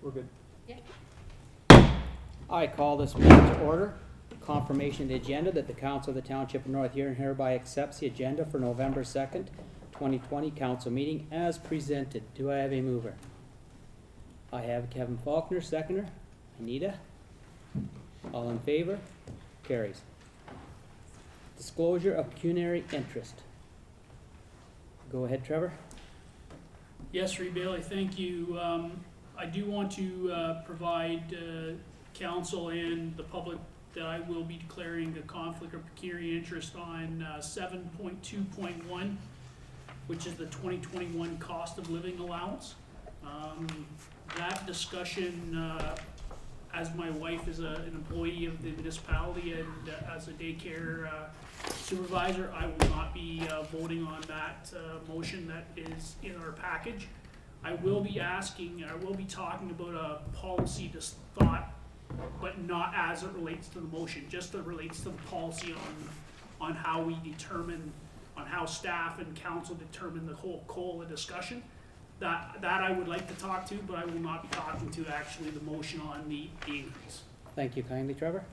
we're good. Yeah. I call this meeting to order. Confirmation of the agenda that the Council of the Township of North Huron hereby accepts the agenda for November 2nd, 2020 council meeting as presented. Do I have a mover? I have Kevin Faulkner, seconder. Anita? All in favor? Carries. Disclosure of pecuniary interest. Go ahead, Trevor. Yes, Reed Bailey, thank you. I do want to provide council and the public that I will be declaring a conflict of pecuniary interest on 7.2.1, which is the 2021 cost of living allowance. That discussion, as my wife is an employee of the municipality and as a daycare supervisor, I will not be voting on that motion that is in our package. I will be talking about a policy thought, but not as it relates to the motion, just as it relates to the policy on how we determine, on how staff and council determine the whole COLA discussion. That I would like to talk to, but I will not be talking to actually the motion on the increase. Thank you kindly, Trevor.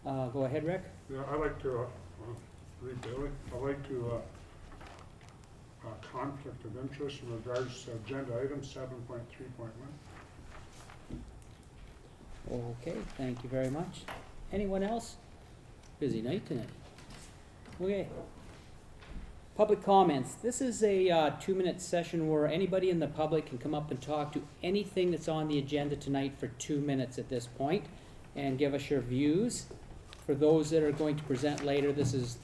Go ahead, Rick. Yeah, I'd like to, Reed Bailey, I'd like to, conflict of interest in regards to agenda item 7.3.1. Okay, thank you very much. Anyone else? Busy night tonight. Okay. Public comments. This is a 2-minute session where anybody in the public can come up and talk to anything that's on the agenda tonight for 2 minutes at this point and give us your views. For those that are going to present later, this is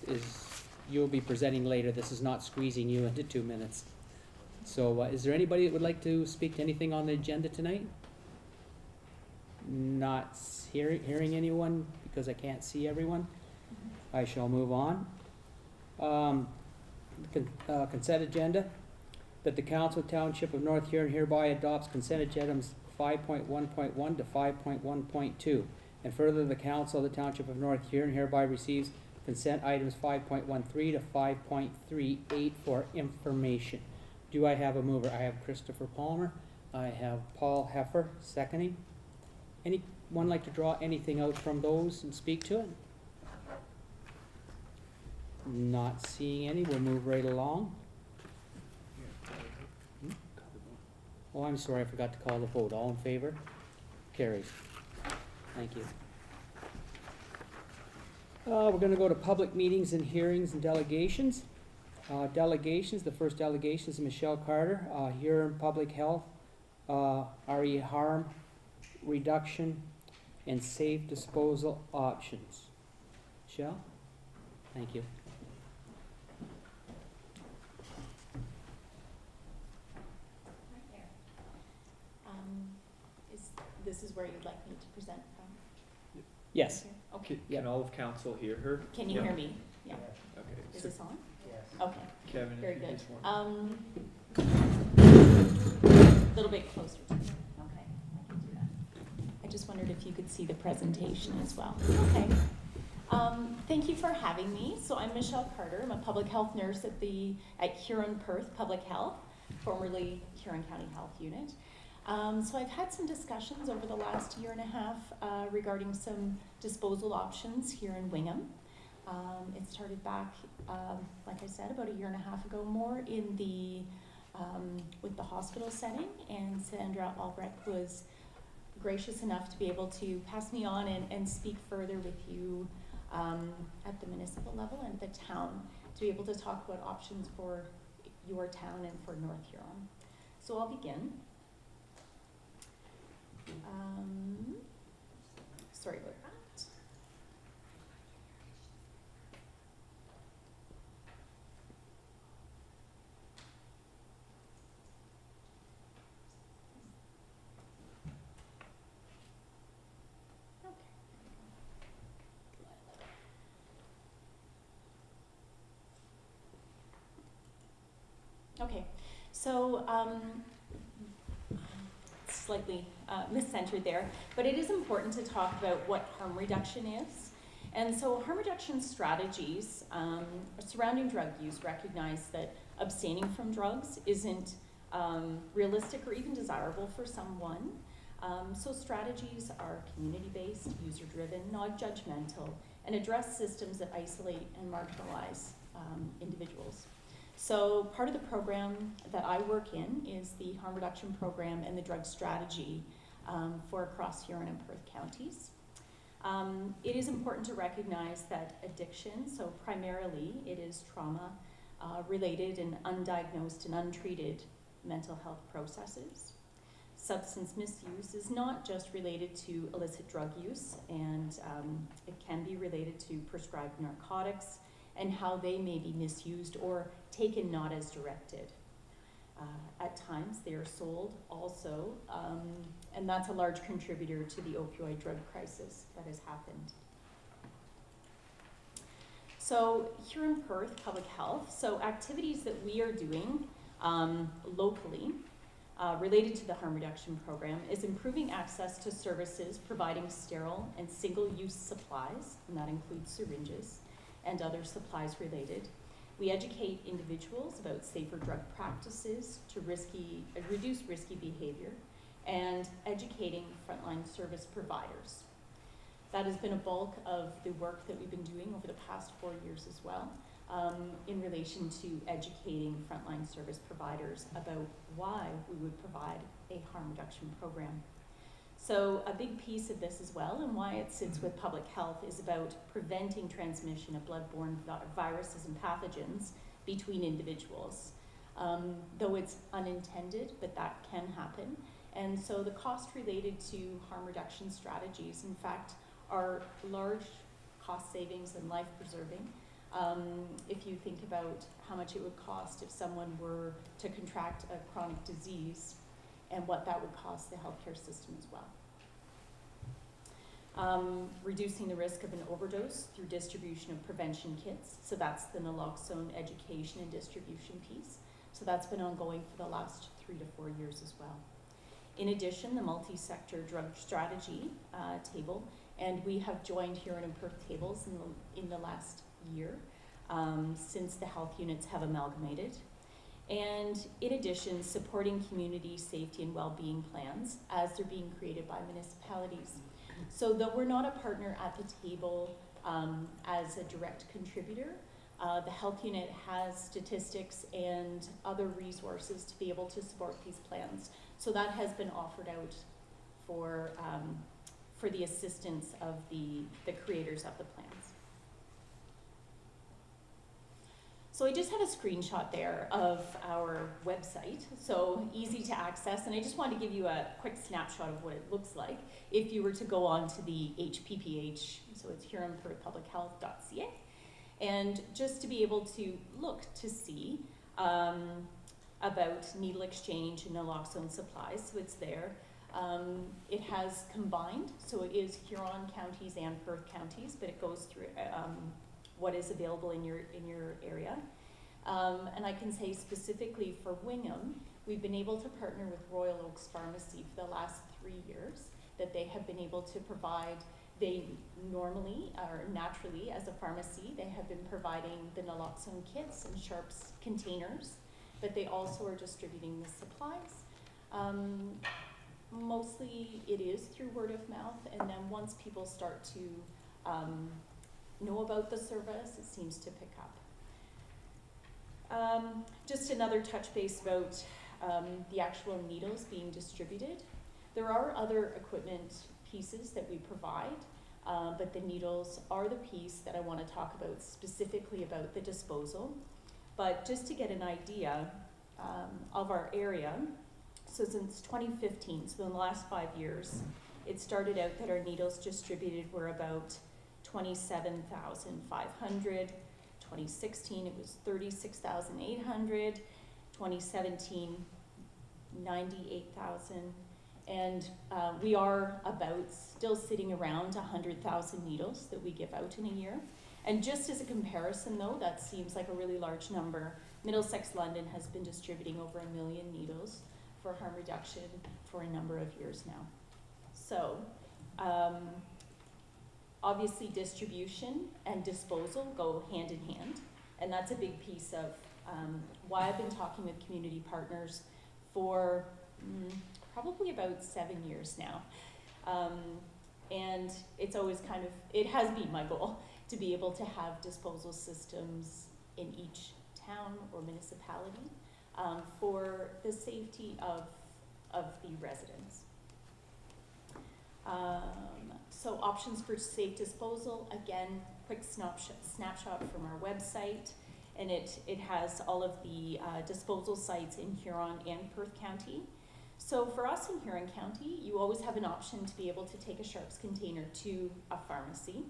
you'll be presenting later. This is not squeezing you into 2 minutes. So is there anybody that would like to speak to anything on the agenda tonight? Not hearing anyone because I can't see everyone. I shall move on. Consent agenda, that the Council Township of North Huron hereby adopts consent agendas 5.1.1 to 5.1.2, and further the Council of the Township of North Huron hereby receives consent items 5.13 to 5.38 for information. Do I have a mover? I have Christopher Palmer. I have Paul Heffer seconding. Anyone like to draw anything out from those and speak to it? Not seeing any, we'll move right along. Oh, I'm sorry, I forgot to call the vote. All in favor? Carries. Thank you. We're gonna go to public meetings and hearings and delegations. Delegations, the first delegation is Michelle Carter, Huron Public Health, RE harm reduction and safe disposal options. Michelle? Thank you. This is where you'd like me to present from? Yes. Okay. Can all of council hear her? Can you hear me? Yeah. Okay. Is So this on? Yes. Okay. Kevin, Very if you good. just want. A little bit closer to me. Okay, I can do that. I just wondered if you could see the presentation as well. Okay. Thank you for having me. So I'm Michelle Carter. I'm a public health nurse at Huron Perth Public Health, formerly Huron County Health Unit. So I've had some discussions over the last year and a half regarding some disposal options here in Wingham. It started back, like I said, about a year and a half ago, more in the with the hospital setting, and Sandra Albrecht was gracious enough to be able to pass me on and speak further with you at the municipal level and the town to be able to talk about options for your town and for North Huron. So I'll begin. Sorry about that. Okay, so slightly miscentered there, but it is important to talk about what harm reduction is. And so harm reduction strategies surrounding drug use recognize that abstaining from drugs isn't realistic or even desirable for someone. So strategies are community-based, user-driven, non-judgmental, and address systems that isolate and marginalize individuals. So part of the program that I work in is the harm reduction program and the drug strategy for across Huron and Perth counties. It is important to recognize that addiction, so primarily it is trauma related and undiagnosed and untreated mental health processes. Substance misuse is not just related to illicit drug use, and it can be related to prescribed narcotics and how they may be misused or taken not as directed. At times they are sold also, and that's a large contributor to the opioid drug crisis that has happened. So here in Perth Public Health, so activities that we are doing locally related to the harm reduction program is improving access to services providing sterile and single-use supplies, and that includes syringes and other supplies related. We educate individuals about safer drug practices to reduce risky behavior, and educating frontline service providers. That has been a bulk of the work that we've been doing over the past 4 years as well, in relation to educating frontline service providers about why we would provide a harm reduction program. So a big piece of this as well, and why it sits with public health, is about preventing transmission of bloodborne viruses and pathogens between individuals. Though it's unintended, but that can happen. And so the cost related to harm reduction strategies, in fact, are large cost savings and life preserving. If you think about how much it would cost if someone were to contract a chronic disease, and what that would cost the healthcare system as well. Reducing the risk of an overdose through distribution of prevention kits. So that's the naloxone education and distribution piece. So that's been ongoing for the last 3 to 4 years as well. In addition, the multi-sector drug strategy table, and we have joined Huron and Perth tables in the last year since the health units have amalgamated. And in addition, supporting community safety and well-being plans as they're being created by municipalities. So though we're not a partner at the table as a direct contributor, the health unit has statistics and other resources to be able to support these plans. So that has been offered out for the assistance of the creators of the plans. So I just had a screenshot there of our website, so easy to access, and I just wanted to give you a quick snapshot of what it looks like if you were to go on to the HPPH, so it's huronperthpublichealth.ca, and just to be able to look to see about needle exchange and naloxone supplies, so it's there. It has combined, so it is Huron counties and Perth counties, but it goes through what is available in your area. And I can say specifically for Wingham, we've been able to partner with Royal Oaks Pharmacy for the last 3 years, that they have been able to provide. They normally, or naturally as a pharmacy, they have been providing the naloxone kits and sharps containers, but they also are distributing the supplies. Mostly it is through word of mouth, and then once people start to know about the service, it seems to pick up. Just another touch base about the actual needles being distributed. There are other equipment pieces that we provide, but the needles are the piece that I want to talk about, specifically about the disposal. But just to get an idea of our area, so since 2015, so in the last 5 years, it started out that our needles distributed were about 27,500. 2016 it was 36,800. 2017 98,000, and we are about still sitting around 100,000 needles that we give out in a year. And just as a comparison though, that seems like a really large number. Middlesex London has been distributing over 1 million needles for harm reduction for a number of years now. So obviously distribution and disposal go hand in hand, and that's a big piece of why I've been talking with community partners for probably about 7 years now. And it's always kind of, it has been my goal to be able to have disposal systems in each town or municipality for the safety of the residents. So options for safe disposal, again, quick snapshot from our website, and it has all of the disposal sites in Huron and Perth County. So for us in Huron County, you always have an option to be able to take a Sharps container to a pharmacy.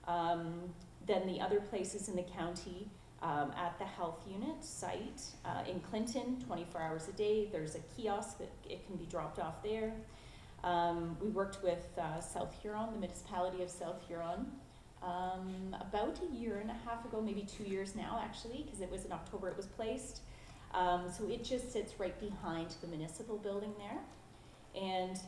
Then the other places in the county, at the health unit site, in Clinton, 24 hours a day, there's a kiosk that it can be dropped off there. We worked with South Huron, the municipality of South Huron, about a year and a half ago, maybe 2 years now actually, because it was in October it was placed. So it just sits right behind the municipal building there. And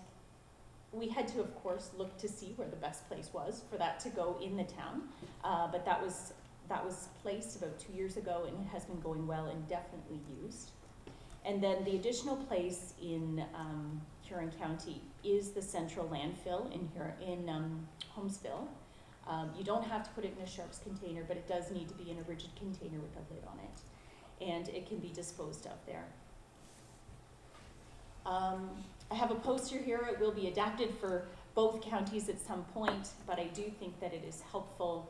we had to, of course, look to see where the best place was for that to go in the town. But that was placed about 2 years ago, and it has been going well and definitely used. And then the additional place in Huron County is the central landfill in Holmesville. You don't have to put it in a Sharps container, but it does need to be in a rigid container with a lid on it. And it can be disposed of there. I have a poster here. It will be adapted for both counties at some point, but I do think that it is helpful.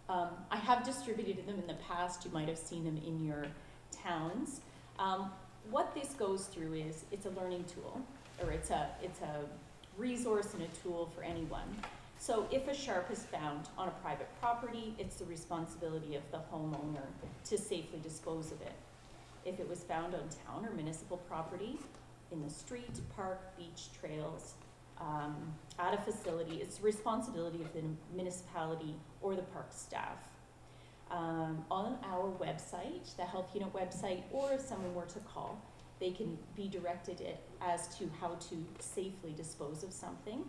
I have distributed them in the past. You might have seen them in your towns. What this goes through is it's a learning tool, or it's a resource and a tool for anyone. So if a Sharp is found on a private property, it's the responsibility of the homeowner to safely dispose of it. If it was found on town or municipal property, in the street, park, beach, trails, at a facility, it's the responsibility of the municipality or the park staff. On our website, the health unit website, or if someone were to call, they can be directed as to how to safely dispose of something.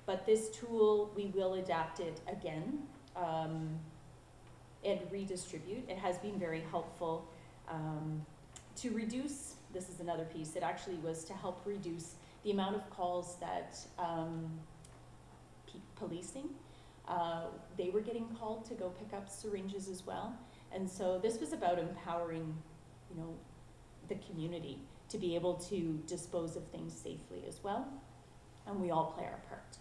But this tool, we will adapt it again and redistribute. It has been very helpful to reduce, this is another piece, it actually was to help reduce the amount of calls that policing, they were getting called to go pick up syringes as well. And so this was about empowering, the community to be able to dispose of things safely as well. And we all play our part.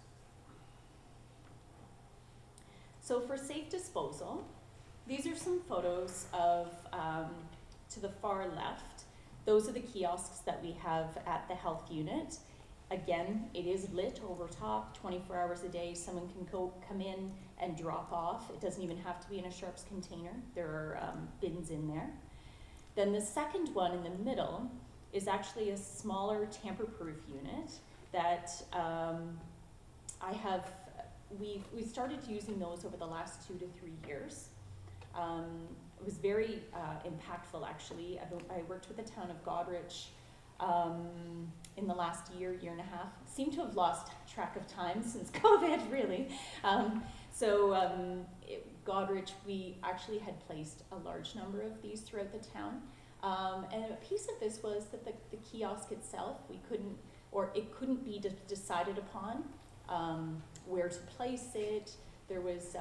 So for safe disposal, these are some photos of, to the far left, those are the kiosks that we have at the health unit. Again, it is lit over top, 24 hours a day. Someone can come in and drop off. It doesn't even have to be in a Sharps container. There are bins in there. Then the second one in the middle is actually a smaller tamper-proof unit that we started using those over the last 2 to 3 years. It was very impactful, actually. I worked with the town of Goderich in the last year and a half. Seem to have lost track of time since COVID, really. Goderich, we actually had placed a large number of these throughout the town. And a piece of this was that the kiosk itself, it couldn't be decided upon where to place it. There was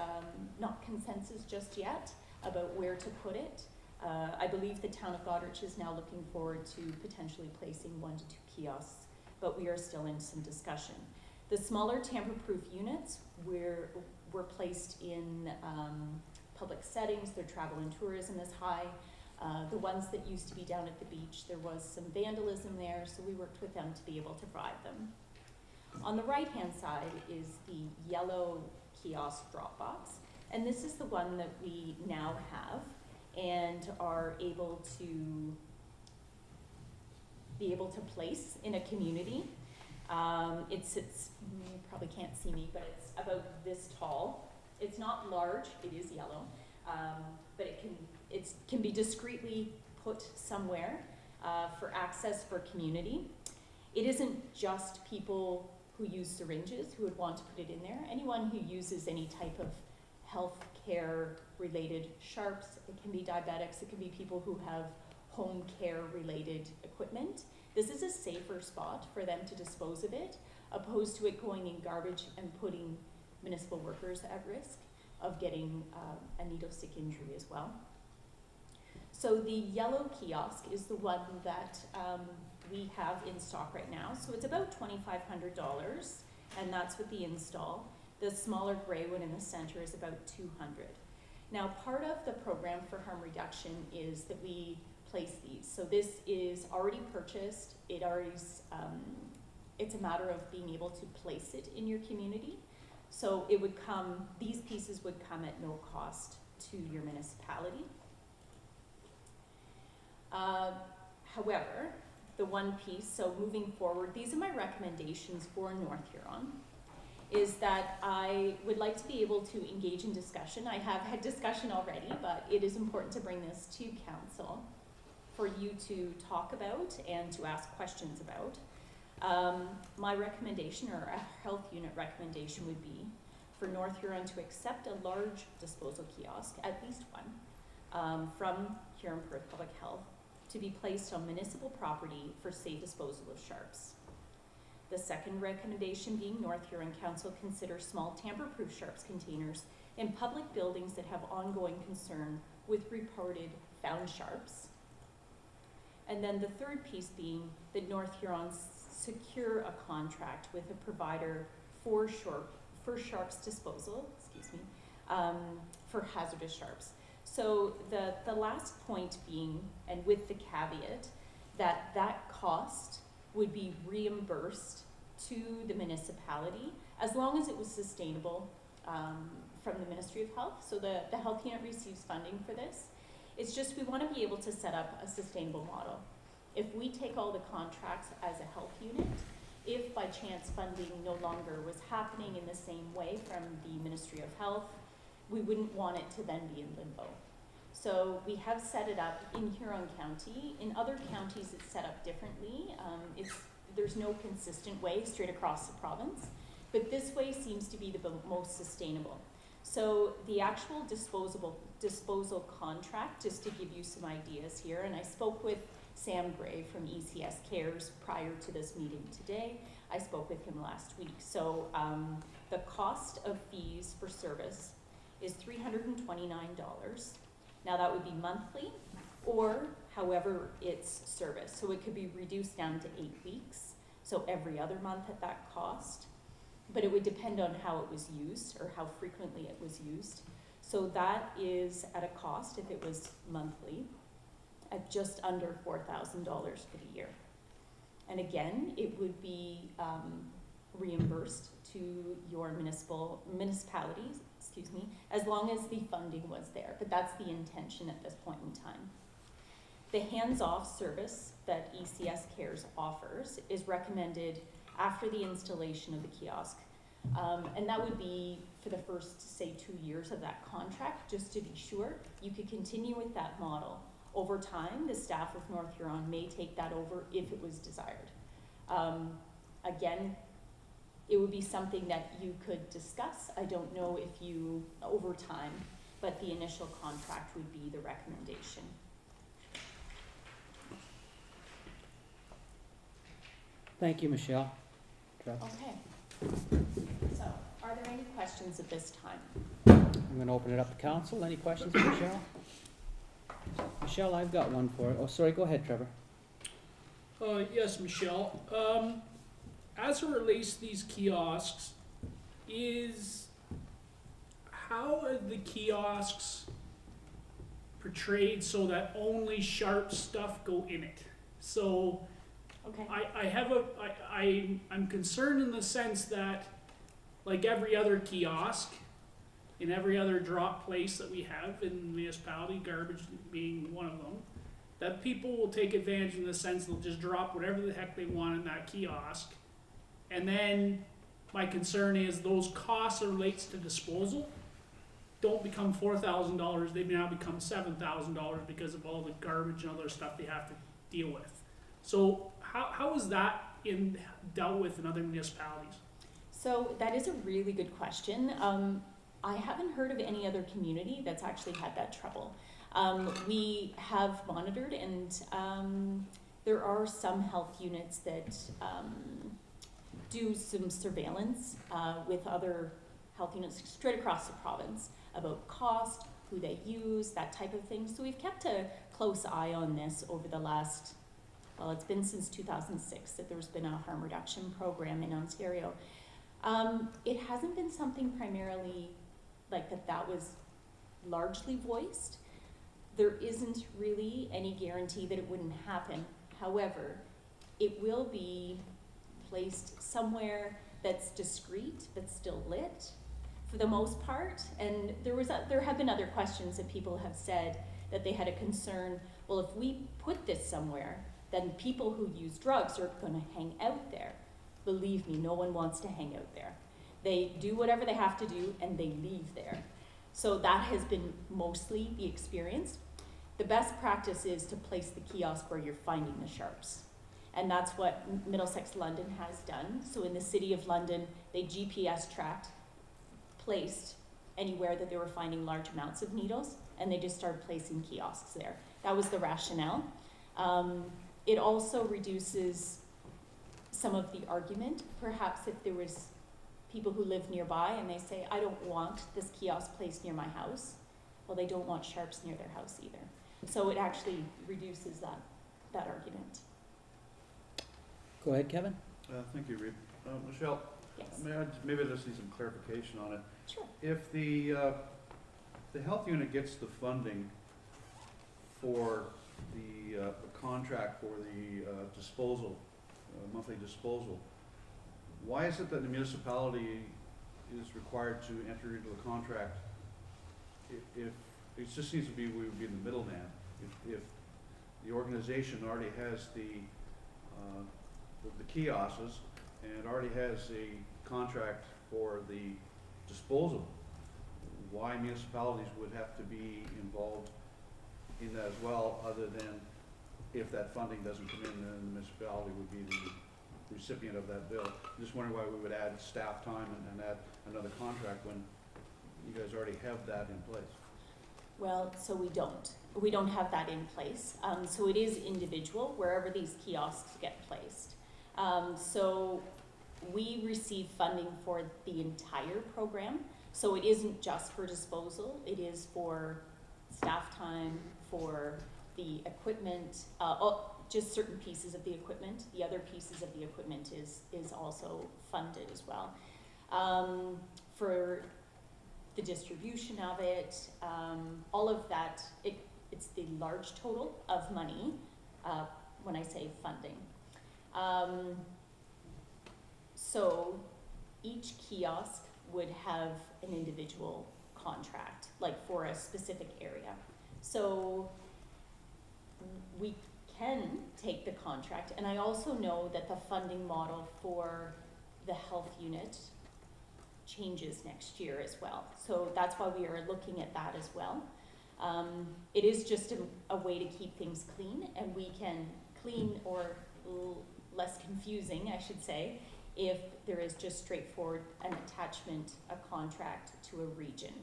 not consensus just yet about where to put it. I believe the town of Goderich is now looking forward to potentially placing 1 to 2 kiosks, but we are still in some discussion. The smaller tamper-proof units were placed in public settings. Their travel and tourism is high. The ones that used to be down at the beach, there was some vandalism there, so we worked with them to be able to provide them. On the right-hand side is the yellow kiosk drop box, and this is the one that we now have and are able to place in a community. It sits, you probably can't see me, but it's about this tall. It's not large, it is yellow, but it can be discreetly put somewhere for access for community. It isn't just people who use syringes who would want to put it in there. Anyone who uses any type of health care related Sharps, it can be diabetics, it can be people who have home care related equipment. This is a safer spot for them to dispose of it, opposed to it going in garbage and putting municipal workers at risk of getting a needle stick injury as well. So the yellow kiosk is the one that we have in stock right now. So it's about $2,500, and that's with the install. The smaller gray one in the center is about $200. Now, part of the program for harm reduction is that we place these. So this is already purchased. It already, it's a matter of being able to place it in your community. So it would come, these pieces would come at no cost to your municipality. However, the one piece, so moving forward, these are my recommendations for North Huron, is that I would like to be able to engage in discussion. I have had discussion already, but it is important to bring this to council for you to talk about and to ask questions about. My recommendation, or a health unit recommendation, would be for North Huron to accept a large disposal kiosk, at least one, from Huron-Perth Public Health, to be placed on municipal property for safe disposal of sharps. The second recommendation being North Huron Council consider small tamper-proof sharps containers in public buildings that have ongoing concern with reported found sharps. And then the third piece being that North Huron secure a contract with a provider for sharps disposal, for hazardous sharps. So the last point being, and with the caveat, that that cost would be reimbursed to the municipality as long as it was sustainable from the Ministry of Health. So the health unit receives funding for this. It's just we want to be able to set up a sustainable model. If we take all the contracts as a health unit, if by chance funding no longer was happening in the same way from the Ministry of Health, we wouldn't want it to then be in limbo. So we have set it up in Huron County. In other counties, it's set up differently. There's no consistent way straight across the province, but this way seems to be the most sustainable. So the actual disposal contract, just to give you some ideas here, and I spoke with Sam Gray from ECS Cares prior to this meeting today. I spoke with him last week. So the cost of fees for service is $329. Now that would be monthly, or however it's serviced. So it could be reduced down to 8 weeks, so every other month at that cost. But it would depend on how it was used or how frequently it was used. So that is at a cost, if it was monthly, at just under $4,000 for the year. And again, it would be reimbursed to your municipalities, as long as the funding was there. But that's the intention at this point in time. The hands-off service that ECS Cares offers is recommended after the installation of the kiosk. And that would be for the first, say, 2 years of that contract, just to be sure. You could continue with that model. Over time, the staff of North Huron may take that over if it was desired. Again, it would be something that you could discuss. I don't know if you, over time, but the initial contract would be the recommendation. Thank you, Michelle. Okay. So, are there any questions at this time? I'm going to open it up to council. Any questions for Michelle? Michelle, I've got one for you. Oh, sorry, go ahead, Trevor. Yes, Michelle. As it relates to these kiosks, how are the kiosks portrayed so that only sharp stuff go in it? So Okay. I'm concerned in the sense that, like every other kiosk, in every other drop place that we have in the municipality, garbage being one of them, that people will take advantage in the sense they'll just drop whatever the heck they want in that kiosk. And then my concern is those costs that relates to disposal don't become $4,000, they now become $7,000 because of all the garbage and other stuff they have to deal with. So how is that dealt with in other municipalities? So that is a really good question. I haven't heard of any other community that's actually had that trouble. We have monitored, and there are some health units that do some surveillance with other health units straight across the province about cost, who they use, that type of thing. So we've kept a close eye on this over the last, well, it's been since 2006 that there's been a harm reduction program in Ontario. It hasn't been something primarily like that was largely voiced. There isn't really any guarantee that it wouldn't happen. However, it will be placed somewhere that's discreet, that's still lit for the most part. And there have been other questions that people have said that they had a concern, well, if we put this somewhere, then people who use drugs are gonna hang out there. Believe me, no one wants to hang out there. They do whatever they have to do and they leave there. So that has been mostly the experience. The best practice is to place the kiosk where you're finding the sharps. And that's what Middlesex London has done. So in the City of London, they GPS tracked, placed anywhere that they were finding large amounts of needles, and they just started placing kiosks there. That was the rationale. It also reduces some of the argument. Perhaps if there was people who live nearby and they say, I don't want this kiosk placed near my house, well, they don't want sharps near their house either. So it actually reduces that argument. Go ahead, Kevin. Thank you, Reed. Michelle, Yes. maybe I just need some clarification on it. Sure. If the health unit gets the funding for the contract for the disposal, monthly disposal, why is it that the municipality is required to enter into a contract? If it just seems to be, we would be the middleman. If the organization already has the kiosks and already has a contract for the disposal, why municipalities would have to be involved in that as well, other than if that funding doesn't come in, then the municipality would be the recipient of that bill. I'm just wondering why we would add staff time and add another contract when you guys already have that in place. Well, so we don't. We don't have that in place. So it is individual wherever these kiosks get placed. So we receive funding for the entire program. So it isn't just for disposal. It is for staff time, for the equipment, just certain pieces of the equipment. The other pieces of the equipment is also funded as well. For the distribution of it, all of that, it's the large total of money when I say funding. So each kiosk would have an individual contract, like for a specific area. So we can take the contract, and I also know that the funding model for the health unit changes next year as well. So that's why we are looking at that as well. It is just a way to keep things clean, and we can clean or less confusing, I should say, if there is just straightforward an attachment, a contract to a region.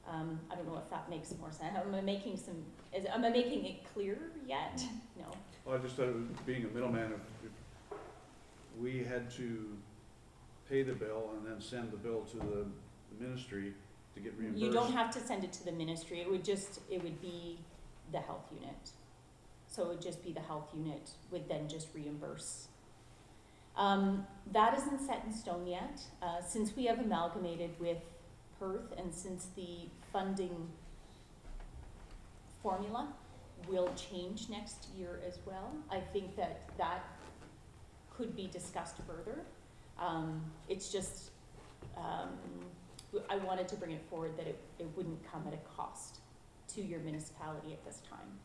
I don't know if that makes more sense. Am I making it clear yet? No. Well, I just thought it was being a middleman, if we had to pay the bill and then send the bill to the ministry to get reimbursed. You don't have to send it to the ministry. It would be the health unit. So it would just be the health unit would then just reimburse. That isn't set in stone yet. Since we have amalgamated with Perth and since the funding formula will change next year as well, I think that could be discussed further. It's just, I wanted to bring it forward that it wouldn't come at a cost to your municipality at this time.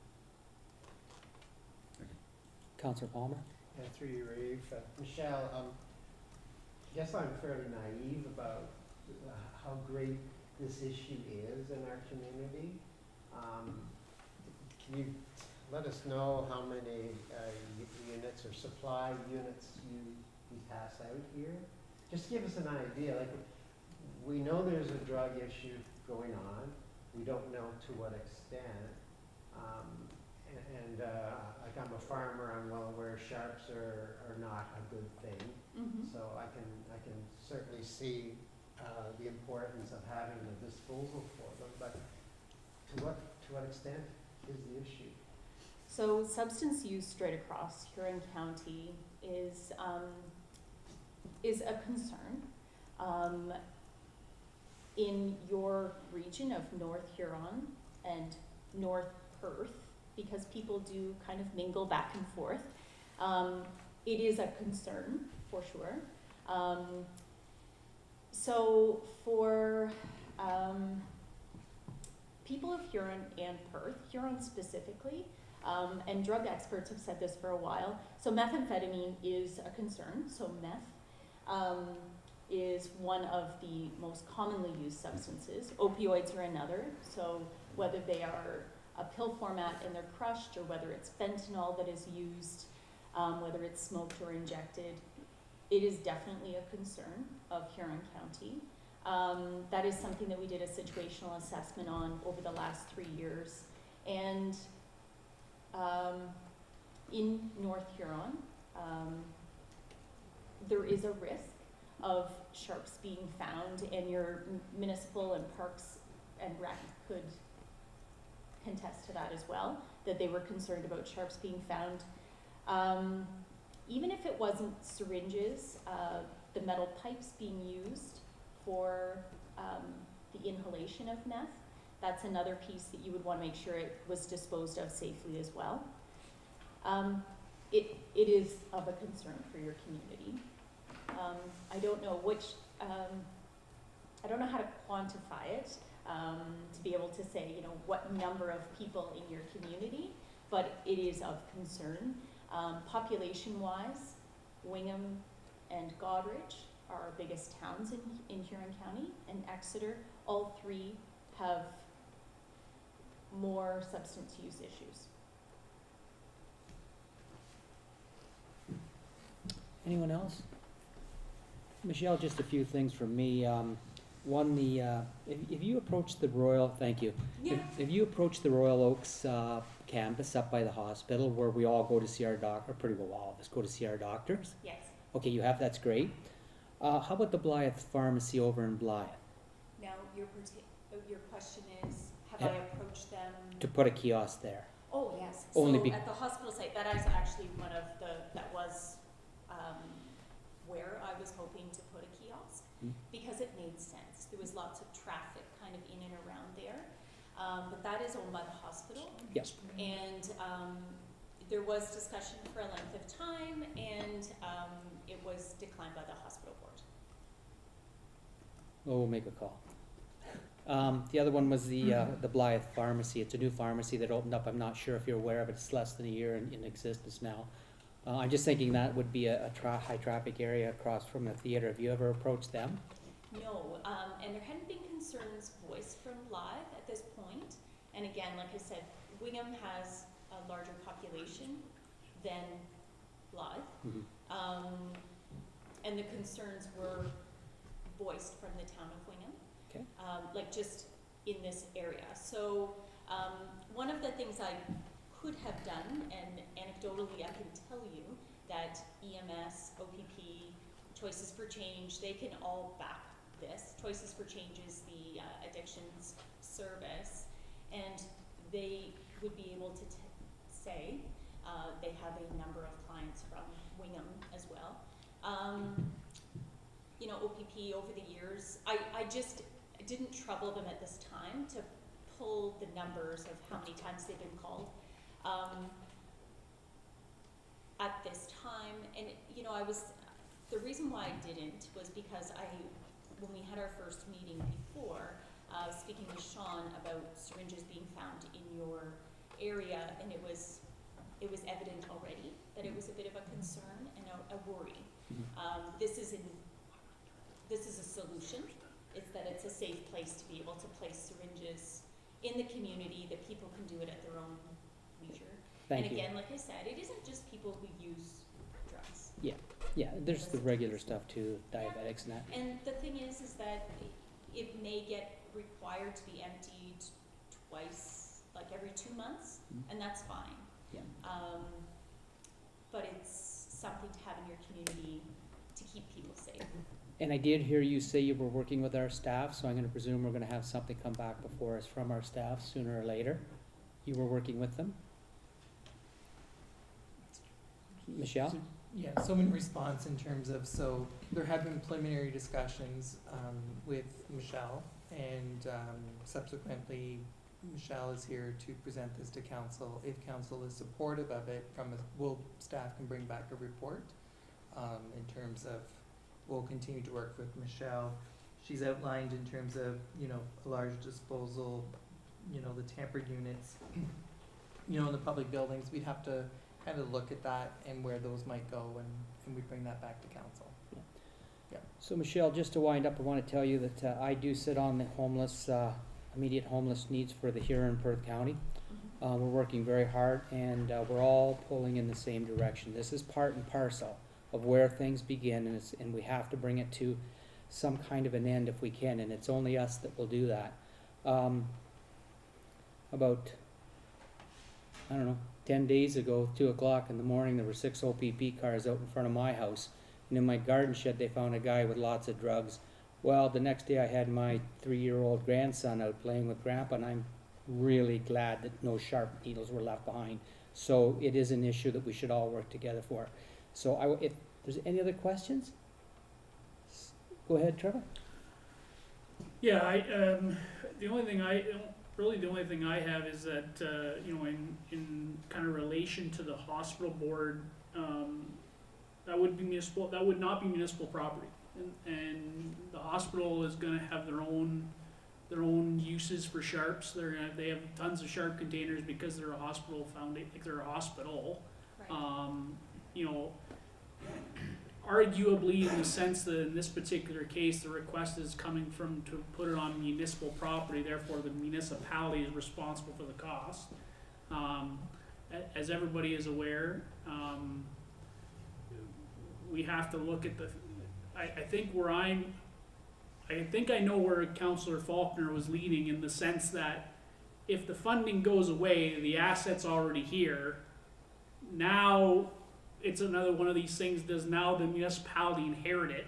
Councillor Palmer. Yeah, through you, Rafe. Michelle, I guess I'm fairly naive about how great this issue is in our community. Can you let us know how many units or supply units you pass out here? Just give us an idea. Like, we know there's a drug issue going on. we don't know to what extent. Like I'm a farmer, I'm well aware sharps are not a good thing. Mhm. So I can certainly see the importance of having a disposal for them, but to what extent is the issue? So substance use straight across Huron County is a concern. In your region of North Huron and North Perth, because people do kind of mingle back and forth, it is a concern for sure. So for people of Huron and Perth, Huron specifically, and drug experts have said this for a while, so methamphetamine is a concern. So meth is one of the most commonly used substances. Opioids are another. So whether they are a pill format and they're crushed, or whether it's fentanyl that is used, whether it's smoked or injected, it is definitely a concern of Huron County. That is something that we did a situational assessment on over the last 3 years. And in North Huron, there is a risk of sharps being found, and your municipal and parks and rec could contest to that as well, that they were concerned about sharps being found. Even if it wasn't syringes, the metal pipes being used for the inhalation of meth, that's another piece that you would want to make sure it was disposed of safely as well. It is of a concern for your community. I don't know I don't know how to quantify it, to be able to say, what number of people in your community, but it is of concern. Population-wise, Wingham and Goderich are our biggest towns in Huron County, and Exeter. All three have more substance use issues. Anyone else? Michelle, just a few things from me. One, if you approach the Royal, thank you. Yeah. If you approach the Royal Oaks campus up by the hospital, where we all go to see our doctor, pretty well all of us go to see our doctors. Yes. Okay, you have, that's great. How about the Blythe Pharmacy over in Blythe? Now, your question is, have Yeah. I approached them? To put a kiosk there? Oh, yes. Only So at the hospital site, that is actually that was where I was hoping to put a kiosk, because it made sense. There was lots of traffic kind of in and around there. But that is owned by the hospital. Yes. And there was discussion for a length of time, and it was declined by the hospital board. Oh, we'll make a call. The other one was the Blythe Pharmacy. It's a new pharmacy that opened up. I'm not sure if you're aware of it. It's less than a year in existence now. I'm just thinking that would be a high traffic area across from the theater. Have you ever approached them? No, and there hadn't been concerns voiced from Blythe at this point. And again, like I said, Wingham has a larger population than Blythe. Mm-hmm. And the concerns were voiced from the town of Wingham. Okay. Like just in this area. So one of the things I could have done, and anecdotally I can tell you that EMS, OPP, Choices for Change, they can all back this. Choices for Change is the addictions service, and they would be able to say they have a number of clients from Wingham as well. OPP over the years, I just didn't trouble them at this time to pull the numbers of how many times they've been called at this time. And the reason why I didn't was because when we had our first meeting before, speaking with Sean about syringes being found in your area, and it was evident already that it was a bit of a concern and a worry. This is a solution. It's that it's a safe place to be able to place syringes in the community, that people can do it at their own leisure. Thank you. And again, like I said, it isn't just people who use drugs. Yeah, there's the regular stuff too, diabetics and that. And the thing is that it may get required to be emptied twice, like every 2 months, Mhm. and that's fine. Yeah. But it's something to have in your community to keep people safe. And I did hear you say you were working with our staff, so I'm gonna presume we're gonna have something come back before us from our staff sooner or later. You were working with them? Michelle? Yeah, so in response in terms of, so there have been preliminary discussions with Michelle, and subsequently, Michelle is here to present this to council. If council is supportive of it, staff can bring back a report in terms of, we'll continue to work with Michelle. She's outlined in terms of, a large disposal, the tampered units, in the public buildings. We'd have to kind of look at that and where those might go, and we bring that back to council. So Michelle, just to wind up, I want to tell you that I do sit on the homeless, immediate homeless needs for the here in Perth County. We're working very hard, and we're all pulling in the same direction. This is part and parcel of where things begin, and we have to bring it to some kind of an end if we can, and it's only us that will do that. About, 10 days ago, 2 o'clock in the morning, there were 6 OPP cars out in front of my house. And in my garden shed, they found a guy with lots of drugs. Well, the next day I had my 3-year-old grandson out playing with Grandpa, and I'm really glad that no sharp needles were left behind. So it is an issue that we should all work together for. So if there's any other questions? Go ahead, Trevor. Yeah, the only thing I have is that, in kind of relation to the hospital board, that would not be municipal property. And the hospital is gonna have their own uses for sharps. They have tons of sharp containers because they're a hospital they're a hospital. Right. Arguably in the sense that in this particular case, the request is coming to put it on municipal property, therefore the municipality is responsible for the cost. As everybody is aware, we have to look at I think I know where Councillor Faulkner was leading, in the sense that if the funding goes away, the asset's already here. Now, it's another one of these things, does now the municipality inherit it?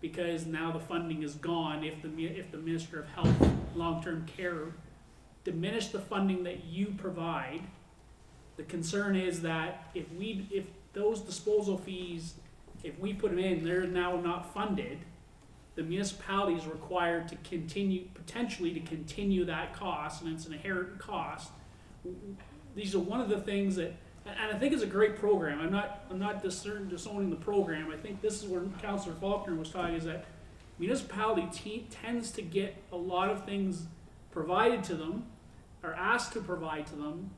Because now the funding is gone. If the Minister of Health, Long-Term Care diminish the funding that you provide, the concern is that if those disposal fees, if we put them in, they're now not funded, the municipality is required to potentially continue that cost, and it's an inherent cost. These are one of the things that, and I think it's a great program. I'm not disowning the program. I think this is where Councillor Faulkner was talking, is that municipality tends to get a lot of things provided to them, or asked to provide to them,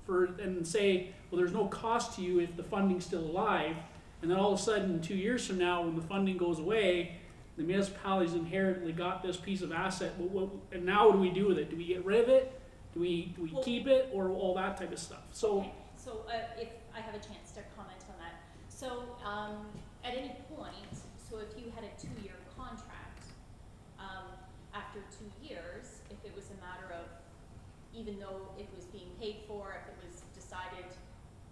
and say, well, there's no cost to you if the funding's still alive. And then all of a sudden, 2 years from now, when the funding goes away, the municipality's inherently got this piece of asset. And now what do we do with it? Do we get rid of it? Do we keep it, or all that type of stuff? So. Okay. So if I have a chance to comment on that. So at any point, so if you had a 2-year contract, after 2 years, if it was a matter of, even though it was being paid for, if it was decided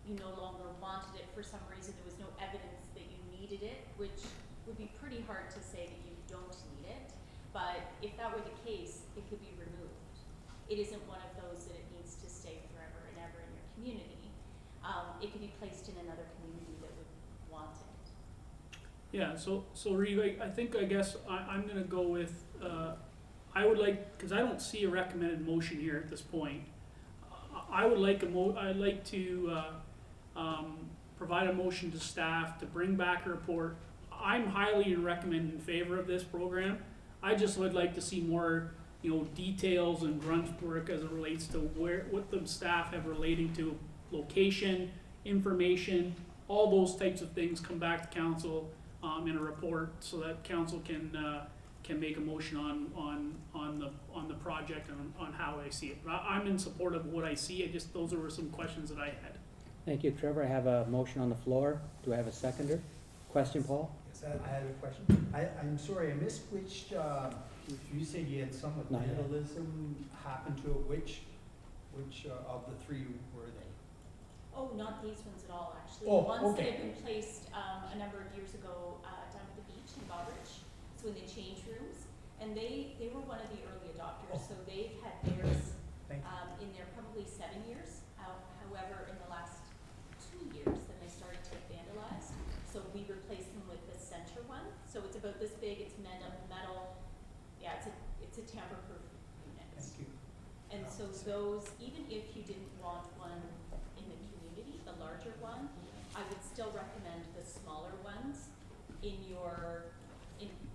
you no longer wanted it for some reason, there was no evidence that you needed it, which would be pretty hard to say that you don't need it. But if that were the case, it could be removed. It isn't one of those that it needs to stay forever and ever in your community. It could be placed in another community that would want it. Yeah, so Reeve, I guess I'm gonna go with, I would like, because I don't see a recommended motion here at this point. I'd like to provide a motion to staff to bring back a report. I'm highly recommend in favor of this program. I just would like to see more, details and grunt work as it relates to what the staff have relating to location, information, all those types of things come back to council in a report, so that council can make a motion on the project and on how I see it. I'm in support of what I see. Those were some questions that I had. Thank you, Trevor. I have a motion on the floor. Do I have a seconder? Question, Paul? Yes, I have a question. I'm sorry, I missed which You said you had some with Not yet. vandalism happen to it, which of the three were they? Oh, not these ones at all, actually. Oh, The ones that okay. have been placed a number of years ago down at the beach in Goderich, so in the change rooms. And they were one of the early adopters, Oh. so they've had theirs Thank you. in there probably 7 years. However, in the last 2 years, then they started to get vandalized. So we replaced them with the center one. So it's about this big, it's metal. Yeah, it's a tamper-proof unit. Thank you. And so those, even if you didn't want one in the community, the larger one, I would still recommend the smaller ones in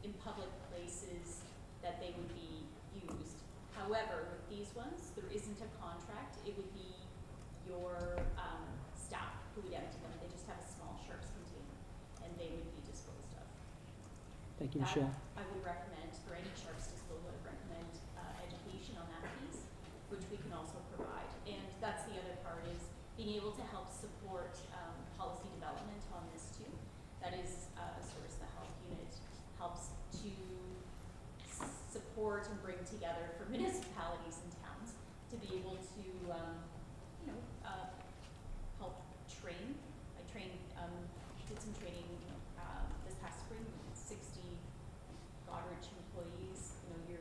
in public places that they would be used. However, with these ones, there isn't a contract. It would be your staff who would empty them. They just have a small sharps container, and they would be disposed of. Thank you, That Michelle. I would recommend, for any sharps disposal, I would recommend education on that piece, which we can also provide. And that's the other part, is being able to help support policy development on this too. That is a source the health unit helps to support and bring together for municipalities and towns to be able to, help train. I did some training, this past spring, with 60 Goderich employees. Your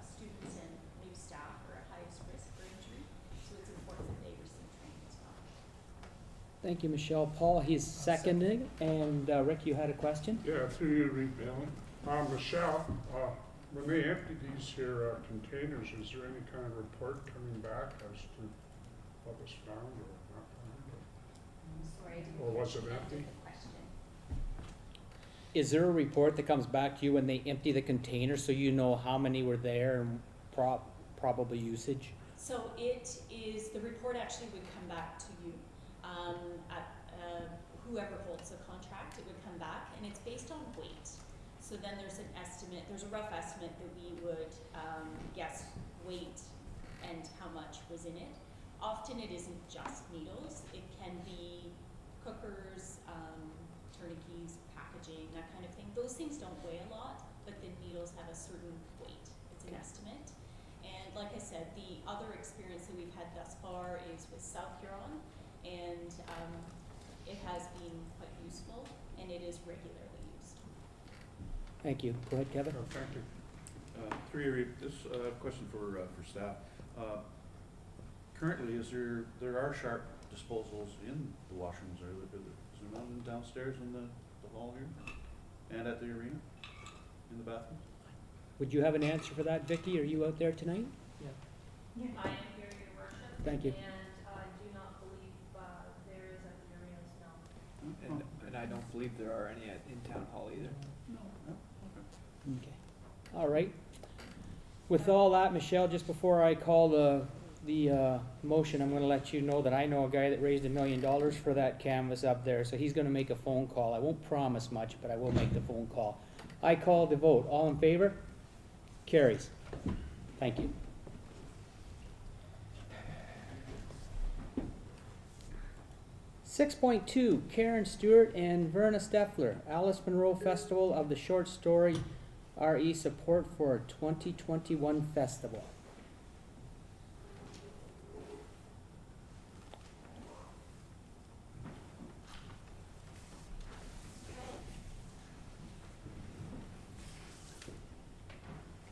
students and new staff are at highest risk for injury, so it's important that they receive training as well. Thank you, Michelle. Paul, he's seconding, and Rick, you had a question? Yeah, through you, Reed Bailey. Michelle, when they empty these here containers, is there any kind of report coming back as to what was found or not found? I'm sorry, I didn't Or was it catch the end empty? of the question. Is there a report that comes back to you when they empty the container, so you know how many were there and probable usage? So it is, the report actually would come back to you, at whoever holds the contract, it would come back, and it's based on weight. So then there's an estimate, there's a rough estimate that we would guess weight and how much was in it. Often it isn't just needles, it can be cookers, tourniquets, packaging, that kind of thing. Those things don't weigh a lot, but the needles have a certain weight. It's an estimate. And like I said, the other experience that we've had thus far is with South Huron, and it has been quite useful, and it is regularly used. Thank you. Go ahead, Kevin. Oh, thank you. Through you, Reed, this question for staff. Currently, there are sharp disposals in the washrooms, is there none downstairs in the hall here? And at the arena? In the bathrooms? Would you have an answer for that, Vicky? Are you out there tonight? I am here, your worship. Thank you. And I do not believe there is at the arenas, no. And I don't believe there are any in town hall either. Okay. All right. With all that, Michelle, just before I call the motion, I'm gonna let you know that I know a guy that raised $1 million for that canvas up there, so he's gonna make a phone call. I won't promise much, but I will make the phone call. I call the vote. All in favor? Carries. Thank you. (6.2) Karen Stewart and Verna Steffler, Alice Monroe Festival of the Short Story RE support for 2021 festival.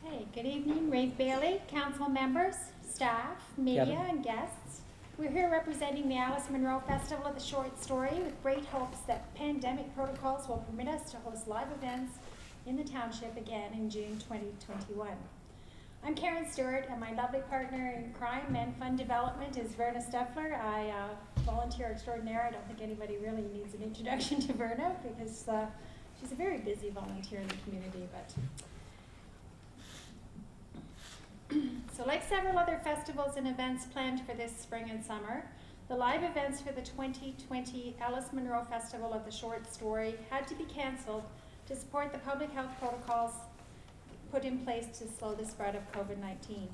Okay, good evening, Reeve Bailey, council members, staff, media, Kevin. and guests. We're here representing the Alice Monroe Festival of the Short Story with great hopes that pandemic protocols will permit us to host live events in the township again in June 2021. I'm Karen Stewart, and my lovely partner in crime and fun development is Verna Steffler. I volunteer extraordinaire. I don't think anybody really needs an introduction to Verna because she's a very busy volunteer in the community, but so like several other festivals and events planned for this spring and summer, the live events for the 2020 Alice Monroe Festival of the Short Story had to be cancelled to support the public health protocols put in place to slow the spread of COVID-19.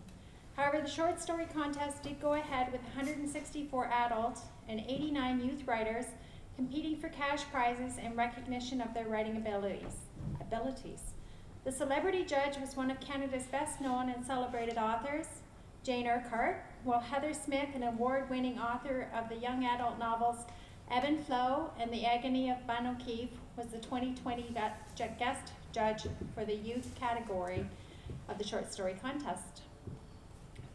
However, the short story contest did go ahead with 164 adult and 89 youth writers competing for cash prizes and recognition of their writing abilities. The celebrity judge was one of Canada's best known and celebrated authors, Jane Urquhart, while Heather Smith, an award-winning author of the young adult novels Ebb and Flow and The Agony of Bun O'Keefe, was the 2020 guest judge for the youth category of the short story contest.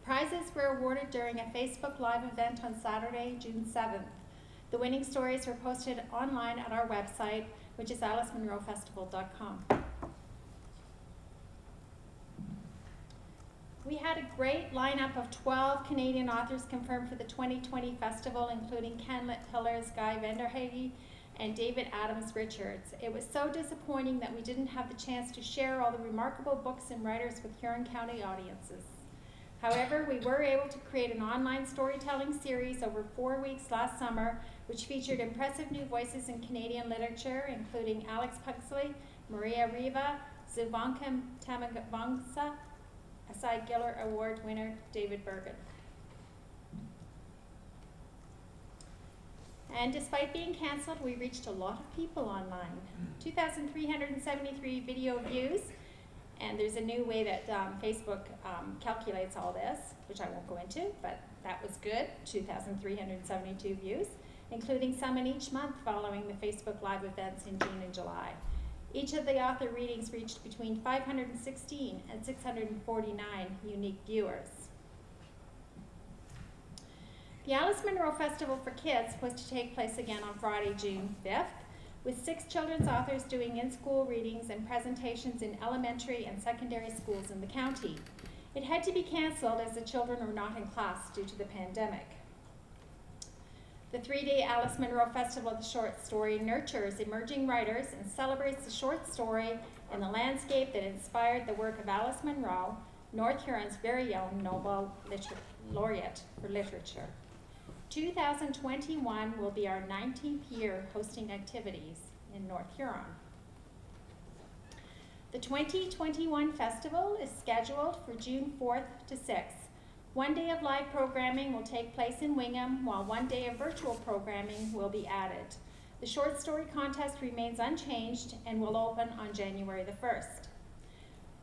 Prizes were awarded during a Facebook Live event on Saturday, June 7th. The winning stories were posted online at our website, which is alicemunrofestival.com. We had a great lineup of 12 Canadian authors confirmed for the 2020 festival, including Ken Littillers, Guy Vanderhaeghe, and David Adams Richards. It was so disappointing that we didn't have the chance to share all the remarkable books and writers with Huron County audiences. However, we were able to create an online storytelling series over 4 weeks last summer, which featured impressive new voices in Canadian literature, including Alex Pugsley, Maria Riva, Zuvanka Tamagavangsa, Asai Giller Award winner David Bergen. And despite being cancelled, we reached a lot of people online. 2,373 video views, and there's a new way that Facebook calculates all this, which I won't go into, but that was good. 2,372 views, including some in each month following the Facebook Live events in June and July. Each of the author readings reached between 516 and 649 unique viewers. The Alice Munro Festival for Kids was to take place again on Friday, June 5th, with 6 children's authors doing in-school readings and presentations in elementary and secondary schools in the county. It had to be cancelled as the children were not in class due to the pandemic. The 3-day Alice Munro Festival of the Short Story nurtures emerging writers and celebrates the short story and the landscape that inspired the work of Alice Munro, North Huron's very own Nobel Laureate for Literature. 2021 will be our 19th year hosting activities in North Huron. The 2021 festival is scheduled for June 4th to 6th. 1 day of live programming will take place in Wingham, while 1 day of virtual programming will be added. The short story contest remains unchanged and will open on January the 1st.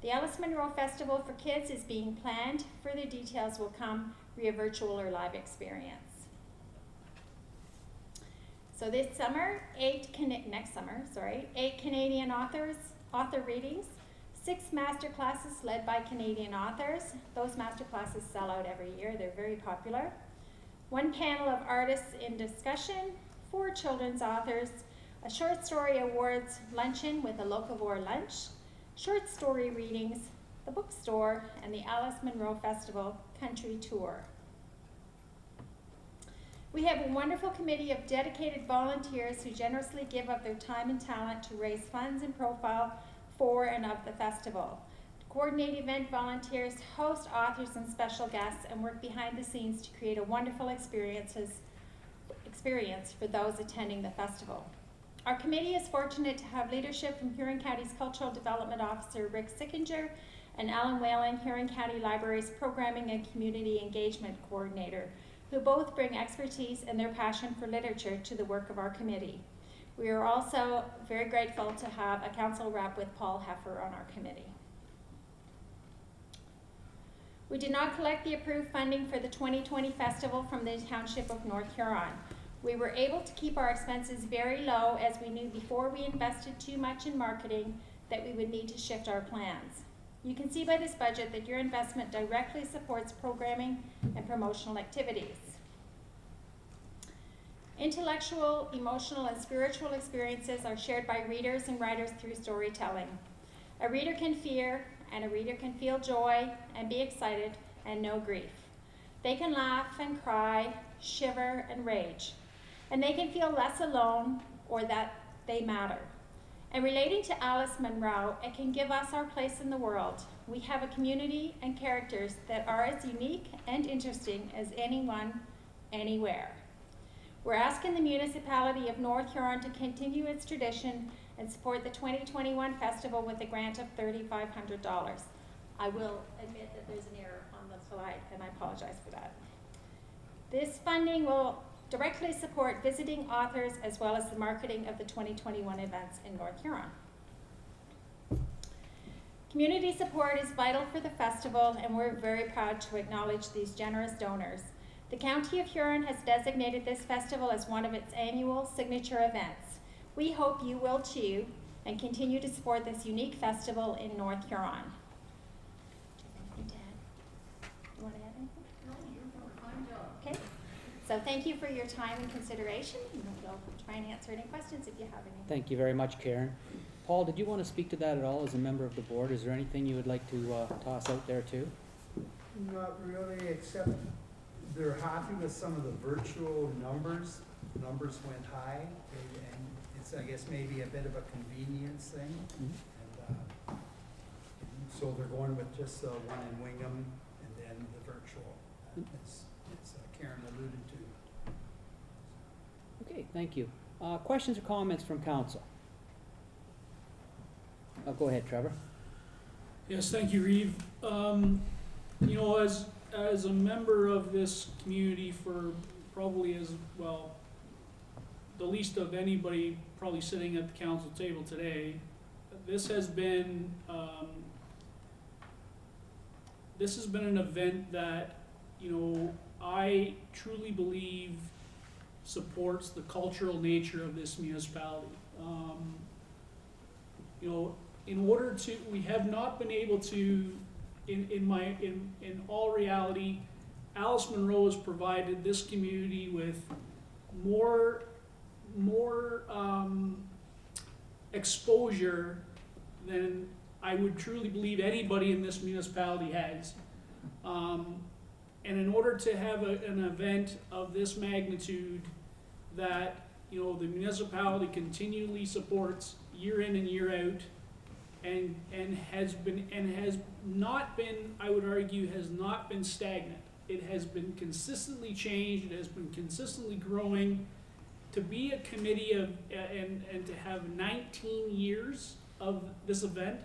The Alice Munro Festival for Kids is being planned. Further details will come via virtual or live experience. So this summer, 8 Canadian author readings, 6 master classes led by Canadian authors. Those master classes sell out every year. They're very popular. 1 panel of artists in discussion, 4 children's authors, a short story awards luncheon with a locavore lunch, short story readings, the bookstore, and the Alice Munro Festival Country Tour. We have a wonderful committee of dedicated volunteers who generously give of their time and talent to raise funds and profile for and of the festival. Coordinate event volunteers, host authors and special guests, and work behind the scenes to create a wonderful experience for those attending the festival. Our committee is fortunate to have leadership from Huron County's Cultural Development Officer Rick Sickinger and Alan Whalen, Huron County Library's Programming and Community Engagement Coordinator, who both bring expertise and their passion for literature to the work of our committee. We are also very grateful to have a council rep with Paul Heffer on our committee. We did not collect the approved funding for the 2020 festival from the Township of North Huron. We were able to keep our expenses very low, as we knew before we invested too much in marketing that we would need to shift our plans. You can see by this budget that your investment directly supports programming and promotional activities. Intellectual, emotional, and spiritual experiences are shared by readers and writers through storytelling. A reader can fear, and a reader can feel joy and be excited and know grief. They can laugh and cry, shiver and rage. And they can feel less alone or that they matter. And relating to Alice Munro, it can give us our place in the world. We have a community and characters that are as unique and interesting as anyone, anywhere. We're asking the municipality of North Huron to continue its tradition and support the 2021 festival with a grant of $3,500. I will admit that there's an error on the slide, and I apologize for that. This funding will directly support visiting authors as well as the marketing of the 2021 events in North Huron. Community support is vital for the festival, and we're very proud to acknowledge these generous donors. The County of Huron has designated this festival as one of its annual signature events. We hope you will too, and continue to support this unique festival in North Huron. Anything to add? You want to add anything? No, you've done a fine job. Okay, so thank you for your time and consideration, and we'll try and answer any questions if you have any. Thank you very much, Karen. Paul, did you want to speak to that at all as a member of the board? Is there anything you would like to toss out there too? Not really, except they're happy with some of the virtual numbers. Numbers went high, and it's, I guess, maybe a bit of a convenience thing. And so they're going with just one in Wingham and then the virtual, as Karen alluded to. Okay, thank you. Questions or comments from council? Go ahead, Trevor. Yes, thank you, Reeve. You know, as a member of this community for probably as well, the least of anybody probably sitting at the council table today, this has been an event that, you know, I truly believe supports the cultural nature of this municipality. You know, in order to, we have not been able to, in all reality, Alice Monroe has provided this community with more exposure than I would truly believe anybody in this municipality has. And in order to have an event of this magnitude that, you know, the municipality continually supports year in and year out, and has not been, I would argue, has not been stagnant. It has been consistently changed, it has been consistently growing. To be a committee of, and to have 19 years of this event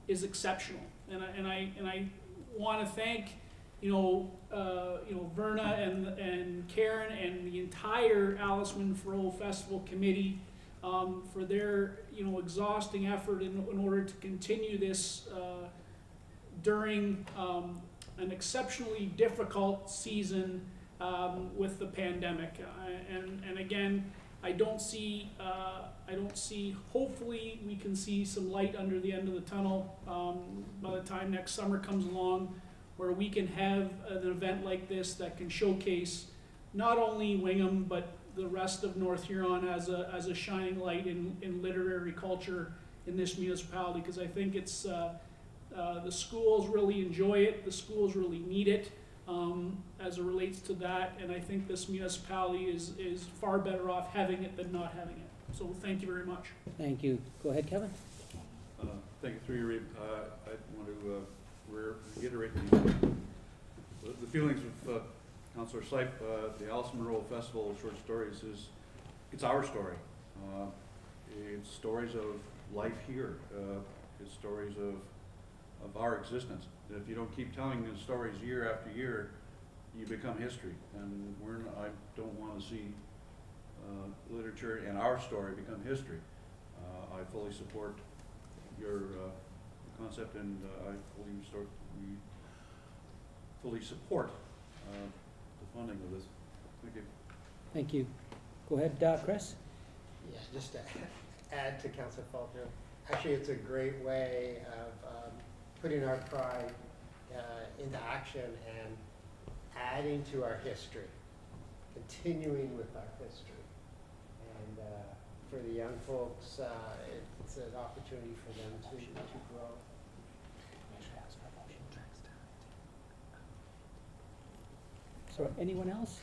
is exceptional. And I want to thank, you know, Verna and Karen and the entire Alice Monroe Festival Committee for their, you know, exhausting effort in order to continue this during an exceptionally difficult season with the pandemic. And again, I don't see, hopefully we can see some light under the end of the tunnel by the time next summer comes along, where we can have an event like this that can showcase not only Wingham, but the rest of North Huron as a shining light in literary culture in this municipality, because I think it's, the schools really enjoy it, the schools really need it as it relates to that, and I think this municipality is far better off having it than not having it. So thank you very much. Thank you. Go ahead, Kevin. Thank you, through you, Reeve. I want to reiterate the feelings of Councillor Slipe. The Alice Monroe Festival of Short Stories it's our story. It's stories of life here. It's stories of our existence. If you don't keep telling the stories year after year, you become history. And I don't want to see literature and our story become history. I fully support your concept, and I fully support the funding of this. Thank you. Thank you. Go ahead, Chris. Yeah, just to add to Councillor Faulkner, actually it's a great way of putting our pride into action and adding to our history, continuing with our history. And for the young folks, it's an opportunity for them to grow. So, anyone else?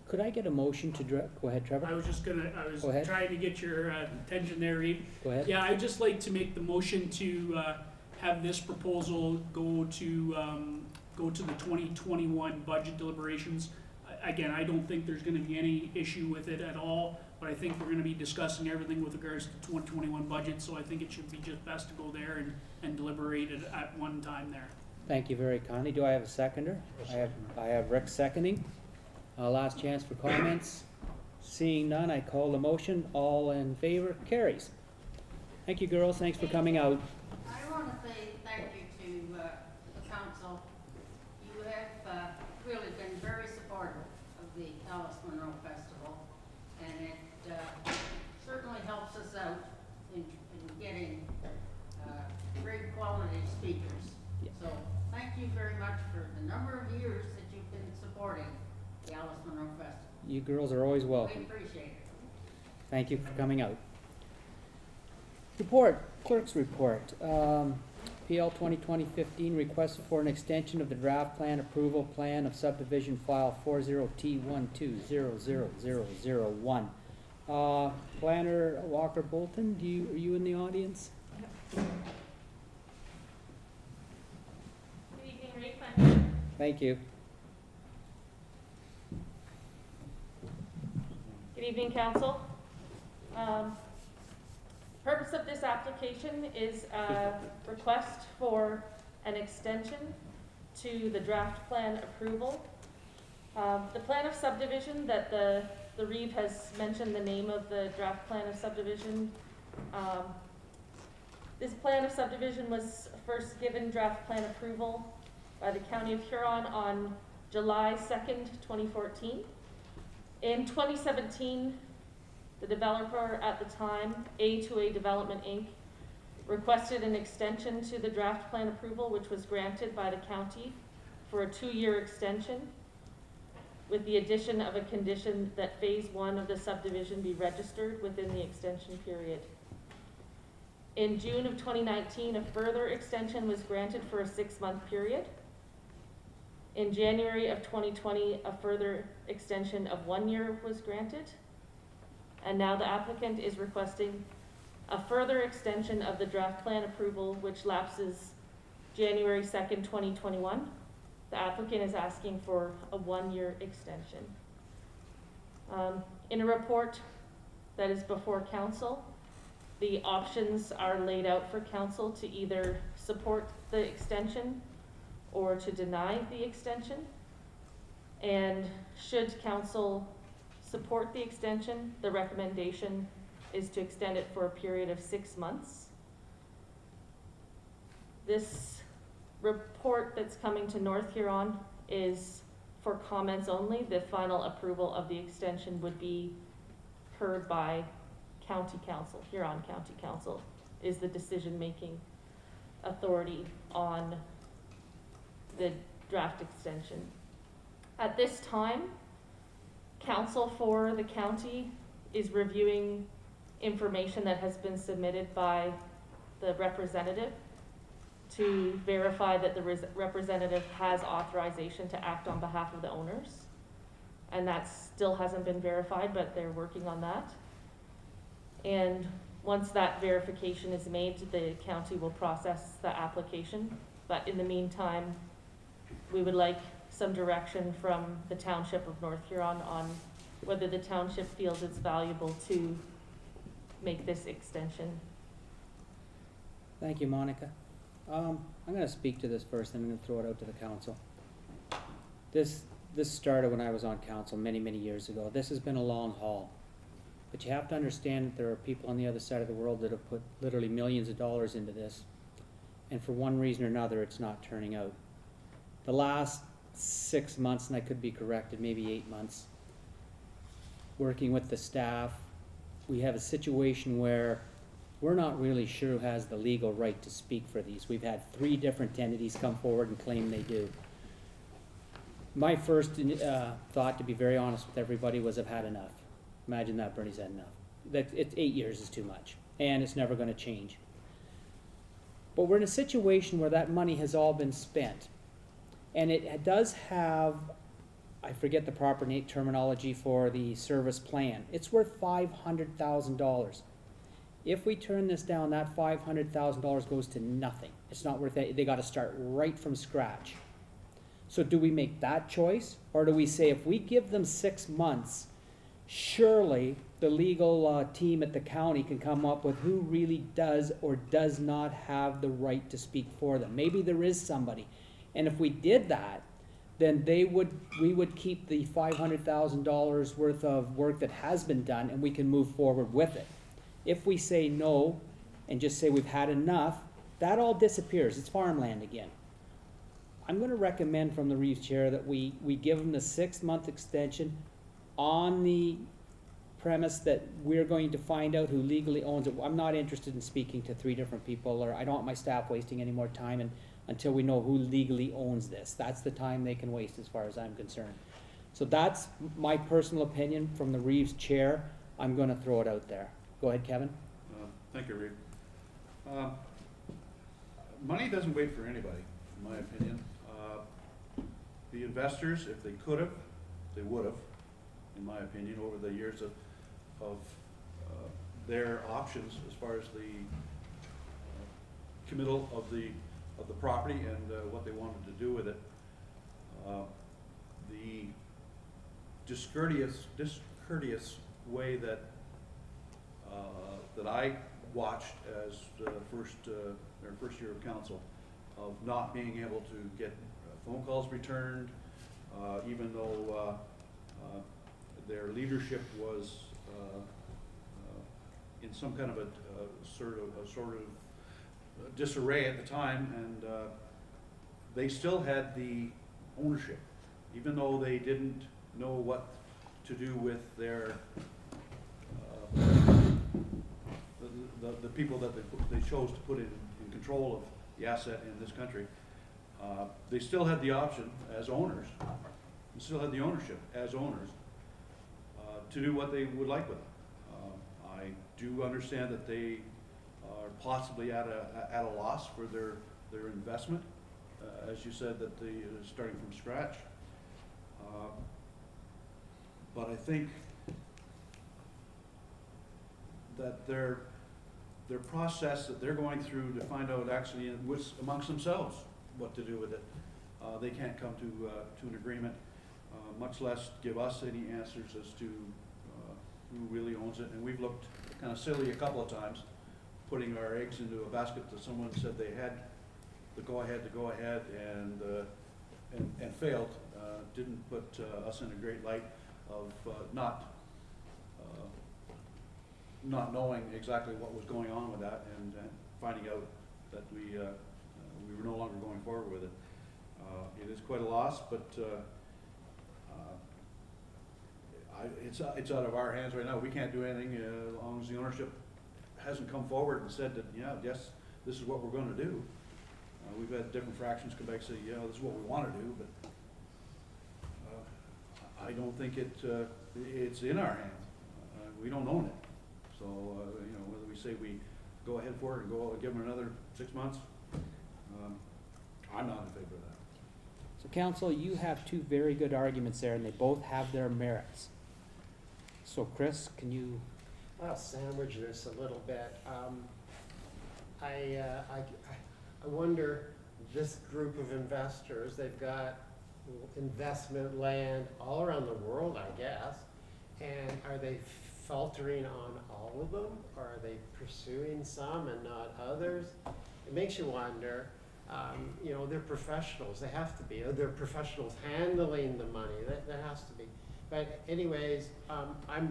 Could I get a motion to go ahead, Trevor? I was Go ahead. trying to get your attention there, Reeve. Go ahead. Yeah, I'd just like to make the motion to have this proposal go to the 2021 budget deliberations. Again, I don't think there's gonna be any issue with it at all, but I think we're gonna be discussing everything with regards to the 2021 budget, so I think it should be just best to go there and deliberate it at one time there. Thank you very kindly. Do I have a seconder? I have Rick seconding. Last chance for comments. Seeing none, I call the motion. All in favor, carries. Thank you, girls. Thanks for coming out. I you girls are always welcome. appreciate it. Thank you for coming out. Report, clerk's report. PL 2020-15, request for an extension of the draft plan approval plan of subdivision file 40T12000001. Planner Walker Bolton, are you in the audience? Good evening, Ray Clemens. Thank you. Good evening, council. Purpose of this application is a request for an extension to the draft plan approval. The plan of subdivision that the Reeve has mentioned the name of the draft plan of subdivision. This plan of subdivision was first given draft plan approval by the County of Huron on July 2nd, 2014. In 2017, the developer at the time, A2A Development Inc., requested an extension to the draft plan approval, which was granted by the county for a 2-year extension, with the addition of a condition that phase 1 of the subdivision be registered within the extension period. In June of 2019, a further extension was granted for a 6-month period. In January of 2020, a further extension of 1 year was granted. And now the applicant is requesting a further extension of the draft plan approval, which lapses January 2nd, 2021. The applicant is asking for a 1-year extension. In a report that is before council, the options are laid out for council to either support the extension or to deny the extension. And should council support the extension, the recommendation is to extend it for a period of 6 months. This report that's coming to North Huron is for comments only. The final approval of the extension would be heard by County Council. Huron County Council is the decision-making authority on the draft extension. At this time, council for the county is reviewing information that has been submitted by the representative to verify that the representative has authorization to act on behalf of the owners. And that still hasn't been verified, but they're working on that. And once that verification is made, the county will process the application. But in the meantime, we would like some direction from the Township of North Huron on whether the township feels it's valuable to make this extension. Thank you, Monica. I'm gonna speak to this first, then I'm gonna throw it out to the council. This started when I was on council many, many years ago. This has been a long haul. But you have to understand that there are people on the other side of the world that have put literally millions of dollars into this. And for one reason or another, it's not turning out. The last 6 months, and I could be corrected, maybe 8 months, working with the staff, we have a situation where we're not really sure who has the legal right to speak for these. We've had 3 different entities come forward and claim they do. My first thought, to be very honest with everybody, was I've had enough. Imagine that, Bernie's had enough. That 8 years is too much, and it's never going to change. But we're in a situation where that money has all been spent. And it does have, I forget the proper terminology for the service plan. It's worth $500,000. If we turn this down, that $500,000 goes to nothing. It's not worth it. They got to start right from scratch. So do we make that choice? Or do we say if we give them 6 months, surely the legal team at the county can come up with who really does or does not have the right to speak for them? Maybe there is somebody. And if we did that, then we would keep the $500,000 worth of work that has been done, and we can move forward with it. If we say no and just say we've had enough, that all disappears. It's farmland again. I'm going to recommend from the Reeves chair that we give them the 6-month extension on the premise that we're going to find out who legally owns it. I'm not interested in speaking to 3 different people, or I don't want my staff wasting any more time until we know who legally owns this. That's the time they can waste as far as I'm concerned. So that's my personal opinion from the Reeves chair. I'm gonna throw it out there. Go ahead, Kevin. Thank you, Reed. Money doesn't wait for anybody, in my opinion. The investors, if they could have, they would have, in my opinion, over the years of their options as far as the committal of the property and what they wanted to do with it. The discourteous way that that I watched as their first year of council, of not being able to get phone calls returned, even though their leadership was in some kind of a sort of disarray at the time, and they still had the ownership, even though they didn't know what to do with their the people that they chose to put in control of the asset in this country. They still had the option as owners, they still had the ownership as owners to do what they would like with it. I do understand that they are possibly at a loss for their investment, as you said, that they starting from scratch. But I think that their process that they're going through to find out actually amongst themselves what to do with it, they can't come to an agreement, much less give us any answers as to who really owns it. And we've looked kind of silly a couple of times, putting our eggs into a basket that someone said they had the go-ahead and failed. Didn't put us in a great light of not knowing exactly what was going on with that, and finding out that we were no longer going forward with it. It is quite a loss, but it's out of our hands right now. We can't do anything as long as the ownership hasn't come forward and said that, yeah, yes, this is what we're going to do. We've had different fractions come back and say, yeah, this is what we want to do, but I don't think it's in our hands. We don't own it. So, whether we say we go ahead for it and give them another 6 months, I'm not in favor of that. So council, you have two very good arguments there, and they both have their merits. So Chris, can you? I'll sandwich this a little bit. I wonder, this group of investors, they've got investment land all around the world, I guess, and are they faltering on all of them, or are they pursuing some and not others? It makes you wonder. They're professionals, they have to be. They're professionals handling the money, that has to be. But anyways, I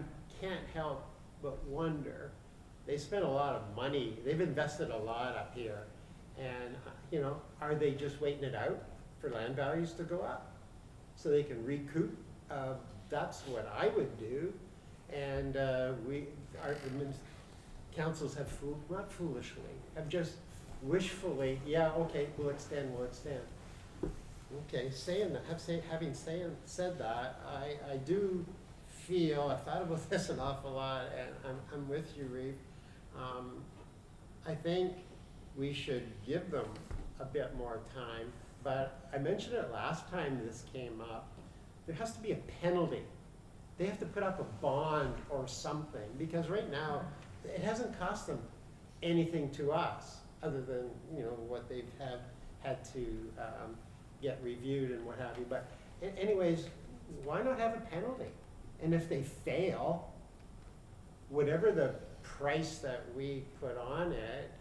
can't help but wonder, they spent a lot of money, they've invested a lot up here, and are they just waiting it out for land values to go up so they can recoup? That's what I would do. And our councils have not foolishly, have just wishfully, yeah, okay, we'll extend. Okay, having said that, I do feel, I've thought about this an awful lot, and I'm with you, Reeve. I think we should give them a bit more time, but I mentioned it last time this came up. There has to be a penalty. They have to put up a bond or something, because right now it hasn't cost them anything to us other than what they've had to get reviewed and what have you. But anyways, why not have a penalty? And if they fail, whatever the price that we put on it,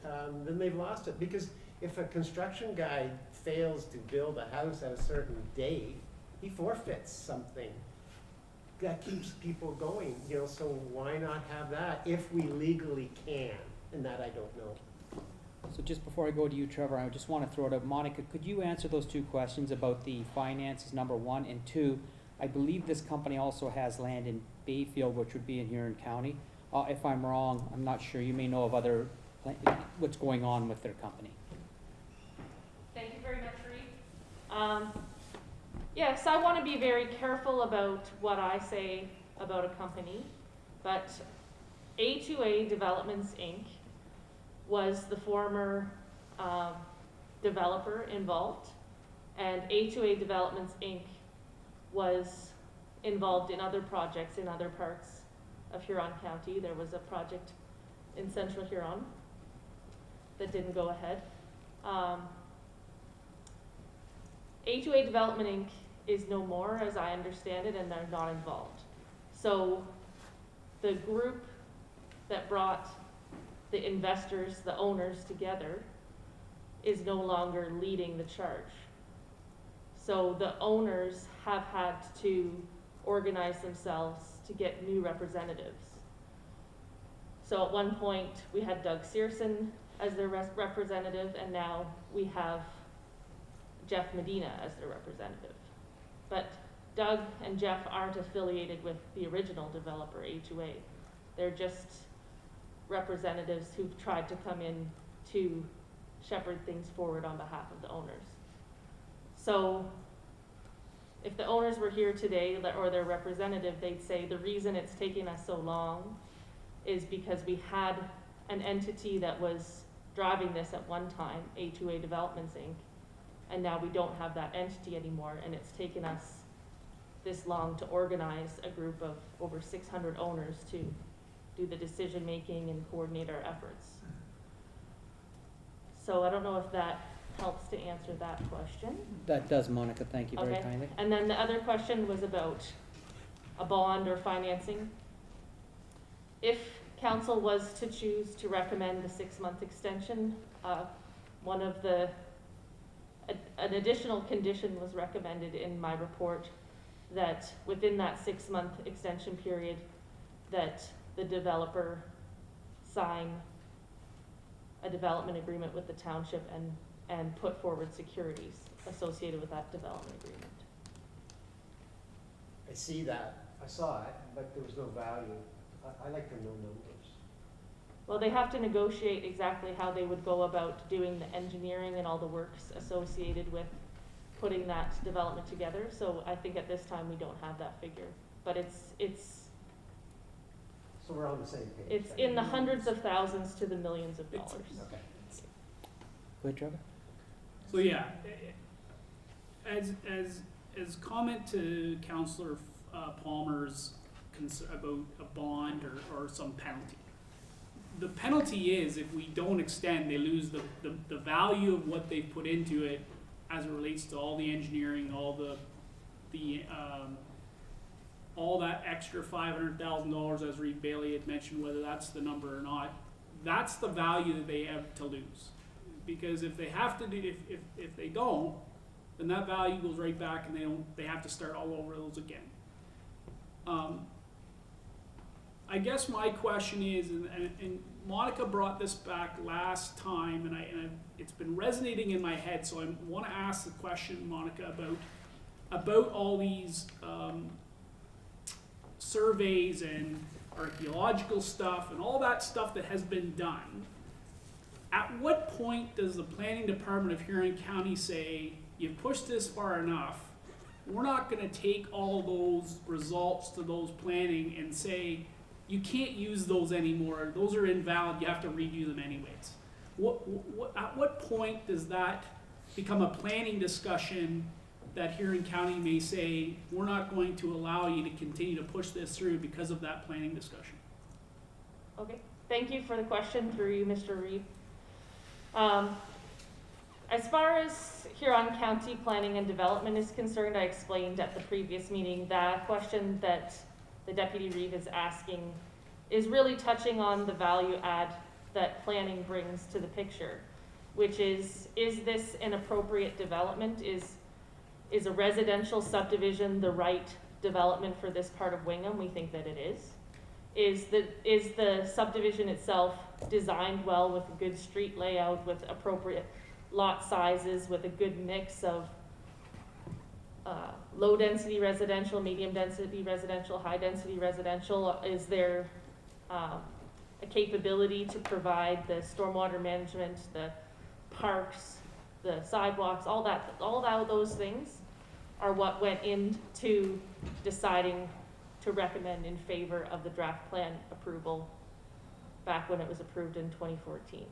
then they've lost it. Because if a construction guy fails to build a house at a certain date, he forfeits something. That keeps people going, so why not have that if we legally can? And that I don't know. So just before I go to you, Trevor, I just want to throw it up. Monica, could you answer those two questions about the finances, number one, and two, I believe this company also has land in Bayfield, which would be in Huron County. If I'm wrong, I'm not sure. You may know of other, what's going on with their company. Thank you very much, Reed. Yes, I want to be very careful about what I say about a company, but A2A Developments, Inc. was the former developer involved, and A2A Developments, Inc. was involved in other projects in other parts of Huron County. There was a project in Central Huron that didn't go ahead. A2A Development, Inc. is no more, as I understand it, and they're not involved. So the group that brought the investors, the owners together, is no longer leading the charge. So the owners have had to organize themselves to get new representatives. So at one point, we had Doug Searson as their representative, and now we have Jeff Medina as their representative. But Doug and Jeff aren't affiliated with the original developer, A2A. They're just representatives who've tried to come in to shepherd things forward on behalf of the owners. So if the owners were here today, or their representative, they'd say the reason it's taking us so long is because we had an entity that was driving this at one time, A2A Developments, Inc., and now we don't have that entity anymore, and it's taken us this long to organize a group of over 600 owners to do the decision-making and coordinate our efforts. So I don't know if that helps to answer that question. That does, Monica, thank you very Okay. kindly. And then the other question was about a bond or financing. If council was to choose to recommend the 6-month extension, one of the, an additional condition was recommended in my report that within that 6-month extension period, that the developer sign a development agreement with the township and put forward securities associated with that development agreement. I see that, I saw it, but there was no value. I like to know numbers. Well, they have to negotiate exactly how they would go about doing the engineering and all the works associated with putting that development together. So I think at this time we don't have that figure, but it's So we're on the same page. it's in the hundreds of thousands to the millions of dollars. Okay. Go ahead, Trevor. So yeah, as comment to Councillor Palmer's about a bond or some penalty. The penalty is if we don't extend, they lose the value of what they've put into it as it relates to all the engineering, all that extra $500,000, as Reed Bailey had mentioned, whether that's the number or not. That's the value that they have to lose, because if they have to do, if they don't, then that value goes right back, and they have to start all over those again. I guess my question is, and Monica brought this back last time, and it's been resonating in my head, so I want to ask the question, Monica, about all these surveys and archaeological stuff and all that stuff that has been done. At what point does the planning department of Huron County say, you've pushed this far enough, we're not going to take all those results to those planning and say, you can't use those anymore, those are invalid, you have to redo them anyways. At what point does that become a planning discussion that Huron County may say, we're not going to allow you to continue to push this through because of that planning discussion? Okay, thank you for the question through you, Mr. Reed. As far as Huron County Planning and Development is concerned, I explained at the previous meeting that question that the Deputy Reed is asking is really touching on the value add that planning brings to the picture, which is this an appropriate development? Is a residential subdivision the right development for this part of Wingham? We think that it is. Is the subdivision itself designed well with a good street layout, with appropriate lot sizes, with a good mix of low density residential, medium density residential, high density residential? Is there a capability to provide the stormwater management, the parks, the sidewalks, all those things? are what went into deciding to recommend in favor of the draft plan approval back when it was approved in 2014.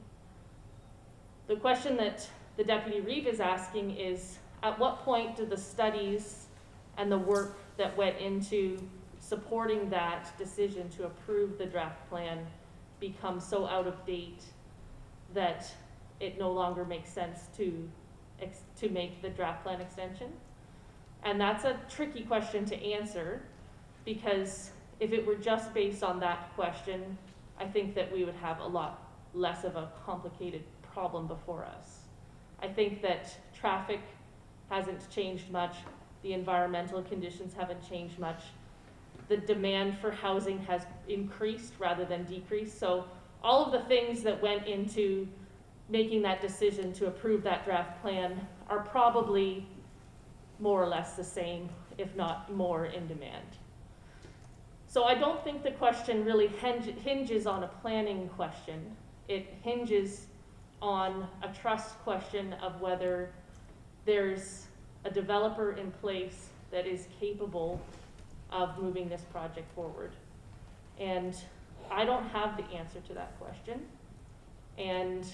The question that the Deputy Reeve is asking is, at what point do the studies and the work that went into supporting that decision to approve the draft plan become so out of date that it no longer makes sense to make the draft plan extension? And that's a tricky question to answer, because if it were just based on that question, I think that we would have a lot less of a complicated problem before us. I think that traffic hasn't changed much, the environmental conditions haven't changed much, the demand for housing has increased rather than decreased. So all of the things that went into making that decision to approve that draft plan are probably more or less the same, if not more in demand. So I don't think the question really hinges on a planning question. It hinges on a trust question of whether there's a developer in place that is capable of moving this project forward. And I don't have the answer to that question. And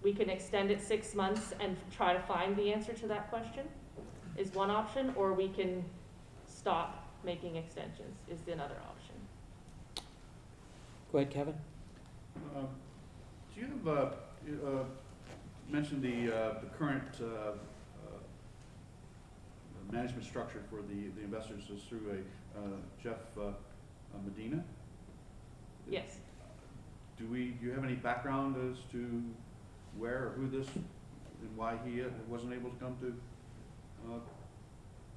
we can extend it 6 months and try to find the answer to that question is one option, or we can stop making extensions is another option. Go ahead, Kevin. Do you have, mentioned the current management structure for the investors is through a Jeff Medina? Yes. Do you have any background as to where or who this and why he wasn't able to come to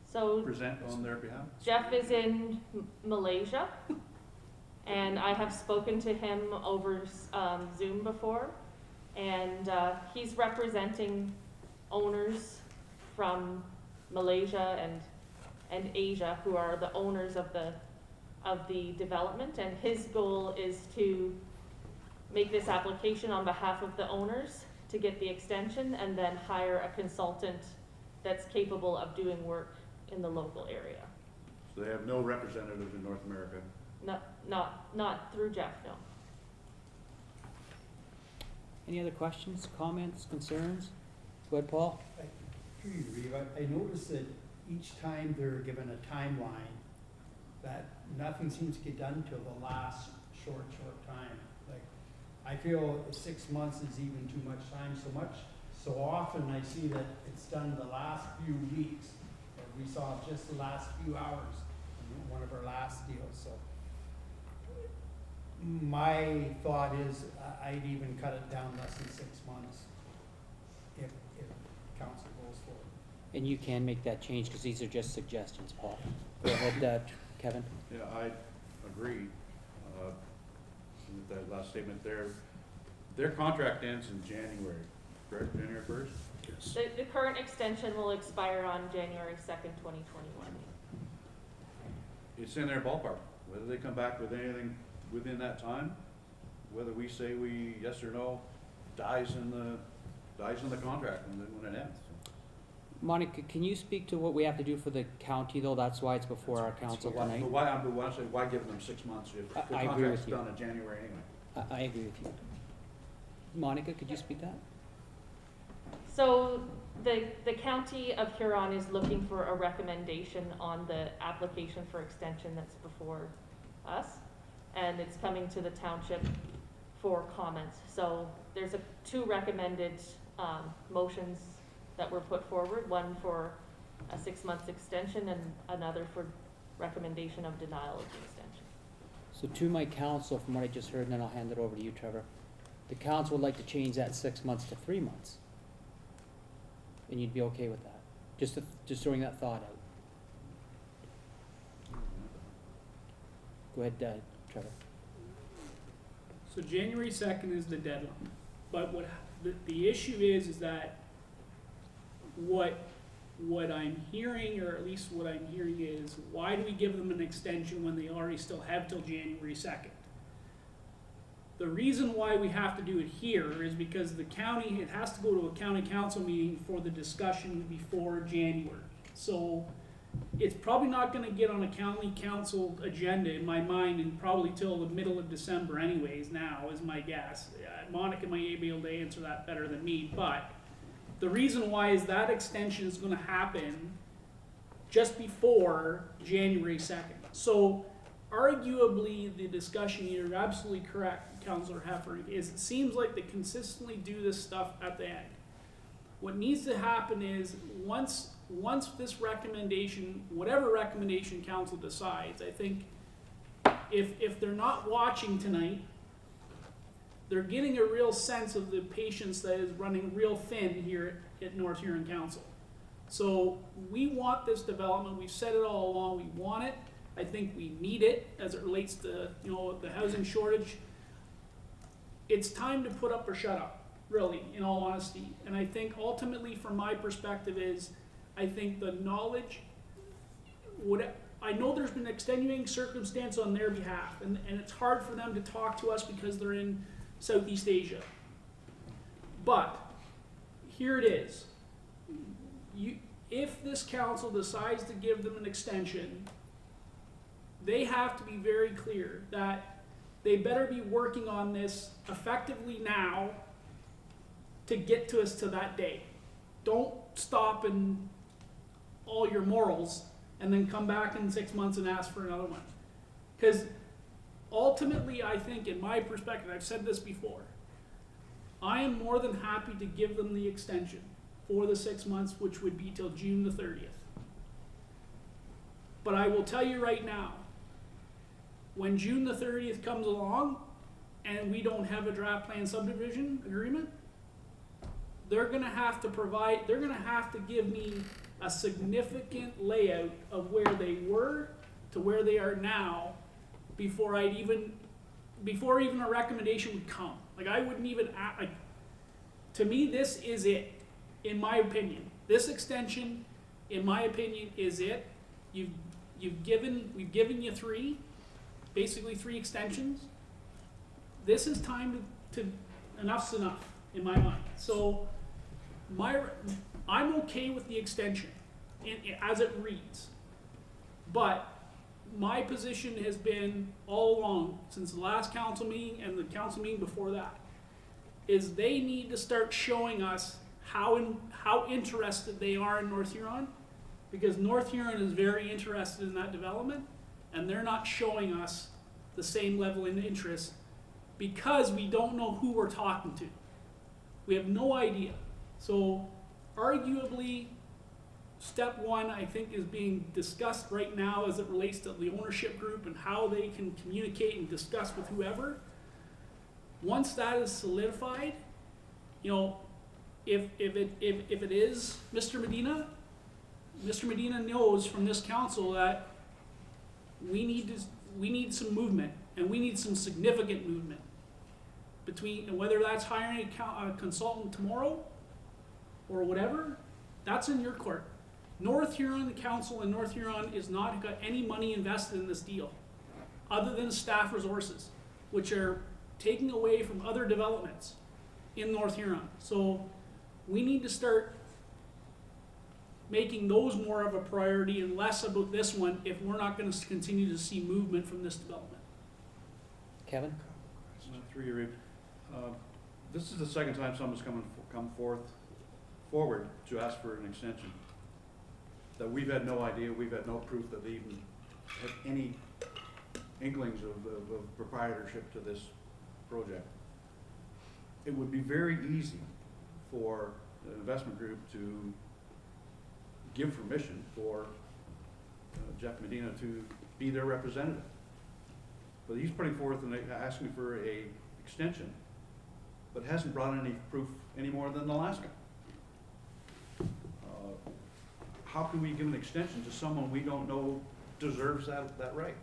So present on their behalf? Jeff is in Malaysia, and I have spoken to him over Zoom before, and he's representing owners from Malaysia and Asia who are the owners of the development, and his goal is to make this application on behalf of the owners to get the extension, and then hire a consultant that's capable of doing work in the local area. So they have no representative in North America? Not through Jeff, no. Any other questions, comments, concerns? Go ahead, Paul. Through you, Reeve, I noticed that each time they're given a timeline, that nothing seems to get done till the last short time. Like, I feel 6 months is even too much time, so often I see that it's done the last few weeks, or we saw just the last few hours in one of our last deals, so. My thought is, I'd even cut it down less than 6 months if council goes forward. And you can make that change, because these are just suggestions, Paul. Go ahead, Kevin. Yeah, I agree with that last statement there. Their contract ends in January, correct? January 1st? Yes. The current extension will expire on January 2nd, 2021. It's in their ballpark. Whether they come back with anything within that time, whether we say yes or no, dies in the contract when it ends. Monica, can you speak to what we have to do for the county, though? That's why it's before our council tonight. But why give them 6 months if the I agree contract's with you. done in January anyway? I agree with you. Monica, could you speak to that? So the county of Huron is looking for a recommendation on the application for extension that's before us, and it's coming to the township for comments. So there's two recommended motions that were put forward, one for a 6 months extension and another for recommendation of denial of the extension. So to my council, from what I just heard, and then I'll hand it over to you, Trevor. The council would like to change that 6 months to 3 months. And you'd be okay with that? Just throwing that thought out. Go ahead, Trevor. So January 2nd is the deadline, but the issue is that what I'm hearing, or at least what I'm hearing is, why do we give them an extension when they already still have till January 2nd? The reason why we have to do it here is because the county, it has to go to a county council meeting for the discussion before January. So it's probably not gonna get on a county council agenda in my mind and probably till the middle of December anyways now, is my guess. Monica might be able to answer that better than me, but the reason why is that extension is gonna happen just before January 2nd. So arguably, the discussion, you're absolutely correct, Councillor Heffer, is it seems like they consistently do this stuff at the end. What needs to happen is, once this recommendation, whatever recommendation council decides, I think if they're not watching tonight, they're getting a real sense of the patience that is running real thin here at North Huron Council. So we want this development, we've said it all along, we want it. I think we need it as it relates to, you know, the housing shortage. It's time to put up or shut up, really, in all honesty. And I think ultimately, from my perspective, is I think the knowledge, I know there's been extenuating circumstance on their behalf, and it's hard for them to talk to us because they're in Southeast Asia. But here it is. If this council decides to give them an extension, they have to be very clear that they better be working on this effectively now to get to us to that day. Don't stop in all your morals and then come back in 6 months and ask for another one. Because ultimately, I think, in my perspective, I've said this before, I am more than happy to give them the extension for the 6 months, which would be till June the 30th. But I will tell you right now, when June the 30th comes along and we don't have a draft plan subdivision agreement, they're gonna have to give me a significant layout of where they were to where they are now before even a recommendation would come. Like, I wouldn't even, to me, this is it, in my opinion. This extension, in my opinion, is it. We've given you basically three extensions. This is time to enough's enough, in my mind. So, I'm okay with the extension, as it reads. But my position has been all along, since the last council meeting and the council meeting before that, is they need to start showing us how interested they are in North Huron, because North Huron is very interested in that development, and they're not showing us the same level of interest because we don't know who we're talking to. We have no idea. So arguably, step one, I think, is being discussed right now as it relates to the ownership group and how they can communicate and discuss with whoever. Once that is solidified, you know, if it is Mr. Medina knows from this council that we need some movement, and we need some significant movement between, whether that's hiring a consultant tomorrow or whatever, that's in your court. North Huron, the council in North Huron is not got any money invested in this deal, other than staff resources, which are taking away from other developments in North Huron. So we need to start making those more of a priority and less about this one if we're not going to continue to see movement from this development. Kevin? Through you, Reed. This is the second time someone's come forward to ask for an extension that we've had no idea, we've had no proof that they even had any inklings of proprietorship to this project. It would be very easy for the investment group to give permission for Jeff Medina to be their representative. But he's putting forth and asking for a extension, but hasn't brought any proof any more than the last guy. How can we give an extension to someone we don't know deserves that right?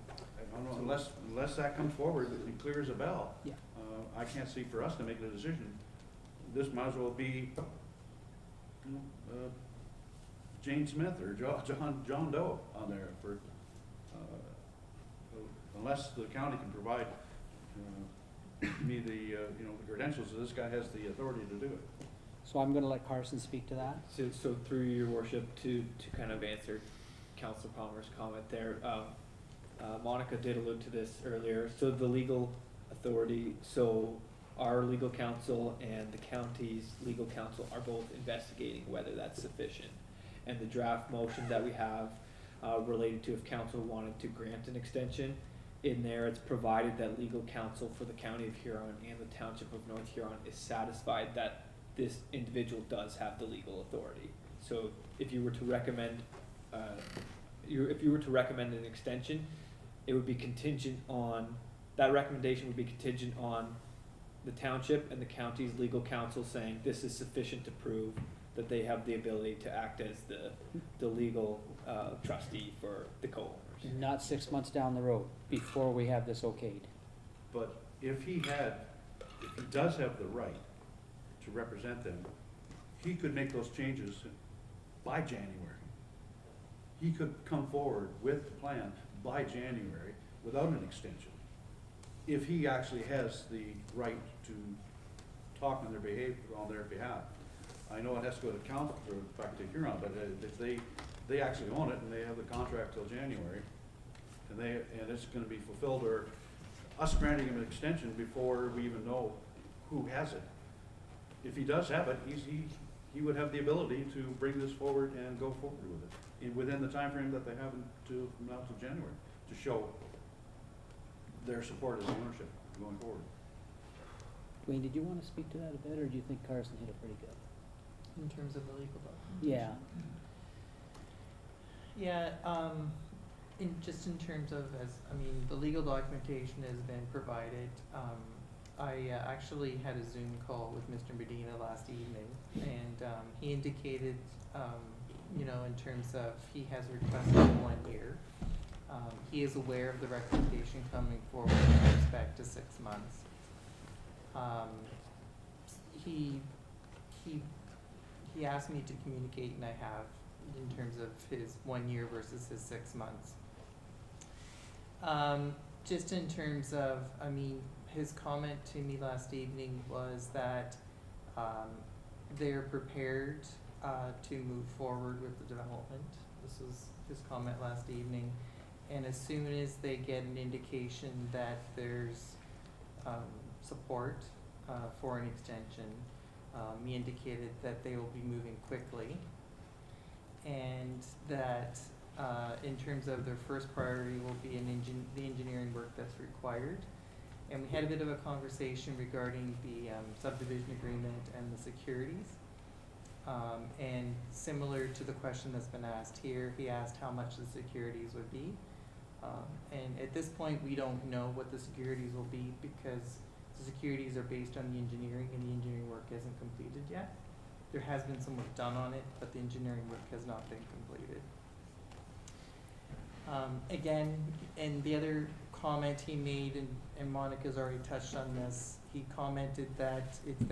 I don't know, unless that comes forward and clears a bell. Yeah. I can't see for us to make the decision. This might as well be, Jane Smith or John Doe on there for, unless the county can provide me the, you know, the credentials, that this guy has the authority to do it. So I'm gonna let Carson speak to that. So through your worship, to kind of answer Council Palmer's comment there, Monica did allude to this earlier, so the legal authority, so our legal counsel and the county's legal counsel are both investigating whether that's sufficient. And the draft motion that we have, related to if council wanted to grant an extension, in there it's provided that legal counsel for the county of Huron and the township of North Huron is satisfied that this individual does have the legal authority. So if you were to recommend, if you were to recommend an extension, it would be contingent on, that recommendation would be contingent on the township and the county's legal counsel saying this is sufficient to prove that they have the ability to act as the legal trustee for the co-owners. Not 6 months down the road, before we have this okayed. But if he does have the right to represent them, he could make those changes by January. He could come forward with the plan by January without an extension, if he actually has the right to talk on their behalf. I know it has to go to council, or back to Huron, but if they actually own it and they have the contract till January, and it's gonna be fulfilled, or us granting him an extension before we even know who has it. If he does have it, he would have the ability to bring this forward and go forward with it, within the time frame that they have from now till January, to show their support as ownership going forward. Dwayne, did you want to speak to that a bit, or do you think Carson hit it pretty good? In terms of the legal documentation? Yeah. Yeah, in terms of, the legal documentation has been provided. I actually had a Zoom call with Mr. Medina last evening, and he indicated, in terms of, he has requested 1 year. He is aware of the recommendation coming forward with respect to 6 months. He asked me to communicate, and I have, in terms of his 1 year versus his 6 months. Just in terms of, his comment to me last evening was that they're prepared to move forward with the development. This was his comment last evening. And as soon as they get an indication that there's support for an extension, he indicated that they will be moving quickly, and that in terms of their first priority will be the engineering work that's required. And we had a bit of a conversation regarding the subdivision agreement and the securities. And similar to the question that's been asked here, he asked how much the securities would be. And at this point, we don't know what the securities will be, because the securities are based on the engineering, and the engineering work isn't completed yet. There has been some work done on it, but the engineering work has not been completed. Again, and the other comment he made, and Monica's already touched on this, he commented that it's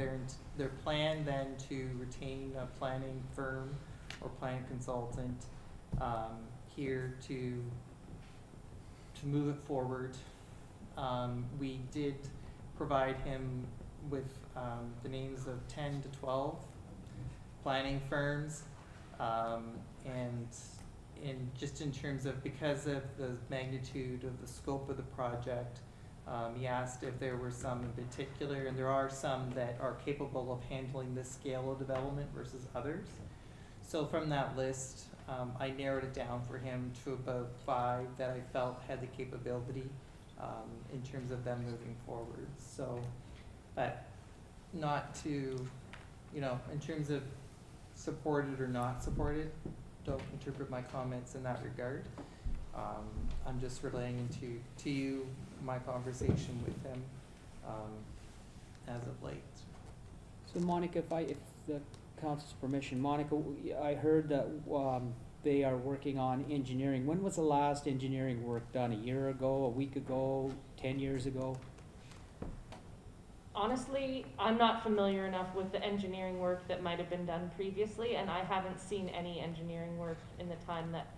their plan then to retain a planning firm or planning consultant here to move it forward. We did provide him with the names of 10 to 12 planning firms, and just in terms of, because of the magnitude of the scope of the project, he asked if there were some in particular, and there are some that are capable of handling this scale of development versus others. So from that list, I narrowed it down for him to about 5 that I felt had the capability in terms of them moving forward. So, but not to, in terms of supported or not supported, don't interpret my comments in that regard. I'm just relaying to you my conversation with him as of late. So Monica, if the council's permission, Monica, I heard that they are working on engineering. When was the last engineering work done? A year ago, a week ago, 10 years ago? Honestly, I'm not familiar enough with the engineering work that might have been done previously, and I haven't seen any engineering work in the time that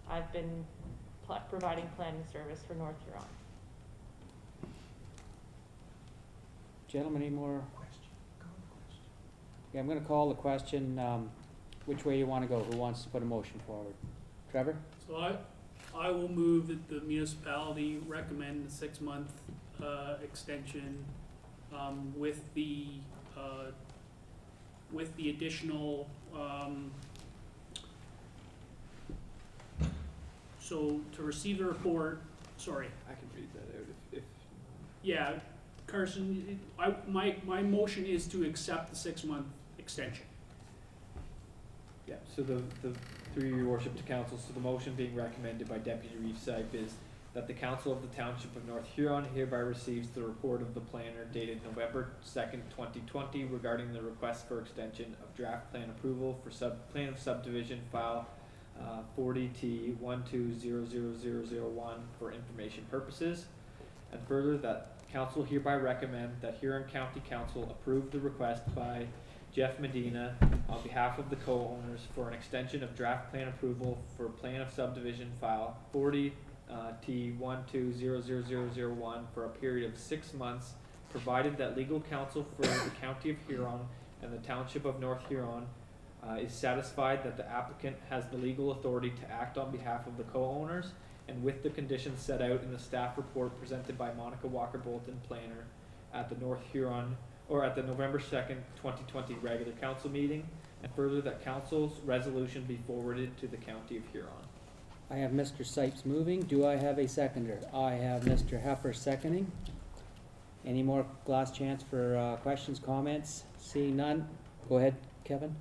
I've been providing planning service for North Huron. Gentlemen, any more? Yeah, I'm gonna call the question, which way you wanna go? Who wants to put a motion forward? Trevor? So I will move that the municipality recommend the 6-month, extension, with the additional, so to receive the report, sorry, I can read that out if yeah, Carson, my motion is to accept the 6-month extension. yeah, so through your worship to council, so the motion being recommended by Deputy Reeve Sype is that the council of the Township of North Huron hereby receives the report of the planner dated November 2nd, 2020 regarding the request for extension of draft plan approval for plan of subdivision file 40T 1200001 for information purposes. And further, that council hereby recommend that Huron County Council approve the request by Jeff Medina on behalf of the co-owners for an extension of draft plan approval for plan of subdivision file 40T 1200001 for a period of 6 months, provided that legal counsel for the County of Huron and the Township of North Huron is satisfied that the applicant has the legal authority to act on behalf of the co-owners, and with the conditions set out in the staff report presented by Monica Walker Bolton, planner, at the North Huron, or at the November 2nd, 2020 regular council meeting, and further that council's resolution be forwarded to the County of Huron. I have Mr. Sipes moving. Do I have a seconder? I have Mr. Heffer seconding. Any more last chance for questions, comments? Seeing none, go ahead, Kevin.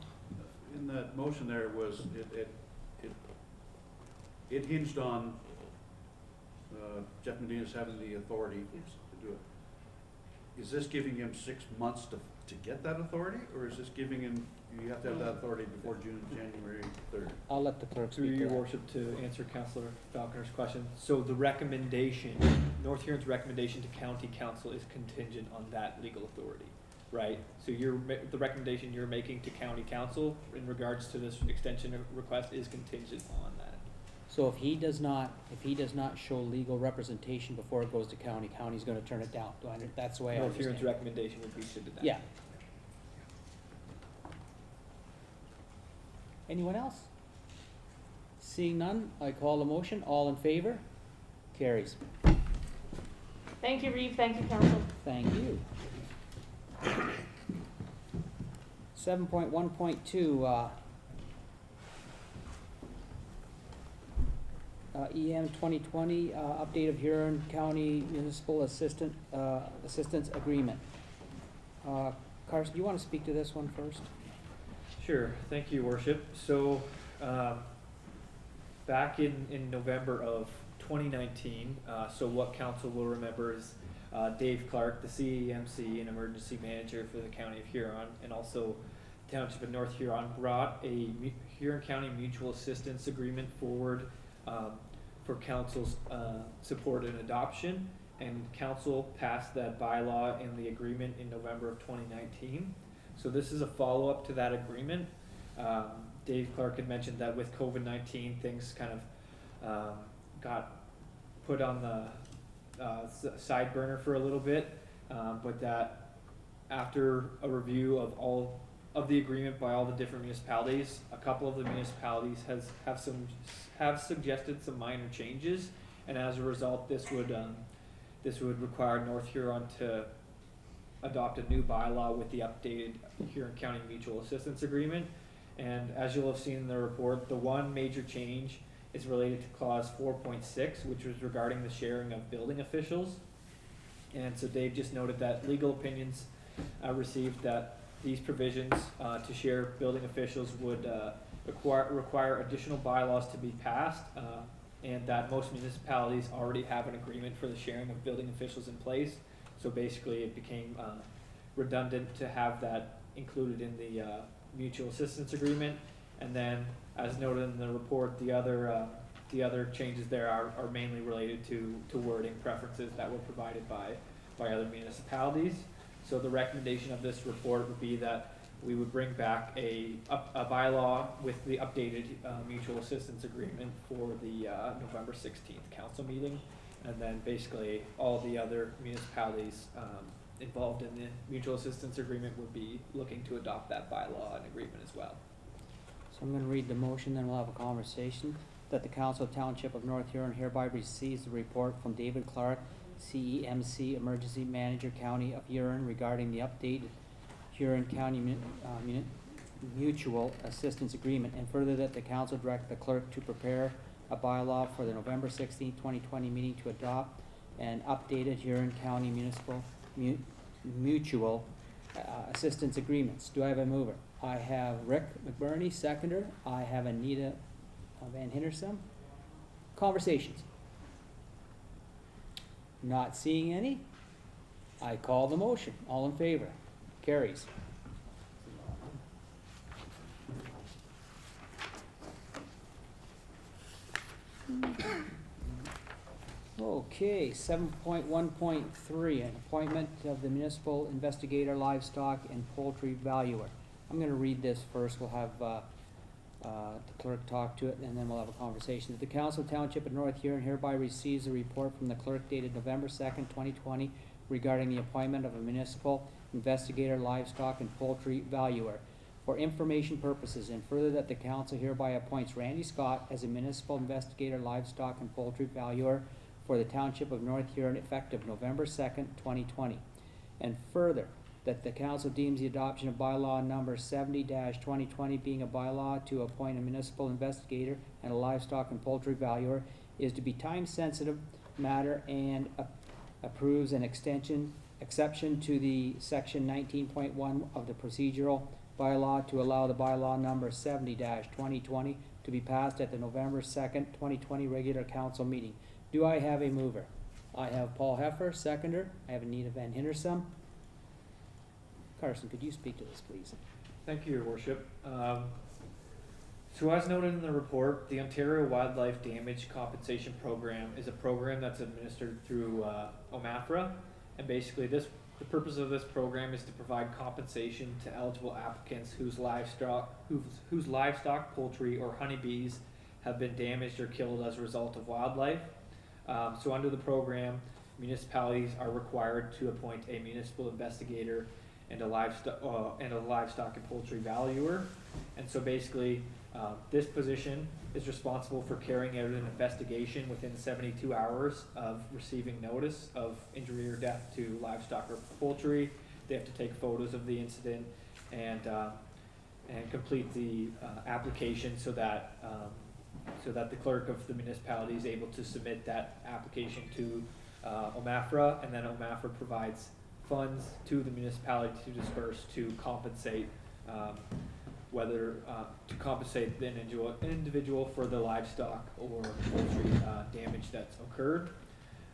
In that motion there was, it hinged on Jeff Medina's having the authority to do it. Is this giving him 6 months to get that authority, or is this giving him, you have to have that authority before January 3rd? I'll let the clerk Through speak to your that. worship to answer Councillor Falconer's question, so the recommendation, North Huron's recommendation to county council is contingent on that legal authority, right? So the recommendation you're making to county council in regards to this extension request is contingent on that. So if he does not show legal representation before it goes to county, county's gonna turn it down. That's the way I North Huron's understand it. recommendation would be to that. Yeah. Anyone else? Seeing none, I call the motion. All in favor? Carries. Thank you, Reeve, thank you, council. Thank you. 7.1.2, EM 2020, update of Huron County Municipal Assistance Agreement. Carson, do you want to speak to this one first? Sure, thank you, worship. So, back in November of 2019, so what council will remember is Dave Clark, the CEMC and emergency manager for the County of Huron, and also Township of North Huron, brought a Huron County Mutual Assistance Agreement forward for council's support and adoption, and council passed that bylaw and the agreement in November of 2019. So this is a follow-up to that agreement. Dave Clark had mentioned that with COVID-19, things kind of got put on the side burner for a little bit, but that after a review of all of the agreement by all the different municipalities, a couple of the municipalities have suggested some minor changes, and as a result, this would require North Huron to adopt a new bylaw with the updated Huron County Mutual Assistance Agreement. And as you'll have seen in the report, the one major change is related to clause 4.6, which was regarding the sharing of building officials. And so Dave just noted that legal opinions received that these provisions to share building officials would require additional bylaws to be passed, and that most municipalities already have an agreement for the sharing of building officials in place. So basically it became redundant to have that included in the mutual assistance agreement. And then, as noted in the report, the other changes there are mainly related to wording preferences that were provided by other municipalities. So the recommendation of this report would be that we would bring back a bylaw with the updated mutual assistance agreement for the November 16th council meeting. And then basically all the other municipalities involved in the mutual assistance agreement would be looking to adopt that bylaw and agreement as well. So I'm gonna read the motion, then we'll have a conversation. That the Council of Township of North Huron hereby receives the report from David Clark, CEMC Emergency Manager, County of Huron, regarding the updated Huron County Mutual Assistance Agreement, and further that the council direct the clerk to prepare a bylaw for the November 16, 2020 meeting to adopt an updated Huron County Mutual Assistance Agreements. Do I have a mover? I have Rick McBurney, seconder. I have Anita Van Henderson. Conversations? Not seeing any. I call the motion. All in favor? Carries. Okay, 7.1.3, an appointment of the municipal investigator, livestock and poultry valuer. I'm gonna read this first. We'll have the clerk talk to it, and then we'll have a conversation. The Council of Township of North Huron hereby receives a report from the clerk dated November 2nd, 2020, regarding the appointment of a municipal investigator, livestock and poultry valuer for information purposes, and further that the council hereby appoints Randy Scott as a municipal investigator, livestock and poultry valuer for the Township of North Huron effective November 2nd, 2020. And further, that the council deems the adoption of bylaw number 70-2020 being a bylaw to appoint a municipal investigator and a livestock and poultry valuer is to be time-sensitive matter, and approves an exception to the section 19.1 of the procedural bylaw to allow the bylaw number 70-2020 to be passed at the November 2nd, 2020 regular council meeting. Do I have a mover? I have Paul Heffer, seconder. I have Anita Van Henderson. Carson, could you speak to this, please? Thank you, Your Worship. So as noted in the report, the Ontario Wildlife Damage Compensation Program is a program that's administered through OMAFRA, and basically the purpose of this program is to provide compensation to eligible applicants whose livestock, poultry, or honeybees have been damaged or killed as a result of wildlife. So under the program, municipalities are required to appoint a municipal investigator and a livestock and poultry valuer. And so basically, this position is responsible for carrying out an investigation within 72 hours of receiving notice of injury or death to livestock or poultry. They have to take photos of the incident and complete the application so that the clerk of the municipality is able to submit that application to OMAFRA, and then OMAFRA provides funds to the municipality to disperse to compensate to compensate the individual for the livestock or poultry damage that's occurred.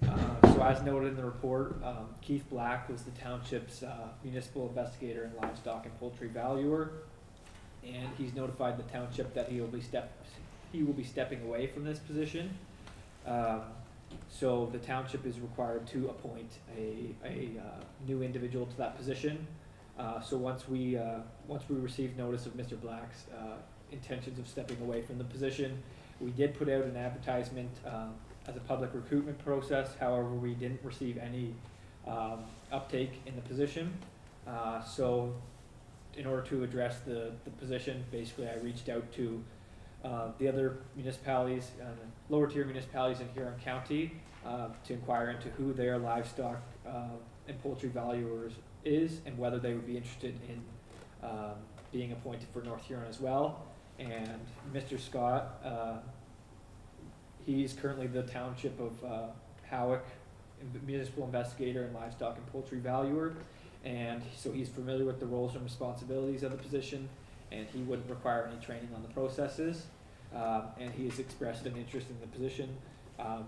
So as noted in the report, Keith Black was the township's municipal investigator and livestock and poultry valuer, and he's notified the township that he will be stepping away from this position. So the township is required to appoint a new individual to that position. So once we received notice of Mr. Black's intentions of stepping away from the position, we did put out an advertisement as a public recruitment process. However, we didn't receive any uptake in the position. So in order to address the position, basically I reached out to the other municipalities, lower tier municipalities in Huron County, to inquire into who their livestock and poultry valuers is, and whether they would be interested in being appointed for North Huron as well. And Mr. Scott, he's currently the township of Howick municipal investigator and livestock and poultry valuer, and so he's familiar with the roles and responsibilities of the position, and he wouldn't require any training on the processes, and he has expressed an interest in the position.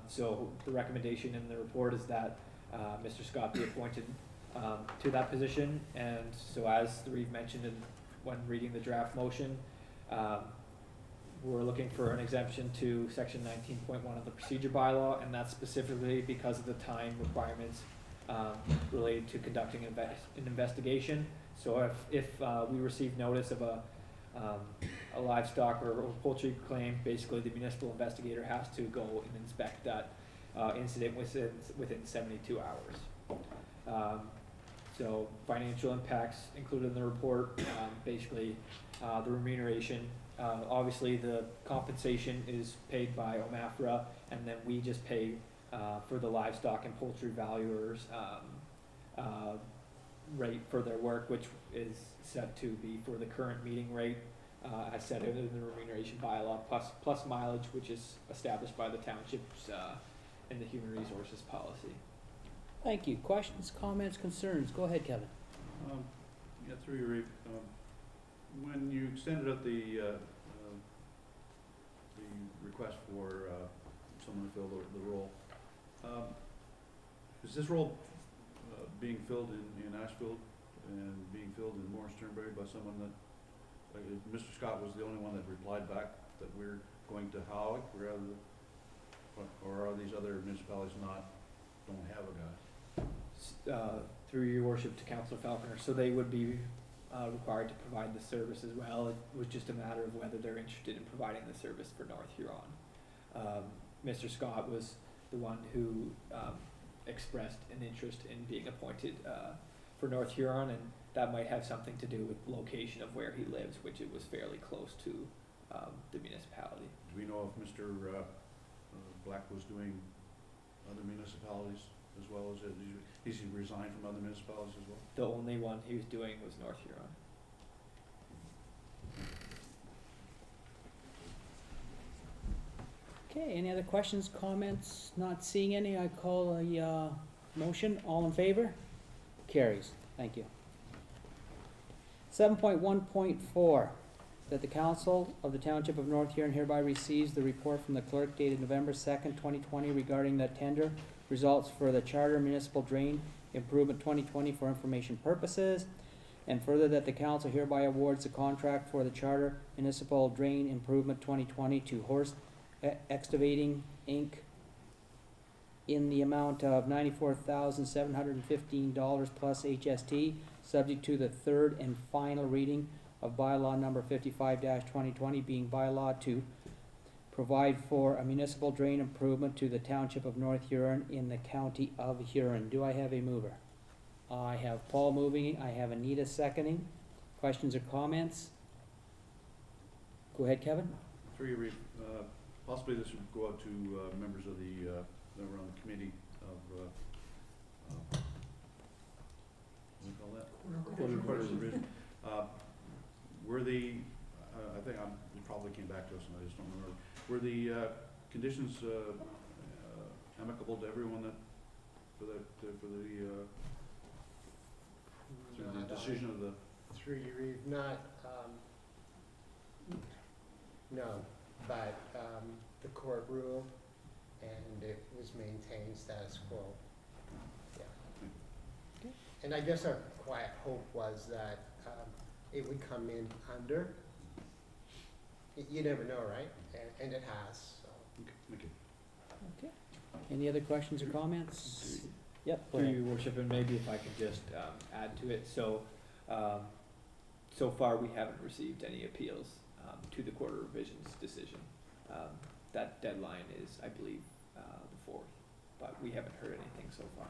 So the recommendation in the report is that Mr. Scott be appointed to that position. And so as Reeve mentioned when reading the draft motion, we're looking for an exemption to section 19.1 of the procedure bylaw, and that's specifically because of the time requirements related to conducting an investigation. So if we receive notice of a livestock or poultry claim, basically the municipal investigator has to go and inspect that incident within 72 hours. So financial impacts included in the report, basically, the remuneration, obviously the compensation is paid by OMAFRA, and then we just pay, for the livestock and poultry valuers, rate for their work, which is set to be for the current meeting rate, as set out in the remuneration bylaw, plus mileage, which is established by the townships, in the human resources policy. Thank you. Questions, comments, concerns? Go ahead, Kevin. Yeah, through your, when you extended out the request for, someone to fill the role, is this role, being filled in Ashfield and being filled in Morris Turnberry by someone that, like, Mr. Scott was the only one that replied back that we're going to Howick rather than, or are these other municipalities don't have a guy? Through your worship to Councillor Falconer, so they would be required to provide the service as well. It was just a matter of whether they're interested in providing the service for North Huron. Mr. Scott was the one who expressed an interest in being appointed for North Huron, and that might have something to do with location of where he lives, which it was fairly close to the municipality. Do we know if Mr. Black was doing other municipalities as well as, he's resigned from other municipalities as well? The only one he was doing was North Huron. Okay, any other questions, comments? Not seeing any, I call a motion. All in favor? Carries. Thank you. 7.1.4, that the Council of the Township of North Huron hereby receives the report from the clerk dated November 2nd, 2020 regarding the tender results for the Charter Municipal Drain Improvement 2020 for information purposes, and further that the council hereby awards the contract for the Charter Municipal Drain Improvement 2020 to Horse Excavating, Inc. in the amount of $94,715 plus HST, subject to the third and final reading of bylaw number 55-2020, being bylaw to provide for a municipal drain improvement to the township of North Huron in the county of Huron. Do I have a mover? I have Paul moving, I have Anita seconding. Questions or comments? Go ahead, Kevin. Through your, possibly this would go out to members of the, that were on the committee of, what do we call that? Quarter revision. Were the, I think it probably came back to us and I just don't remember. Were the conditions amicable to everyone that, for the decision of the? Through you, we've not, no, but the court ruled and it was maintained status quo. Yeah. Okay. And I guess our quiet hope was that it would come in under. You never know, right? And it has, so. Okay, thank you. Okay. Any other questions or comments? Yep, go Through ahead. your worship, and maybe if I could just add to it, so, so far we haven't received any appeals to the quarter revisions decision. That deadline is, I believe, the 4th, but we haven't heard anything so far.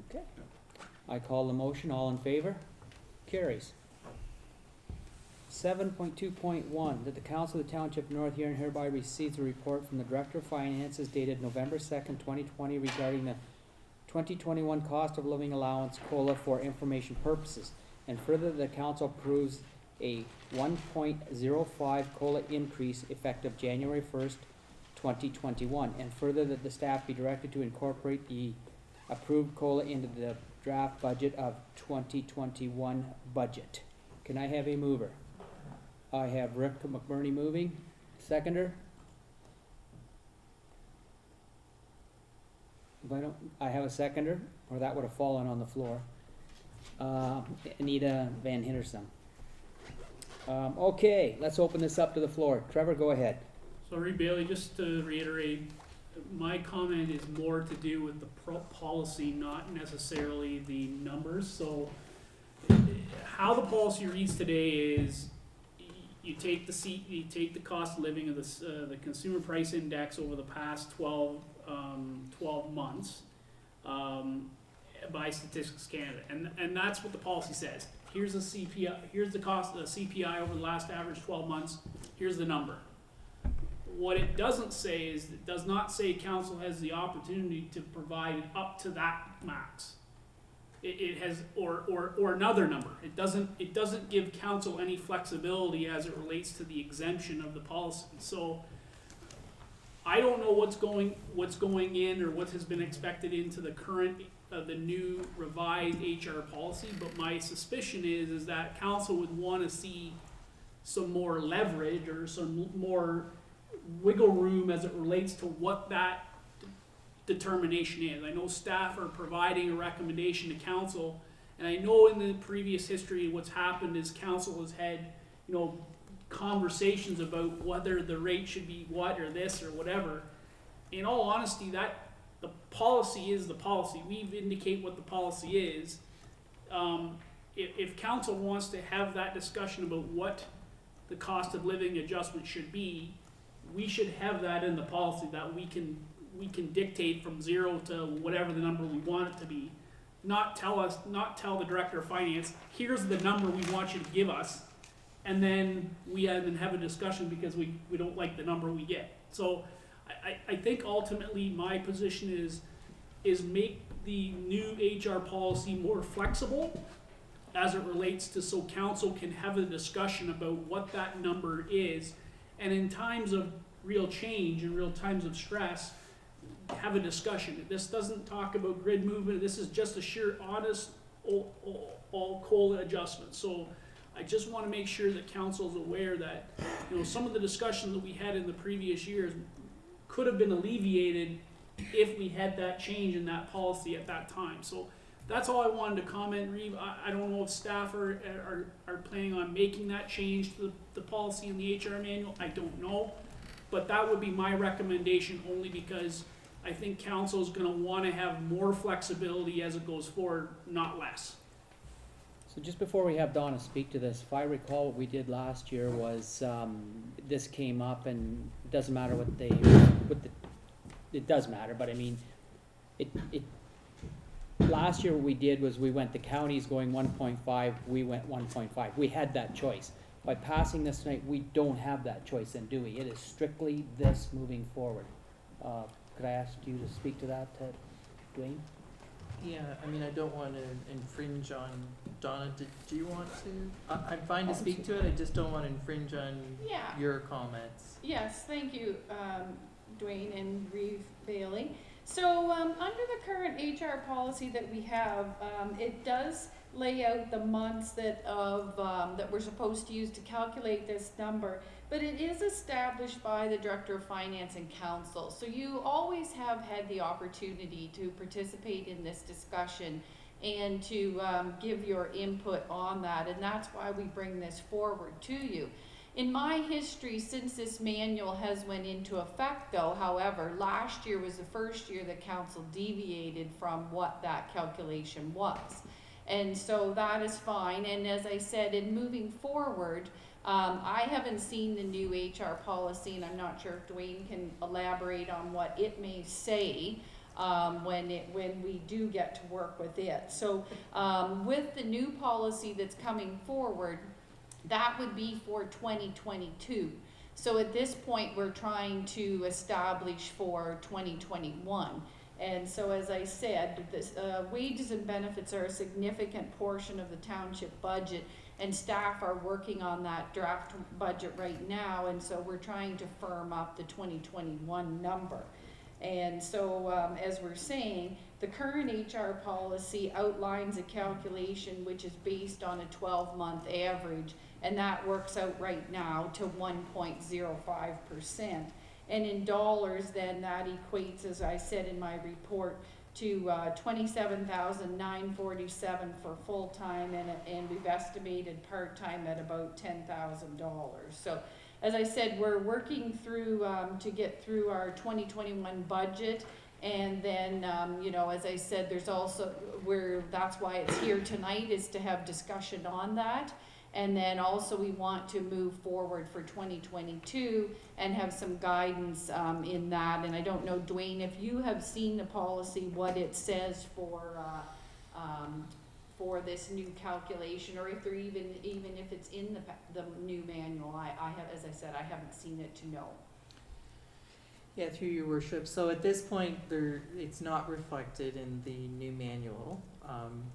Okay. I call the motion. All in favor? Carries. 7.2.1, that the Council of the Township of North Huron hereby receives a report from the Director of Finances dated November 2nd, 2020 regarding the 2021 cost of living allowance COLA for information purposes, and further the council approves a 1.05 COLA increase effective January 1st, 2021, and further that the staff be directed to incorporate the approved COLA into the draft budget of 2021 budget. Can I have a mover? I have Rick McBurney moving. Seconder? If I have a seconder, or that would have fallen on the floor. Anita Van Henderson. Okay, let's open this up to the floor. Trevor, go ahead. So Reed Bailey, just to reiterate, my comment is more to do with the policy, not necessarily the numbers. So how the policy reads today is you take the cost of living of the consumer price index over the past 12 months, but by Statistics Canada, and that's what the policy says. Here's the CPI, here's the cost of the CPI over the last average 12 months, here's the number. What it doesn't say is, it does not say council has the opportunity to provide up to that max. It has, or another number. It doesn't give council any flexibility as it relates to the exemption of the policy. So I don't know what's going in or what has been expected into the current, the new revised HR policy, but my suspicion is that council would want to see some more leverage or some more wiggle room as it relates to what that determination is. I know staff are providing a recommendation to council, and I know in the previous history what's happened is council has had, conversations about whether the rate should be what or this or whatever. In all honesty, that the policy is the policy. We indicate what the policy is. If council wants to have that discussion about what the cost of living adjustment should be, we should have that in the policy, that we can dictate from 0 to whatever the number we want it to be. Not tell the director of finance, here's the number we want you to give us, and then we have a discussion because we don't like the number we get. So I think ultimately my position is make the new HR policy more flexible as it relates to, so council can have a discussion about what that number is, and in times of real change and real times of stress, have a discussion. This doesn't talk about grid movement. This is just a sheer honest all COLA adjustment. So I just want to make sure that council is aware that some of the discussions that we had in the previous years could have been alleviated if we had that change in that policy at that time. So that's all I wanted to comment, Reeve. I don't know if staff are planning on making that change to the policy in the HR manual. I don't know. But that would be my recommendation, only because I think council is going to want to have more flexibility as it goes forward, not less. So just before we have Donna speak to this, if I recall what we did last year was, this came up, and it doesn't matter it does matter, but I mean, last year what we did was we went, the county's going 1.5, we went 1.5. We had that choice. By passing this tonight, we don't have that choice then, do we? It is strictly this moving forward. Could I ask you to speak to that, Dwayne? Yeah, I mean, I don't want to infringe on, Donna, do you want to? I'm fine to speak to it, I just don't want to infringe on your comments. Yes, thank you, Dwayne and Reeve Bailey. So under the current HR policy that we have, it does lay out the months that we're supposed to use to calculate this number, but it is established by the Director of Finance and Council. So you always have had the opportunity to participate in this discussion and to give your input on that, and that's why we bring this forward to you. In my history, since this manual has went into effect though, however, last year was the first year that council deviated from what that calculation was. And so that is fine, and as I said, in moving forward, I haven't seen the new HR policy, and I'm not sure if Dwayne can elaborate on what it may say when we do get to work with it. So with the new policy that's coming forward, that would be for 2022. So at this point, we're trying to establish for 2021. And so as I said, this, wages and benefits are a significant portion of the township budget, and staff are working on that draft budget right now, and so we're trying to firm up the 2021 number. And so as we're saying, the current HR policy outlines a calculation which is based on a 12-month average, and that works out right now to 1.05%. And in dollars, then that equates, as I said in my report, to $27,947 for full-time, and we've estimated part-time at about $10,000. So as I said, we're working through to get through our 2021 budget, and then as I said, there's also that's why it's here tonight, is to have discussion on that. And then also we want to move forward for 2022 and have some guidance in that. And I don't know, Dwayne, if you have seen the policy, what it says for for this new calculation, or if they're even if it's in the new manual. I have, as I said, I haven't seen it to know. Yeah, through your worship. So at this point, it's not reflected in the new manual,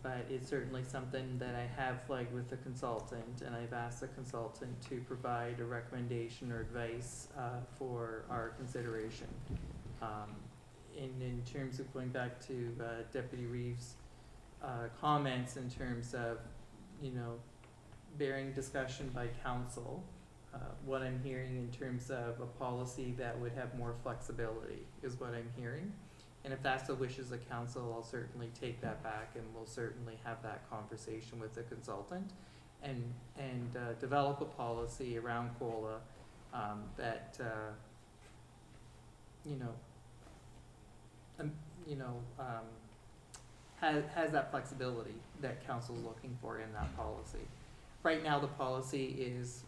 but it's certainly something that I have flagged with the consultant, and I've asked the consultant to provide a recommendation or advice for our consideration. In terms of going back to Deputy Reeves' comments in terms of, bearing discussion by council, what I'm hearing in terms of a policy that would have more flexibility is what I'm hearing. And if that's the wishes of council, I'll certainly take that back, and we'll certainly have that conversation with the consultant and develop a policy around COLA that has that flexibility that council's looking for in that policy. Right now, the policy is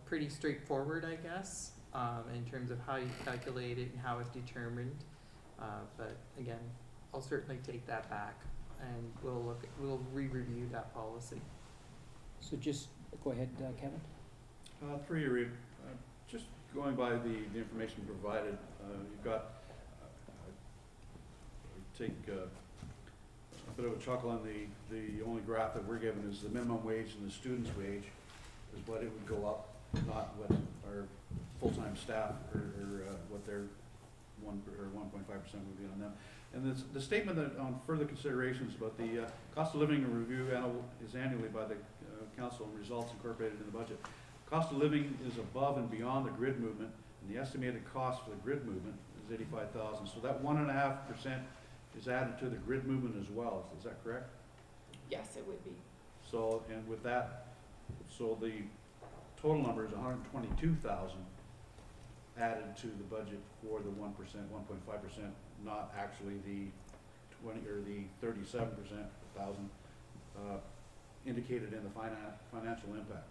pretty straightforward, I guess, in terms of how you calculate it and how it's determined. But again, I'll certainly take that back, and we'll re-review that policy. So just, go ahead, Kevin. Through you, Reed, just going by the information provided, you've got, take a bit of a chuckle on the only graph that we're given is the minimum wage and the student's wage is what it would go up, not what our full-time staff or what their 1.5% would be on them. And the statement that on further considerations about the cost of living review is annually by the council and results incorporated in the budget. Cost of living is above and beyond the grid movement, and the estimated cost for the grid movement is $85,000. So that 1.5% is added to the grid movement as well. Is that correct? Yes, it would be. So, and with that, so the total number is 122,000 added to the budget for the 1%, 1.5%, not actually the 20 or the 37% thousand indicated in the financial impact.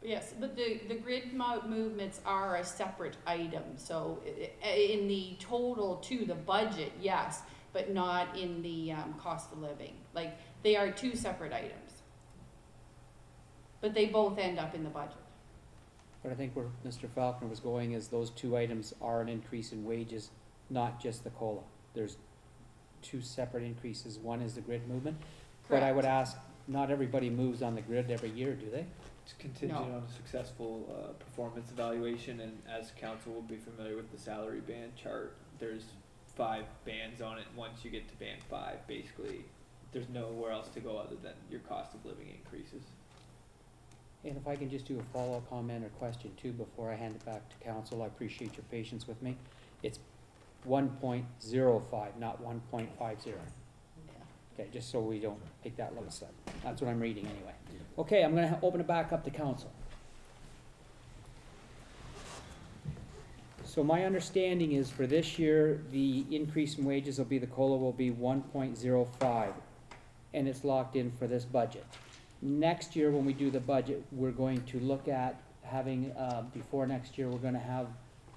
Yes, but the grid movements are a separate item. So in the total to the budget, yes, but not in the cost of living. Like, they are two separate items. But they both end up in the budget. But I think where Mr. Falconer was going is those two items are an increase in wages, not just the COLA. There's two separate increases. One is the grid movement. But I would ask, not everybody moves on the grid every year, do they? It's contingent on a successful performance evaluation, and as council will be familiar with the salary band chart, there's 5 bands on it. Once you get to band 5, basically, there's nowhere else to go other than your cost of living increases. And if I can just do a follow-up comment or question too before I hand it back to council, I appreciate your patience with me. It's 1.05, not 1.50. Yeah. Okay, just so we don't make that look sad. That's what I'm reading anyway. Okay, I'm gonna open it back up to council. So my understanding is for this year, the increase in wages will be, the COLA will be 1.05, and it's locked in for this budget. Next year, when we do the budget, we're going to look at having, before next year, we're gonna have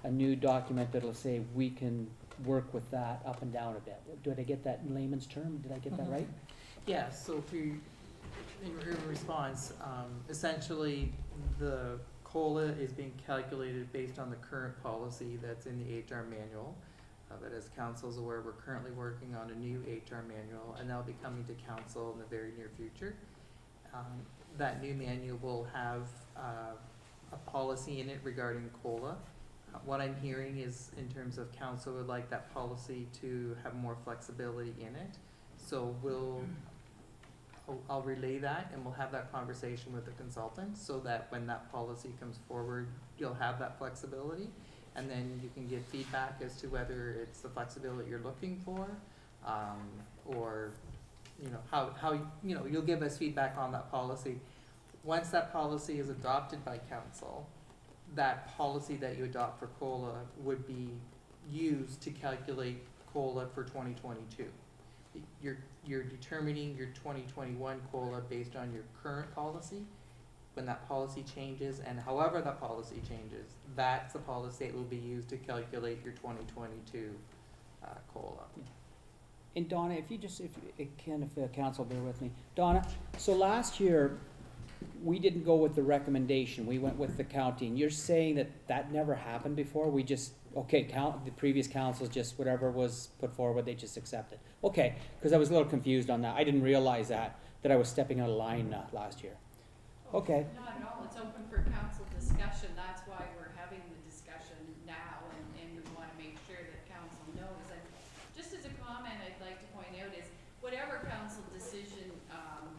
a new document that'll say we can work with that up and down a bit. Did I get that in layman's term? Did I get that right? Yeah, so in response, essentially, the COLA is being calculated based on the current policy that's in the HR manual. But as council's aware, we're currently working on a new HR manual, and that'll be coming to council in the very near future. That new manual will have a policy in it regarding COLA. What I'm hearing is, in terms of council, would like that policy to have more flexibility in it. So I'll relay that, and we'll have that conversation with the consultant, so that when that policy comes forward, you'll have that flexibility, and then you can give feedback as to whether it's the flexibility you're looking for, or how you'll give us feedback on that policy. Once that policy is adopted by council, that policy that you adopt for COLA would be used to calculate COLA for 2022. You're determining your 2021 COLA based on your current policy. When that policy changes, and however that policy changes, that's the policy that will be used to calculate your 2022 COLA. And Donna, if the council bear with me. Donna, so last year, we didn't go with the recommendation, we went with the county, and you're saying that that never happened before? We just, the previous councils, just whatever was put forward, they just accepted. Okay, because I was a little confused on that. I didn't realize that I was stepping out of line last year. Okay. Not at all, it's open for council discussion, that's why we're having the discussion now, and we wanna make sure that council knows. And just as a comment, I'd like to point out is, whatever council decision,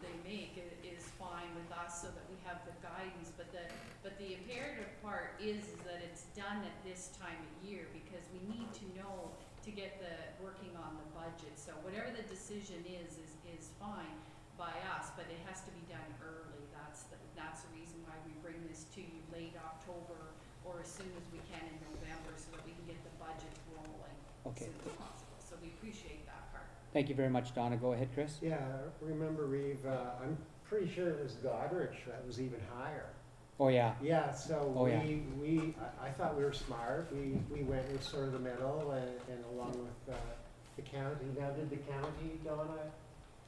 they make is fine with us, so that we have the guidance, but the imperative part is that it's done at this time of year, because we need to know to get working on the budget. So whatever the decision is fine by us, but it has to be done early. That's the reason why we bring this to you late October or as soon as we can in November, so that we can get the budget rolling as soon as possible. So we appreciate that part. Thank you very much, Donna. Go ahead, Chris. Yeah, remember, Reeve, I'm pretty sure it was Goderich that was even higher. Oh, yeah. Yeah, so Oh, yeah. I thought we were smart. We went with sort of the middle and along with the county. Now, did the county, Donna,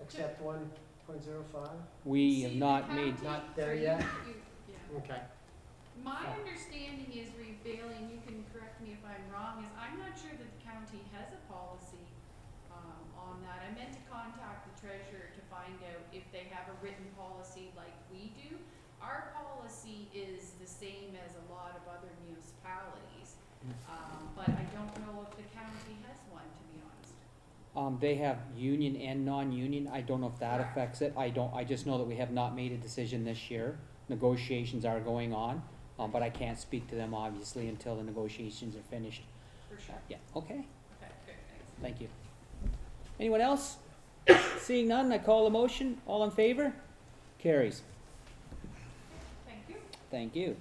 accept 1.05? We have See, not the made, county- Not there yet? Yeah. Okay. My understanding is, Reeve Bailey, and you can correct me if I'm wrong, is I'm not sure that the county has a policy on that. I meant to contact the treasurer to find out if they have a written policy like we do. Our policy is the same as a lot of other municipalities, but I don't know if the county has one, to be honest. they have union and non-union. I don't know if that affects it. I just know that we have not made a decision this year. Negotiations are going on, but I can't speak to them obviously until the negotiations are finished. For sure. Yeah, okay, Okay, good, thanks. thank you. Anyone else? Seeing none, I call the motion. All in favor? Carries. Thank you. Thank you.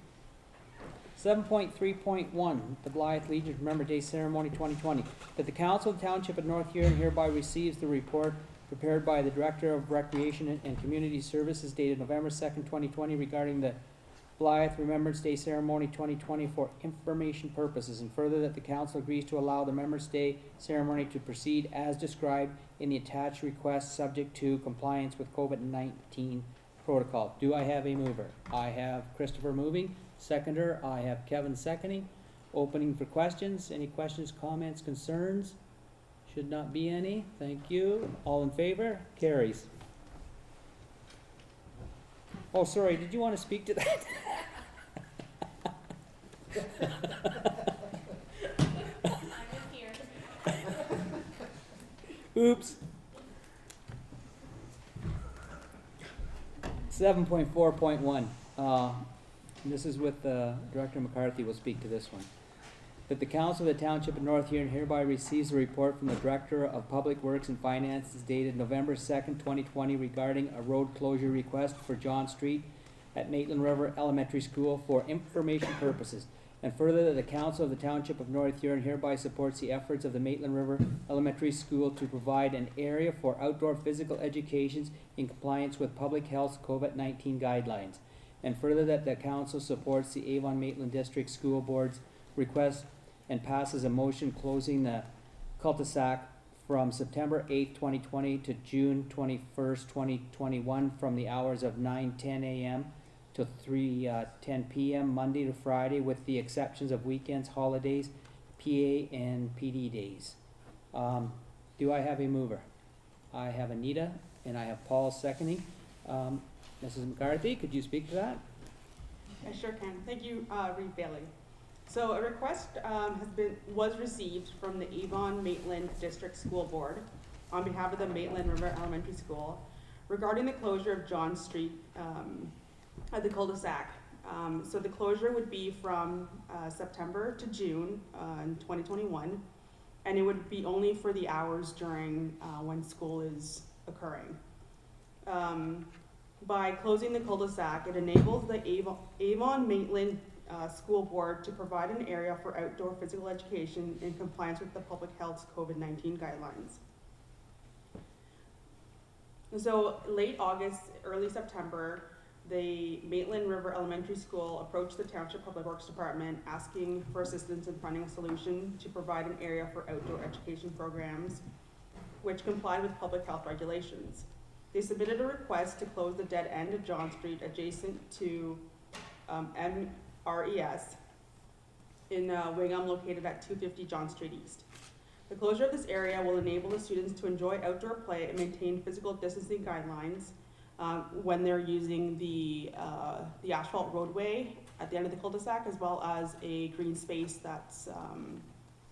7.3.1, the Blythe Legion Remember Day Ceremony 2020. That the Council of the Township of North Huron hereby receives the report prepared by the Director of Recreation and Community Services dated November 2nd, 2020 regarding the Blythe Remembrance Day Ceremony 2020 for information purposes, and further that the council agrees to allow the Remembrance Day ceremony to proceed as described in the attached request, subject to compliance with COVID-19 protocol. Do I have a mover? I have Christopher moving. Seconder, I have Kevin seconding. Opening for questions. Any questions, comments, concerns? Should not be any. Thank you. All in favor? Carries. Oh, sorry, did you want to speak to that? I was here. Oops. 7.4.1. This is with Director McCarthy will speak to this one. That the Council of the Township of North Huron hereby receives a report from the Director of Public Works and Finances dated November 2nd, 2020 regarding a road closure request for John Street at Maitland River Elementary School for information purposes. And further, that the Council of the Township of North Huron hereby supports the efforts of the Maitland River Elementary School to provide an area for outdoor physical education in compliance with public health COVID-19 guidelines. And further, that the Council supports the Avon-Maitland District School Board's request and passes a motion closing the cul-de-sac from September 8th, 2020 to June 21st, 2021 from the hours of 9:10 a.m. to 3:10 p.m. Monday to Friday, with the exceptions of weekends, holidays, PA and PD days. Do I have a mover? I have Anita and I have Paul seconding. Mrs. McCarthy, could you speak to that? I sure can. Thank you, Reeve Bailey. So a request was received from the Avon-Maitland District School Board on behalf of the Maitland River Elementary School regarding the closure of John Street at the cul-de-sac. So the closure would be from September to June in 2021, and it would be only for the hours during when school is occurring. By closing the cul-de-sac, it enables the Avon-Maitland School Board to provide an area for outdoor physical education in compliance with the public health's COVID-19 guidelines. So late August, early September, the Maitland River Elementary School approached the Township Public Works Department asking for assistance in finding a solution to provide an area for outdoor education programs which complied with public health regulations. They submitted a request to close the dead end of John Street adjacent to MRES in Wingham, located at 250 John Street East. The closure of this area will enable the students to enjoy outdoor play and maintain physical distancing guidelines when they're using the asphalt roadway at the end of the cul-de-sac, as well as a green space that's,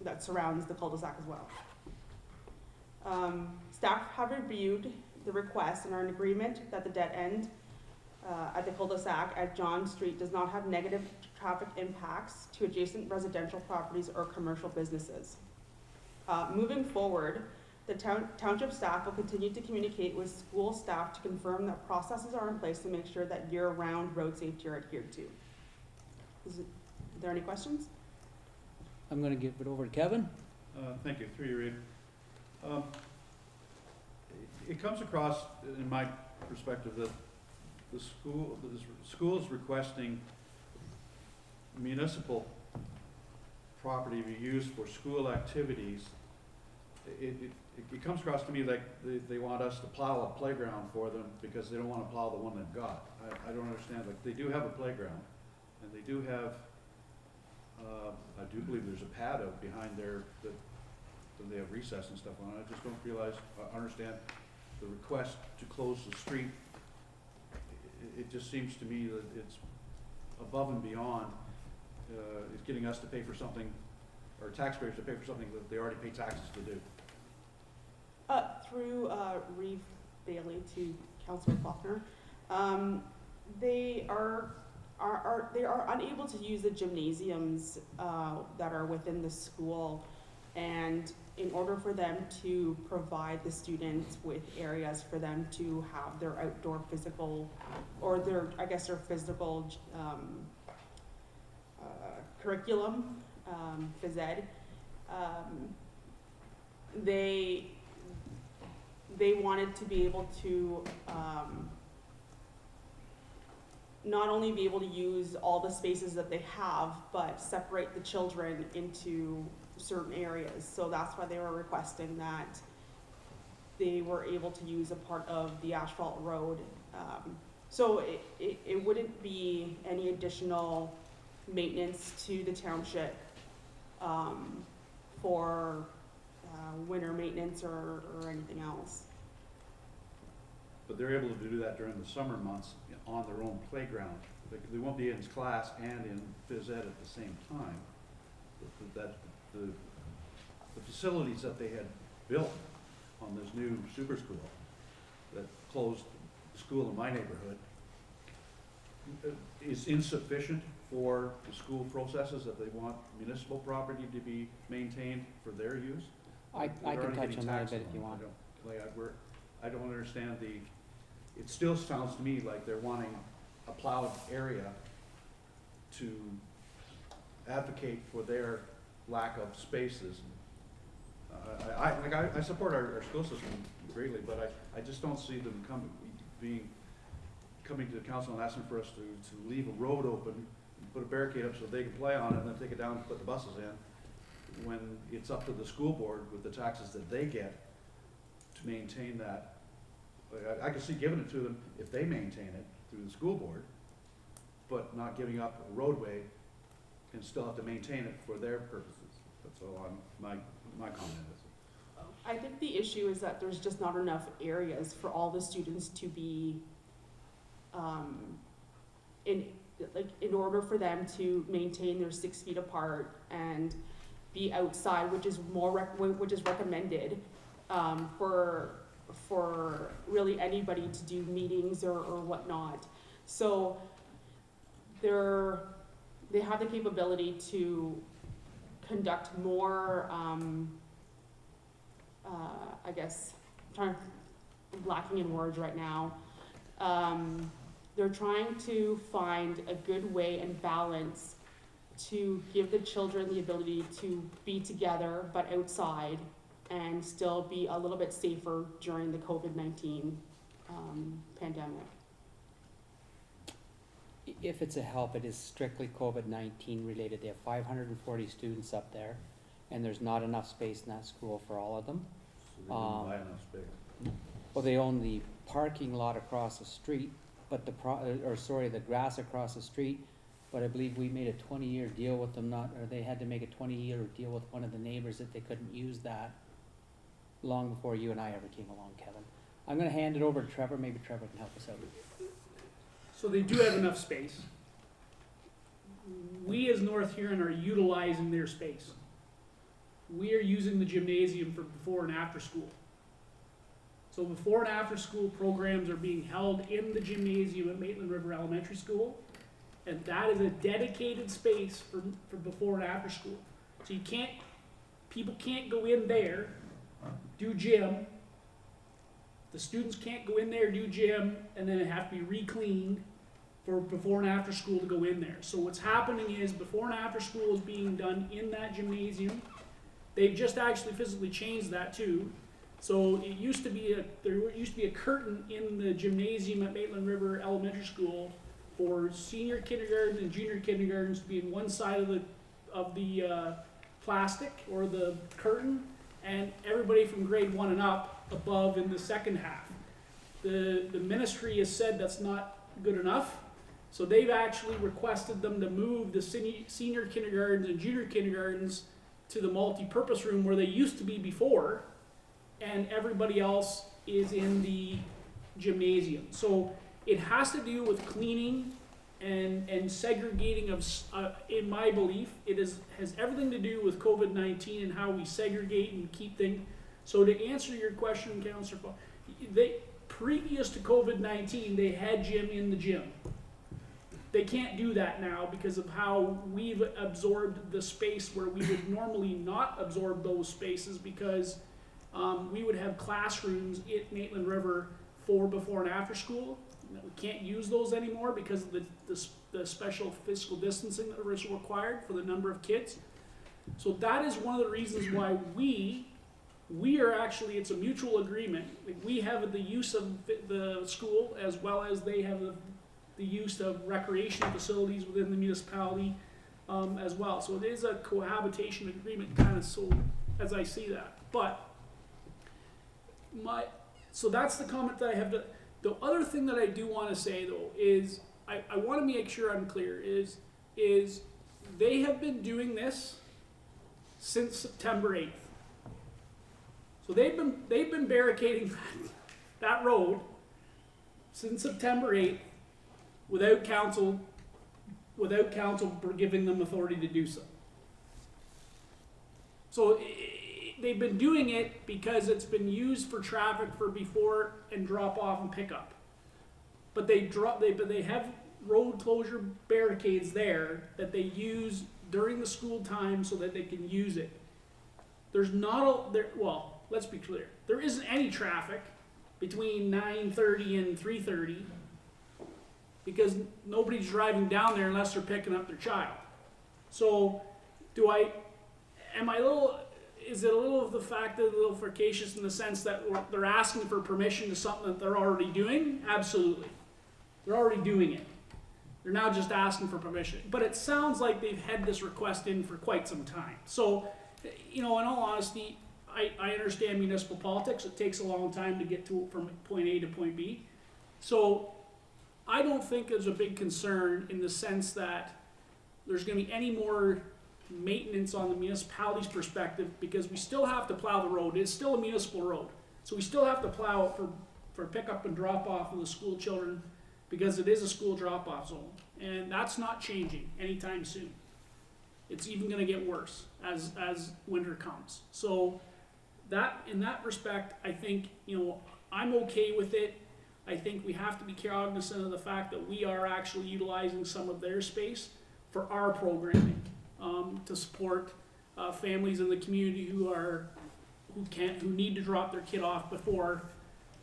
that surrounds the cul-de-sac as well. Staff have reviewed the request and are in agreement that the dead end at the cul-de-sac at John Street does not have negative traffic impacts to adjacent residential properties or commercial businesses. Moving forward, the township staff will continue to communicate with school staff to confirm that processes are in place to make sure that year-round road safety are adhered to. Are there any questions? I'm gonna give it over to Kevin. Thank you, through you, Reed. It comes across, in my perspective, that the school is requesting municipal property to be used for school activities. It comes across to me like they want us to plow a playground for them because they don't want to plow the one they've got. I don't understand. Like, they do have a playground, and they do have, I do believe there's a pad out behind there that they have recess and stuff on it. I just don't understand the request to close the street. It just seems to me that it's above and beyond. It's getting us to pay for something, or taxpayers to pay for something that they already pay taxes to do. Through Reeve Bailey to Councillor Faulkner, they are unable to use the gymnasiums that are within the school, and in order for them to provide the students with areas for them to have their outdoor physical, or their physical curriculum, phys ed, they wanted to be able to not only be able to use all the spaces that they have, but separate the children into certain areas. So that's why they were requesting that they were able to use a part of the asphalt road. So it wouldn't be any additional maintenance to the township for winter maintenance or anything else. But they're able to do that during the summer months on their own playground. They won't be in class and in phys ed at the same time. The facilities that they had built on this new super school that closed the school in my neighborhood is insufficient for the school processes that they want municipal property to be maintained for their use. I can touch on that a bit if you want. I don't understand it still sounds to me like they're wanting a plowed area to advocate for their lack of spaces. I support our school system greatly, but I just don't see them coming to the council and asking for us to leave a road open and put a barricade up so they can play on it and then take it down and put the buses in, when it's up to the school board with the taxes that they get to maintain that. I could see giving it to them if they maintain it through the school board, but not giving up a roadway and still have to maintain it for their purposes. That's all my comment is. I think the issue is that there's just not enough areas for all the students to be, in order for them to maintain their 6 feet apart and be outside, which is recommended for really anybody to do meetings or whatnot. So they have the capability to conduct more, lacking in words right now. They're trying to find a good way and balance to give the children the ability to be together but outside and still be a little bit safer during the COVID-19 pandemic. If it's a help, it is strictly COVID-19 related. They have 540 students up there, and there's not enough space in that school for all of them. So they didn't buy enough Well, they own the parking lot across the street, but the the grass across the street, but I believe we made a 20-year deal with them, or they had to make a 20-year deal with one of the neighbors that they couldn't use that long before you and I ever came along, Kevin. I'm gonna hand it over to Trevor, maybe Trevor can help us out. So they do have enough space. We as North Huron are utilizing their space. We are using the gymnasium for before and after school. So before and after school programs are being held in the gymnasium at Maitland River Elementary School. And that is a dedicated space for before and after school. So people can't go in there, do gym. The students can't go in there, do gym, and then it have to be re-cleaned for before and after school to go in there. So what's happening is before and after school is being done in that gymnasium. They've just actually physically changed that too. So it used to be there used to be a curtain in the gymnasium at Maitland River Elementary School for senior kindergarten and junior kindergartens to be in one side of the plastic or the curtain, and everybody from grade 1 and up above in the second half. The ministry has said that's not good enough, so they've actually requested them to move the senior kindergartens and junior kindergartens to the multi-purpose room where they used to be before, and everybody else is in the gymnasium. So it has to do with cleaning and segregating of, in my belief, it has everything to do with COVID-19 and how we segregate and keep things. So to answer your question, Councillor, previous to COVID-19, they had gym in the gym. They can't do that now because of how we've absorbed the space where we would normally not absorb those spaces, because we would have classrooms at Maitland River for before and after school. We can't use those anymore because of the special physical distancing that is required for the number of kids. So that is one of the reasons why we are actually, it's a mutual agreement. Like, we have the use of the school as well as they have the use of recreational facilities within the municipality as well. So it is a cohabitation agreement, kind of, so as I see that. But so that's the comment that I have to. The other thing that I do want to say though is I want to make sure I'm clear is they have been doing this since September 8th. So they've been barricading that road since September 8th without council giving them authority to do so. So they've been doing it because it's been used for traffic for before and drop off and pick up. But they have road closure barricades there that they use during the school time so that they can use it. There's not well, let's be clear. There isn't any traffic between 9:30 and 3:30 because nobody's driving down there unless they're picking up their child. So is it a little of the fact that a little flirtatious in the sense that they're asking for permission to something that they're already doing? Absolutely. They're already doing it. They're now just asking for permission. But it sounds like they've had this request in for quite some time. So, in all honesty, I understand municipal politics. It takes a long time to get from point A to point B. So I don't think there's a big concern in the sense that there's going to be any more maintenance on the municipality's perspective, because we still have to plow the road. It's still a municipal road. So we still have to plow it for pickup and drop off of the school children, because it is a school drop off zone. And that's not changing anytime soon. It's even going to get worse as winter comes. So in that respect, I think, I'm okay with it. I think we have to be cognizant of the fact that we are actually utilizing some of their space for our programming. To support families in the community who need to drop their kid off before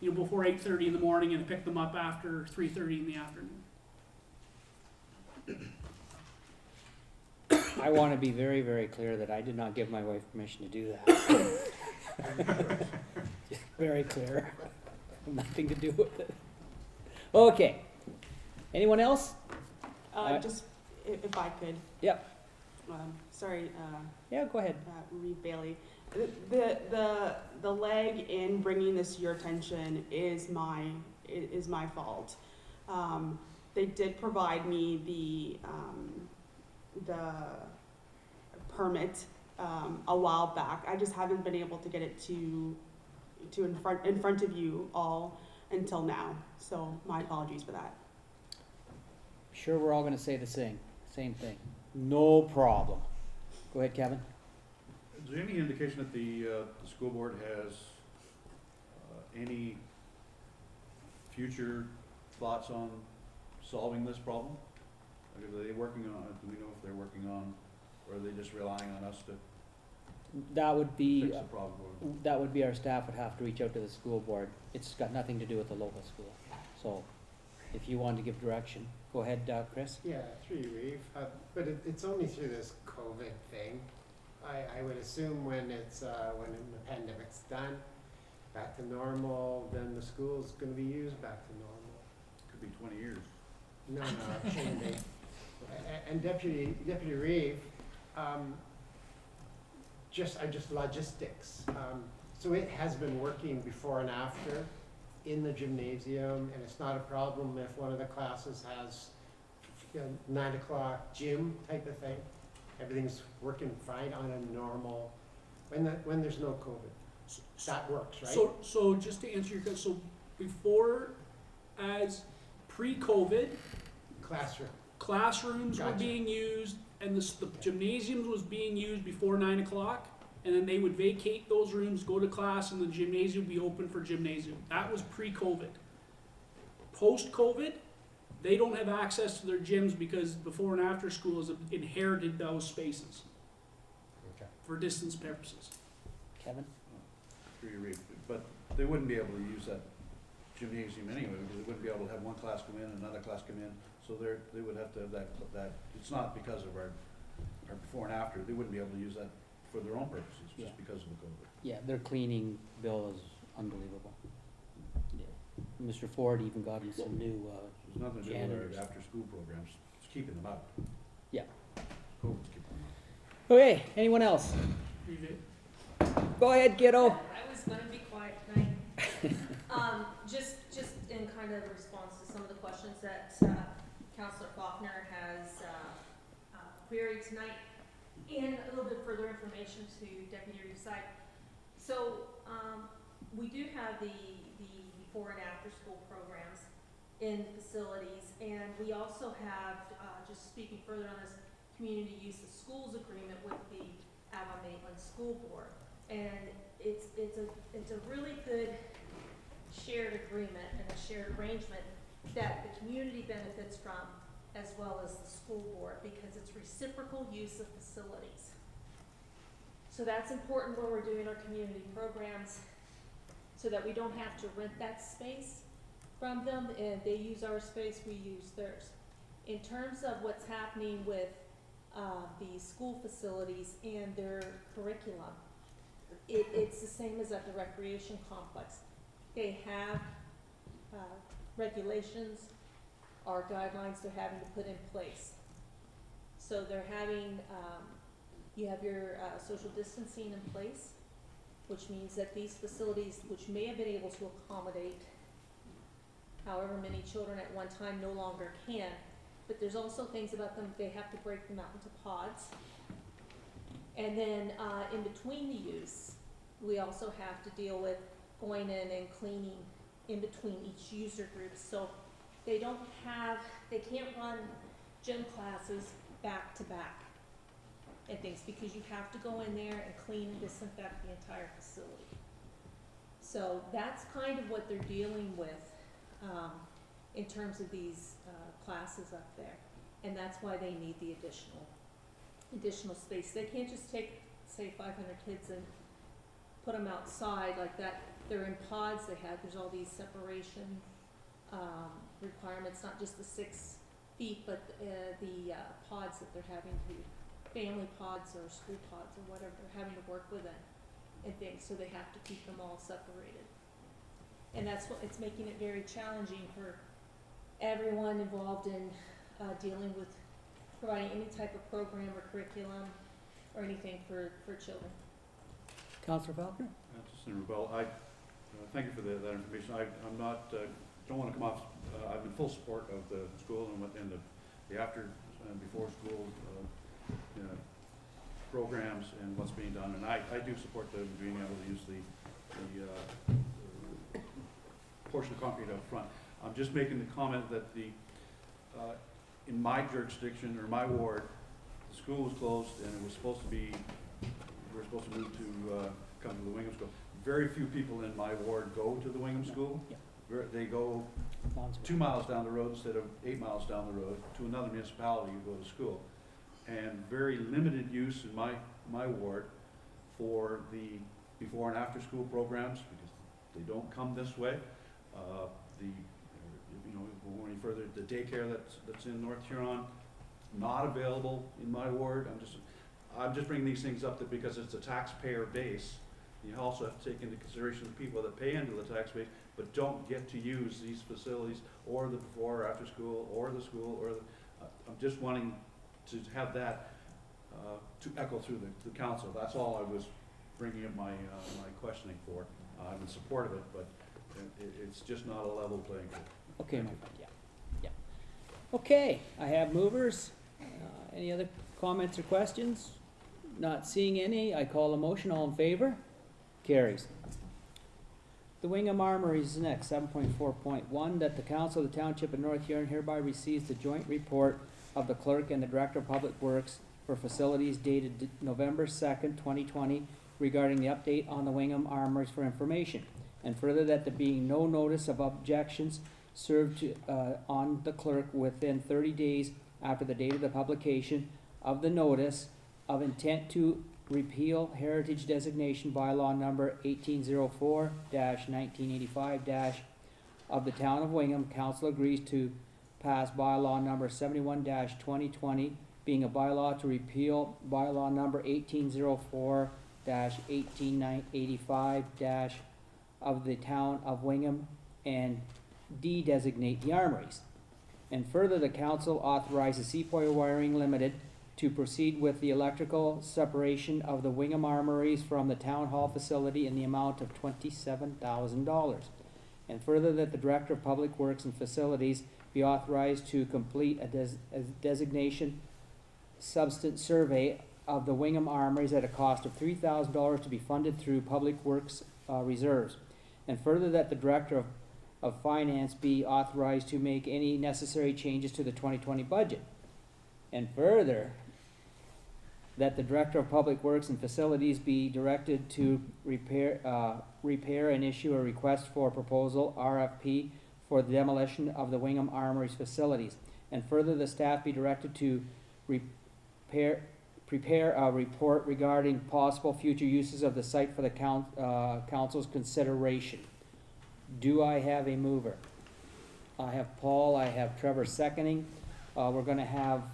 8:30 in the morning and pick them up after 3:30 in the afternoon. I want to be very, very clear that I did not give my wife permission to do that. Very clear. Nothing to do with it. Okay. Anyone else? Just if I could. Yep. Sorry. Yeah, go ahead. Reed Bailey. The lag in bringing this to your attention is my fault. They did provide me the permit a while back. I just haven't been able to get it to in front of you all until now. So my apologies for that. Sure, we're all gonna say the same thing. No problem. Go ahead, Kevin. Is there any indication that the school board has any future thoughts on solving this problem? Like, are they working on it? Do we know if they're working on, or are they just relying on us to That would be, fix the problem? that would be our staff would have to reach out to the school board. It's got nothing to do with the local school. So if you want to give direction, go ahead, Chris. Yeah, through you, Reeve. But it's only through this COVID thing. I would assume when it's, when the pandemic's done, back to normal, then the school's gonna be used back to normal. Could be 20 years. No, it shouldn't be. And Deputy Reeve, just logistics. So it has been working before and after in the gymnasium, and it's not a problem if one of the classes has, 9 o'clock gym type of thing. Everything's working fine on a normal, when there's no COVID. That works, right? So just to answer your question, so before, as pre-COVID, classrooms were Gotcha. being used, and the gymnasiums was being used before 9 o'clock, and then they would vacate those rooms, go to class, and the gymnasium would be open for gymnasium. That was pre-COVID. Post-COVID, they don't have access to their gyms because before and after school has inherited those spaces Okay. for distance purposes. Kevin? Through your read, but they wouldn't be able to use that gymnasium anyway, because they wouldn't be able to have one class come in, another class come in, so they would have to have that, it's not because of our before and after, they wouldn't be able to use that for their own purposes, just Yeah. because of the COVID. Yeah, their cleaning bill is unbelievable. Yeah. Mr. Ford even got him some new, There's nothing to do janitors. with our after-school programs, it's keeping them out. Yeah. COVID's keeping them out. Okay, anyone else? Go ahead, kiddo. I was gonna be quiet tonight. Just in kind of response to some of the questions that Councillor Faulkner has queried tonight, and a little bit further information to Deputy Reeves' side. So, we do have the before and after school programs in facilities, and we also have, just speaking further on this, community use of schools agreement with the Avon-Maitland School Board. And it's a really good shared agreement and a shared arrangement that the community benefits from, as well as the school board, because it's reciprocal use of facilities. So that's important when we're doing our community programs, so that we don't have to rent that space from them, and they use our space, we use theirs. In terms of what's happening with the school facilities and their curriculum, it's the same as at the recreation complex. They have regulations or guidelines they're having to put in place. So they're having, you have your social distancing in place, which means that these facilities, which may have been able to accommodate however many children at one time, no longer can. But there's also things about them, they have to break them out into pods. And then in between the use, we also have to deal with going in and cleaning in between each user group. So they can't run gym classes back to back and things, because you have to go in there and clean and disinfect the entire facility. So that's kind of what they're dealing with in terms of these classes up there. And that's why they need the additional space. They can't just take, say, 500 kids and put them outside like that. They're in pods. There's all these separation requirements, not just the 6 feet, but the pods that they're having to, family pods or school pods or whatever, they're having to work with it and things, so they have to keep them all separated. And that's what, it's making it very challenging for everyone involved in dealing with providing any type of program or curriculum or anything for children. Councillor Falconer? Just in rebuttal, thank you for that information. I'm not, don't want to come off, I'm in full support of the school and the after and before school programs and what's being done. And I do support them being able to use the portion of concrete up front. I'm just making the comment that in my jurisdiction or my ward, the school was closed and it was supposed to be, we were supposed to move to come to the Wingham School. Very few people in my ward go to the Wingham School. Yeah. They go 2 miles down the road instead of 8 miles down the road to another municipality to go to school. And very limited use in my ward for the before and after school programs because they don't come this way. Go any further, the daycare that's in North Huron, not available in my ward. I'm just bringing these things up because it's a taxpayer base. You also have to take into consideration the people that pay into the tax base but don't get to use these facilities or the before or after school or the school or I'm just wanting to have that to echo through the council. That's all I was bringing up my questioning for. I'm in support of it, but it's just not a level playing field. Okay, my friend, yeah. Okay, I have movers. Any other comments or questions? Not seeing any, I call a motion. All in favor? Carries. The Wingham Armory is next, 7.4.1, that the Council of the Township of North Huron hereby receives the joint report of the Clerk and the Director of Public Works for facilities dated November 2nd, 2020, regarding the update on the Wingham Armories for information. And further, that there being no notice of objections served on the clerk within 30 days after the date of the publication of the notice of intent to repeal heritage designation bylaw number 1804-1985- of the town of Wingham, council agrees to pass bylaw number 71-2020, being a bylaw to repeal bylaw number 1804-1885- of the town of Wingham and de-designate the armories. And further, the council authorizes Sepoy Wiring Limited to proceed with the electrical separation of the Wingham Armories from the town hall facility in the amount of $27,000. And further, that the Director of Public Works and Facilities be authorized to complete a designation substance survey of the Wingham Armories at a cost of $3,000 to be funded through Public Works reserves. And further, that the Director of Finance be authorized to make any necessary changes to the 2020 budget. And further, that the Director of Public Works and Facilities be directed to prepare and issue a request for proposal, RFP, for the demolition of the Wingham Armories facilities. And further, the staff be directed to prepare a report regarding possible future uses of the site for the council's consideration. Do I have a mover? I have Paul, I have Trevor seconding. We're gonna have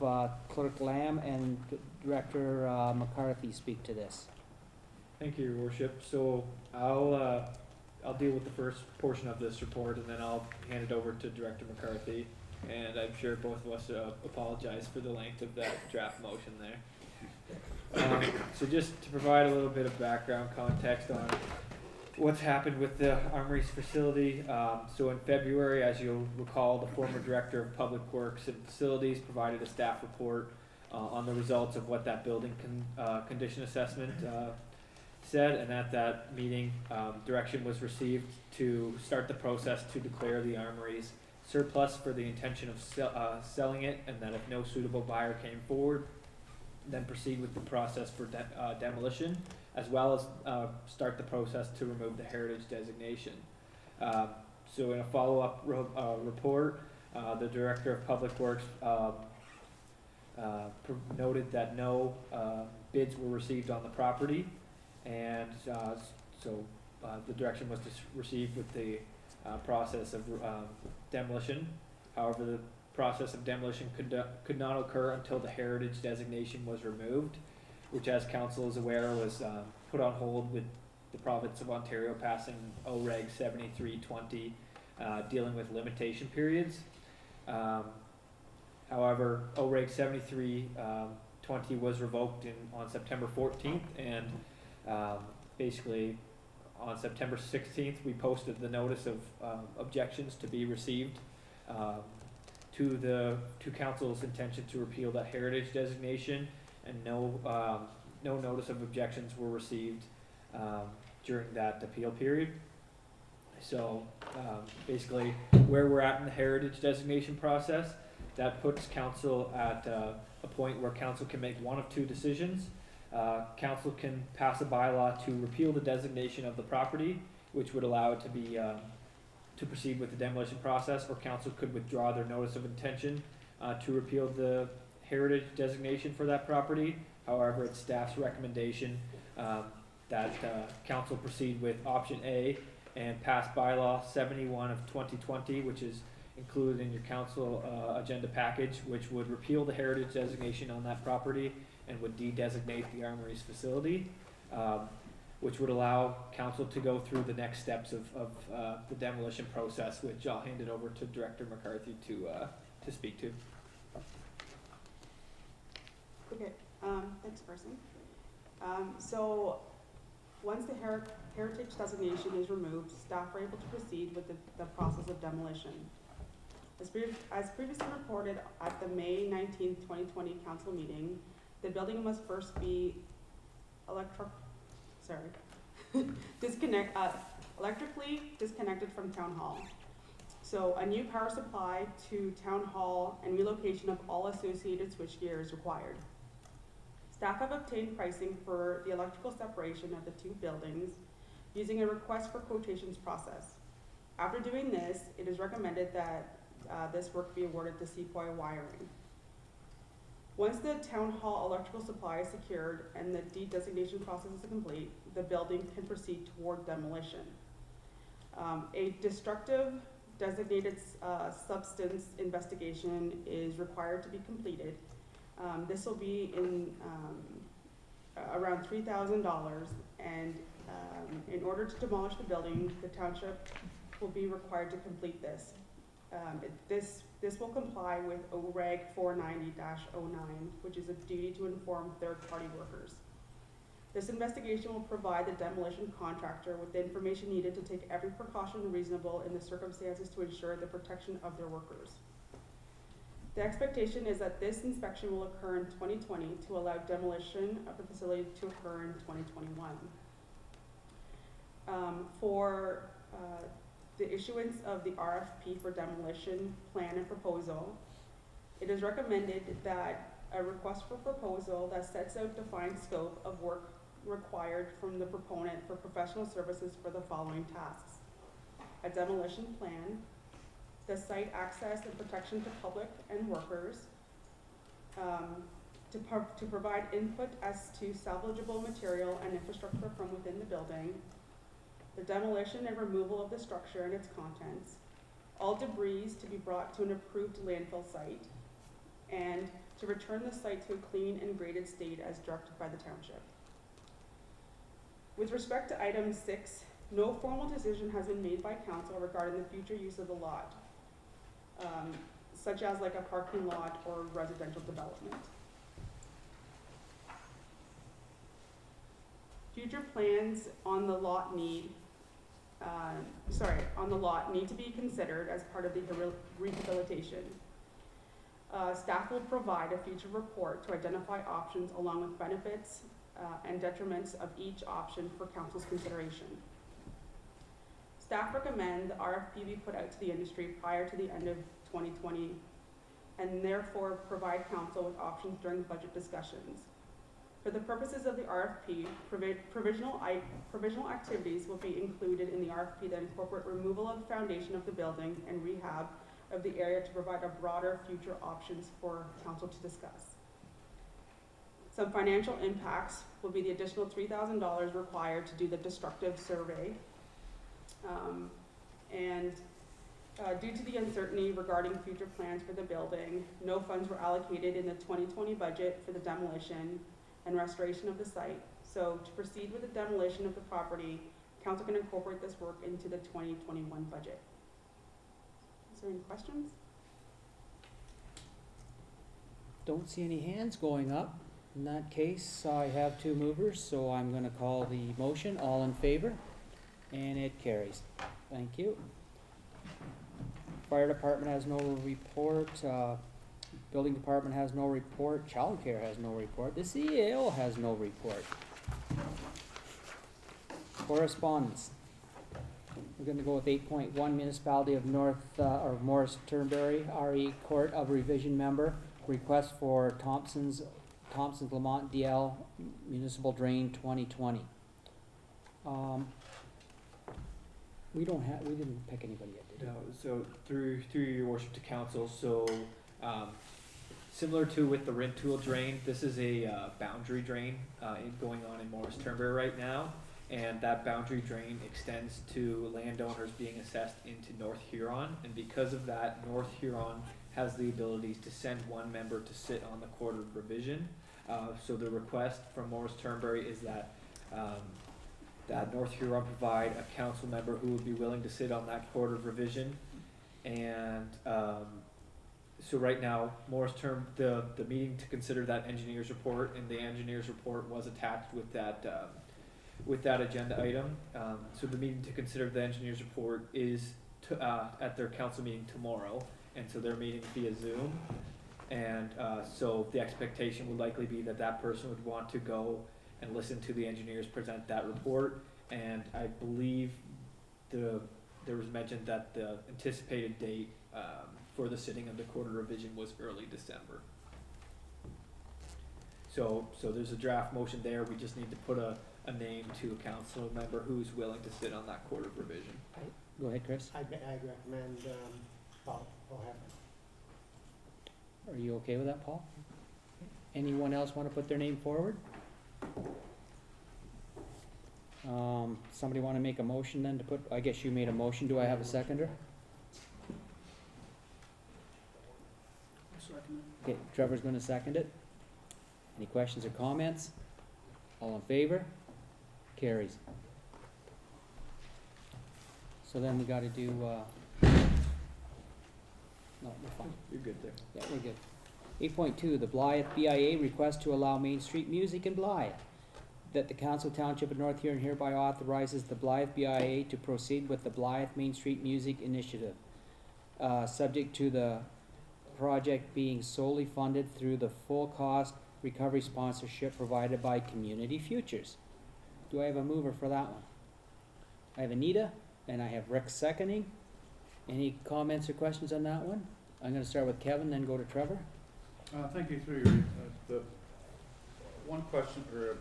Clerk Lamb and Director McCarthy speak to this. Thank you, Your Worship. So I'll deal with the first portion of this report and then I'll hand it over to Director McCarthy. And I'm sure both of us apologize for the length of that draft motion there. So just to provide a little bit of background context on what's happened with the Armories facility. So in February, as you'll recall, the former Director of Public Works and Facilities provided a staff report on the results of what that building condition assessment said, and at that meeting, direction was received to start the process to declare the Armories surplus for the intention of selling it, and that if no suitable buyer came forward, then proceed with the process for demolition, as well as start the process to remove the heritage designation. So in a follow-up report, the Director of Public Works noted that no bids were received on the property, and so the direction was to proceed with the process of demolition. However, the process of demolition could not occur until the heritage designation was removed, which, as council is aware, was put on hold with the province of Ontario passing OREG 7320, dealing with limitation periods. However, OREG 7320 was revoked on September 14th, and basically, on September 16th, we posted the notice of objections to be received to council's intention to repeal the heritage designation, and no notice of objections were received during that appeal period. So basically, where we're at in the heritage designation process, that puts council at a point where council can make one of two decisions. Council can pass a bylaw to repeal the designation of the property, which would allow it to be to proceed with the demolition process, or council could withdraw their notice of intention to repeal the heritage designation for that property. However, it's staff's recommendation that council proceed with option A and pass bylaw 71 of 2020, which is included in your council agenda package, which would repeal the heritage designation on that property and would de-designate the Armory's facility, which would allow council to go through the next steps of the demolition process, which I'll hand it over to Director McCarthy to speak to. Okay, thanks, person. So, once the heritage designation is removed, staff are able to proceed with the process of demolition. As previously reported at the May 19th, 2020 council meeting, the building must first be electrically disconnected from town hall. So a new power supply to town hall and relocation of all associated switchgear is required. Staff have obtained pricing for the electrical separation of the two buildings using a request for quotations process. After doing this, it is recommended that this work be awarded to Sequoia Wiring. Once the town hall electrical supply is secured and the de-designation process is complete, the building can proceed toward demolition. A destructive designated substance investigation is required to be completed. This will be in around $3,000, and in order to demolish the building, the township will be required to complete this. This will comply with OREG 490-09, which is a duty to inform third-party workers. This investigation will provide the demolition contractor with the information needed to take every precaution reasonable in the circumstances to ensure the protection of their workers. The expectation is that this inspection will occur in 2020 to allow demolition of the facility to occur in 2021. For the issuance of the RFP for demolition plan and proposal, it is recommended that a request for proposal that sets out defined scope of work required from the proponent for professional services for the following tasks: a demolition plan, the site access and protection to public and workers, to provide input as to salvageable material and infrastructure from within the building, the demolition and removal of the structure and its contents, all debris to be brought to an approved landfill site, and to return the site to a clean and graded state as directed by the township. With respect to item 6, no formal decision has been made by council regarding the future use of the lot, such as like a parking lot or residential development. Future plans on the lot need to be considered as part of the rehabilitation. Staff will provide a future report to identify options along with benefits and detriments of each option for council's consideration. Staff recommend the RFP be put out to the industry prior to the end of 2020 and therefore provide council with options during budget discussions. For the purposes of the RFP, provisional activities will be included in the RFP that incorporate removal of the foundation of the building and rehab of the area to provide a broader future options for council to discuss. Some financial impacts will be the additional $3,000 required to do the destructive survey. Due to the uncertainty regarding future plans for the building, no funds were allocated in the 2020 budget for the demolition and restoration of the site. So to proceed with the demolition of the property, council can incorporate this work into the 2021 budget. Is there any questions? Don't see any hands going up. In that case, I have two movers, so I'm gonna call the motion. All in favor? And it carries. Thank you. Fire department has no report, building department has no report, childcare has no report, the CAO has no report. Correspondence. We're gonna go with 8.1, municipality of or Morris Turnberry, RE Court of Revision member, request for Thompson's Lamont DL municipal drain 2020. We didn't pick anybody yet, did we? No, so through your worship to council, so, similar to with the Rintoul drain, this is a, boundary drain, going on in Morris Turnberry right now. And that boundary drain extends to landowners being assessed into North Huron, and because of that, North Huron has the ability to send one member to sit on the Court of Revision. So the request from Morris Turnberry is that, that North Huron provide a council member who would be willing to sit on that Court of Revision. And, so right now, the meeting to consider that engineer's report, and the engineer's report was attached with that agenda item. So the meeting to consider the engineer's report is at their council meeting tomorrow, and so they're meeting via Zoom. And so the expectation would likely be that that person would want to go and listen to the engineers present that report. And I believe there was mentioned that the anticipated date for the sitting of the Court of Revision was early December. So there's a draft motion there. We just need to put a name to a council member who's willing to sit on that Court of Revision. Go ahead, Chris. I'd recommend, Paul Heffernan. Are you okay with that, Paul? Anyone else wanna put their name forward? Somebody wanna make a motion then to put, I guess you made a motion. Do I have a seconder? I'll second Okay, Trevor's gonna second it. Any questions or comments? All in favor? Carries. So then we gotta do, no, we're fine. You're good there. Yeah, we're good. 8.2, the Blythe BIA request to allow Main Street music in Blythe. That the Council Township of North Huron hereby authorizes the Blythe BIA to proceed with the Blythe Main Street Music Initiative, subject to the project being solely funded through the full cost recovery sponsorship provided by Community Futures. Do I have a mover for that one? I have Anita, and I have Rick seconding. Any comments or questions on that one? I'm gonna start with Kevin, then go to Trevor. Thank you through your, the one question, or a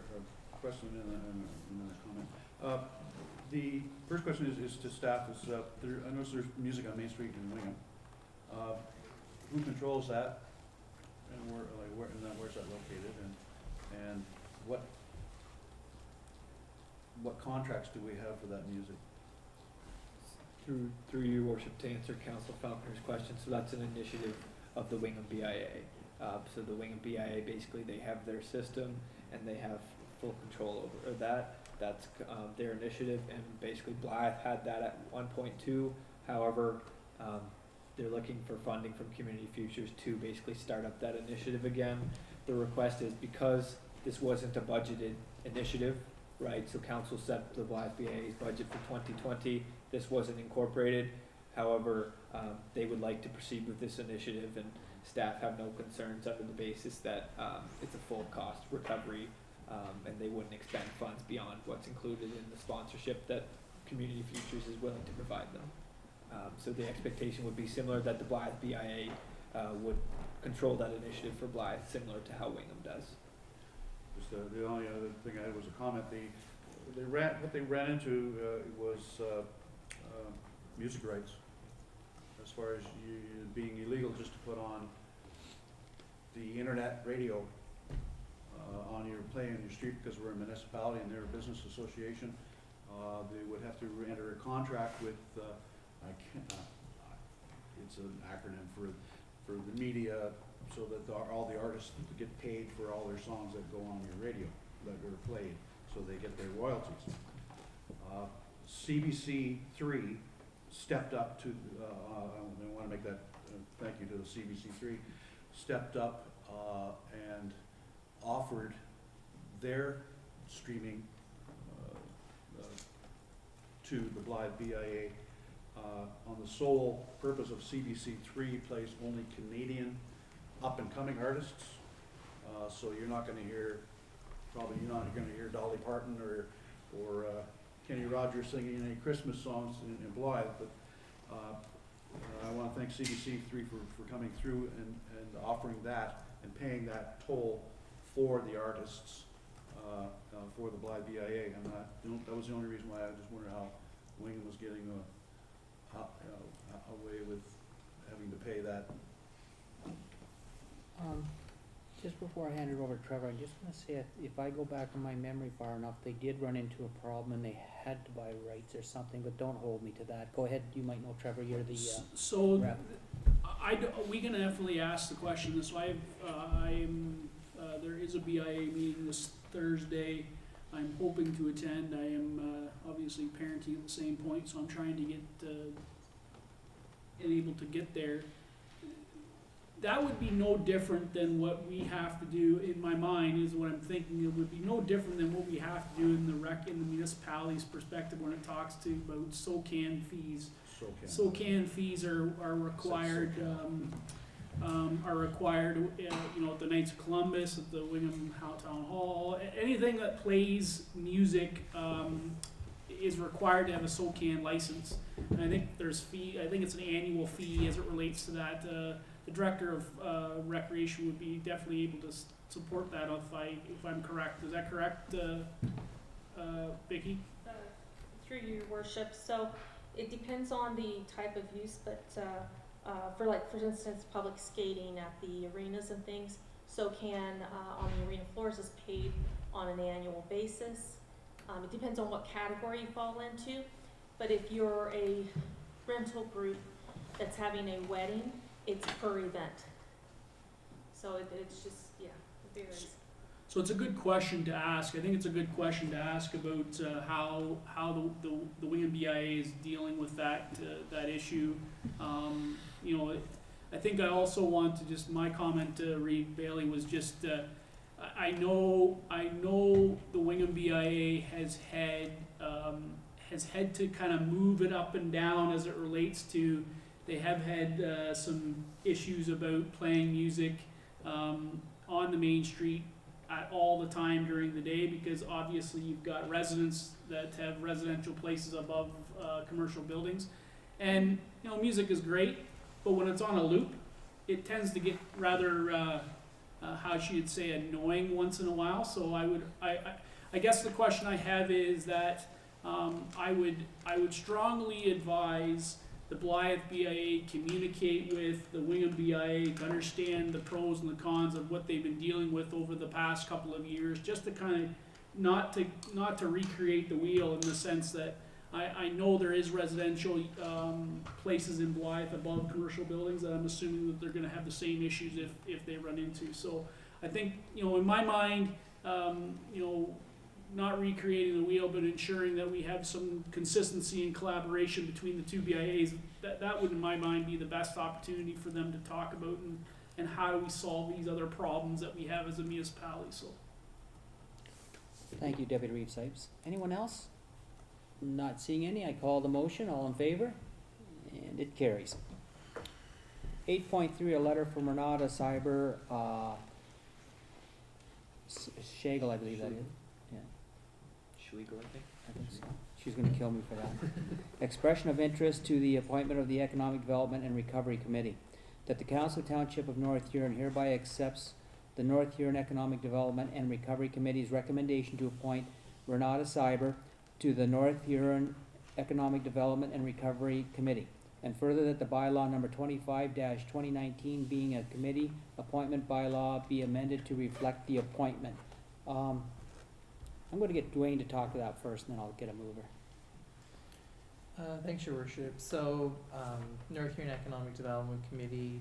question and a comment. The first question is to staff, is, I notice there's music on Main Street in Wingham. Who controls that? And where's that located, and what contracts do we have for that music? Through your worship, to answer Council Falconer's question, so that's an initiative of the Wingham BIA. So the Wingham BIA, basically, they have their system, and they have full control over that. That's their initiative, and basically Blythe had that at 1.2. However, they're looking for funding from Community Futures to basically start up that initiative again. The request is, because this wasn't a budgeted initiative, right? So council set the Blythe BIA's budget for 2020. This wasn't incorporated. However, they would like to proceed with this initiative, and staff have no concerns under the basis that it's a full cost recovery, and they wouldn't expend funds beyond what's included in the sponsorship that Community Futures is willing to provide them. So the expectation would be similar, that the Blythe BIA would control that initiative for Blythe, similar to how Wingham does. Just the only other thing I had was a comment. What they ran into was music rights, as far as being illegal just to put on the internet radio on your play on your street, because we're a municipality and they're a business association. They would have to enter a contract with it's an acronym for the media, so that all the artists get paid for all their songs that go on your radio, that are played, so they get their royalties. CBC3 stepped up to, I want to make that thank you to the CBC3, stepped up and offered their streaming to the Blythe BIA on the sole purpose of CBC3 plays only Canadian up-and-coming artists. So you're not gonna hear, probably you're not gonna hear Dolly Parton or Kenny Rogers singing any Christmas songs in Blythe, but I wanna thank CBC3 for coming through and offering that and paying that toll for the artists, for the Blythe BIA. And that was the only reason why I just wondered how Wingham was getting away with having to pay that. Just before I hand it over to Trevor, I'm just gonna say, if I go back in my memory far enough, they did run into a problem and they had to buy rights or something, but don't hold me to that. Go ahead, you might know, Trevor, you're the, So, rep. we can definitely ask the question. So there is a BIA meeting this Thursday. I'm hoping to attend. I am obviously parenting at the same point, so I'm trying to get able to get there. That would be no different than what we have to do, in my mind, is what I'm thinking. It would be no different than what we have to do in the municipality's perspective when it talks to about SOCAN fees. SOCAN fees are required, at the Knights of Columbus, at the Wingham Town Hall. Anything that plays music is required to have a SOCAN license. And I think I think it's an annual fee as it relates to that. The director of recreation would be definitely able to support that if I'm correct. Is that correct, Vicky? Through your worship, so it depends on the type of use, but for instance, public skating at the arenas and things, SOCAN on the arena floors is paid on an annual basis. It depends on what category you fall into, but if you're a rental group that's having a wedding, it's per event. So it's just, yeah, it varies. So it's a good question to ask. I think it's a good question to ask about how the Wingham BIA is dealing with that issue. I think I also want to my comment to Reed Bailey was just I know the Wingham BIA has had to kind of move it up and down as it relates to. They have had some issues about playing music on the main street at all the time during the day, because obviously you've got residents that have residential places above commercial buildings. And, music is great, but when it's on a loop, it tends to get rather, how should say, annoying once in a while. So I guess the question I have is that I would strongly advise the Blythe BIA communicate with the Wingham BIA to understand the pros and the cons of what they've been dealing with over the past couple of years, just to kind of not to recreate the wheel, in the sense that I know there is residential places in Blythe above commercial buildings that I'm assuming that they're going to have the same issues if they run into. So I think, in my mind, not recreating the wheel, but ensuring that we have some consistency and collaboration between the two BIAs. That would, in my mind, be the best opportunity for them to talk about and how do we solve these other problems that we have as a municipality. So, Thank you, Deputy Reeve Sipes. Anyone else? Not seeing any. I call the motion. All in favor? And it carries. 8.3, a letter from Renata Cyber, Schagel, I believe that is. Schlegel, I think. I think so. She's gonna kill me for that. Expression of interest to the appointment of the Economic Development and Recovery Committee. That the Council Township of North Huron hereby accepts the North Huron Economic Development and Recovery Committee's recommendation to appoint Renata Cyber to the North Huron Economic Development and Recovery Committee. And further, that the bylaw number 25-2019, being a committee appointment bylaw, be amended to reflect the appointment. I'm going to get Dwayne to talk to that first, and then I'll get a mover. Thanks, Your Worship. So, North Huron Economic Development Committee,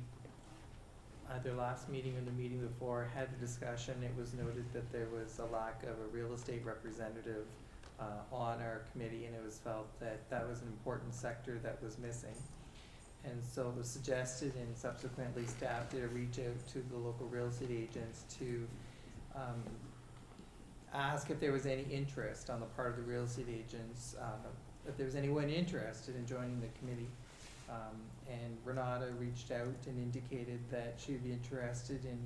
at their last meeting or the meeting before, had the discussion. It was noted that there was a lack of a real estate representative on our committee, and it was felt that that was an important sector that was missing. And so it was suggested, and subsequently staff did a reach out to the local real estate agents to ask if there was any interest on the part of the real estate agents, if there was anyone interested in joining the committee. And Renata reached out and indicated that she would be interested in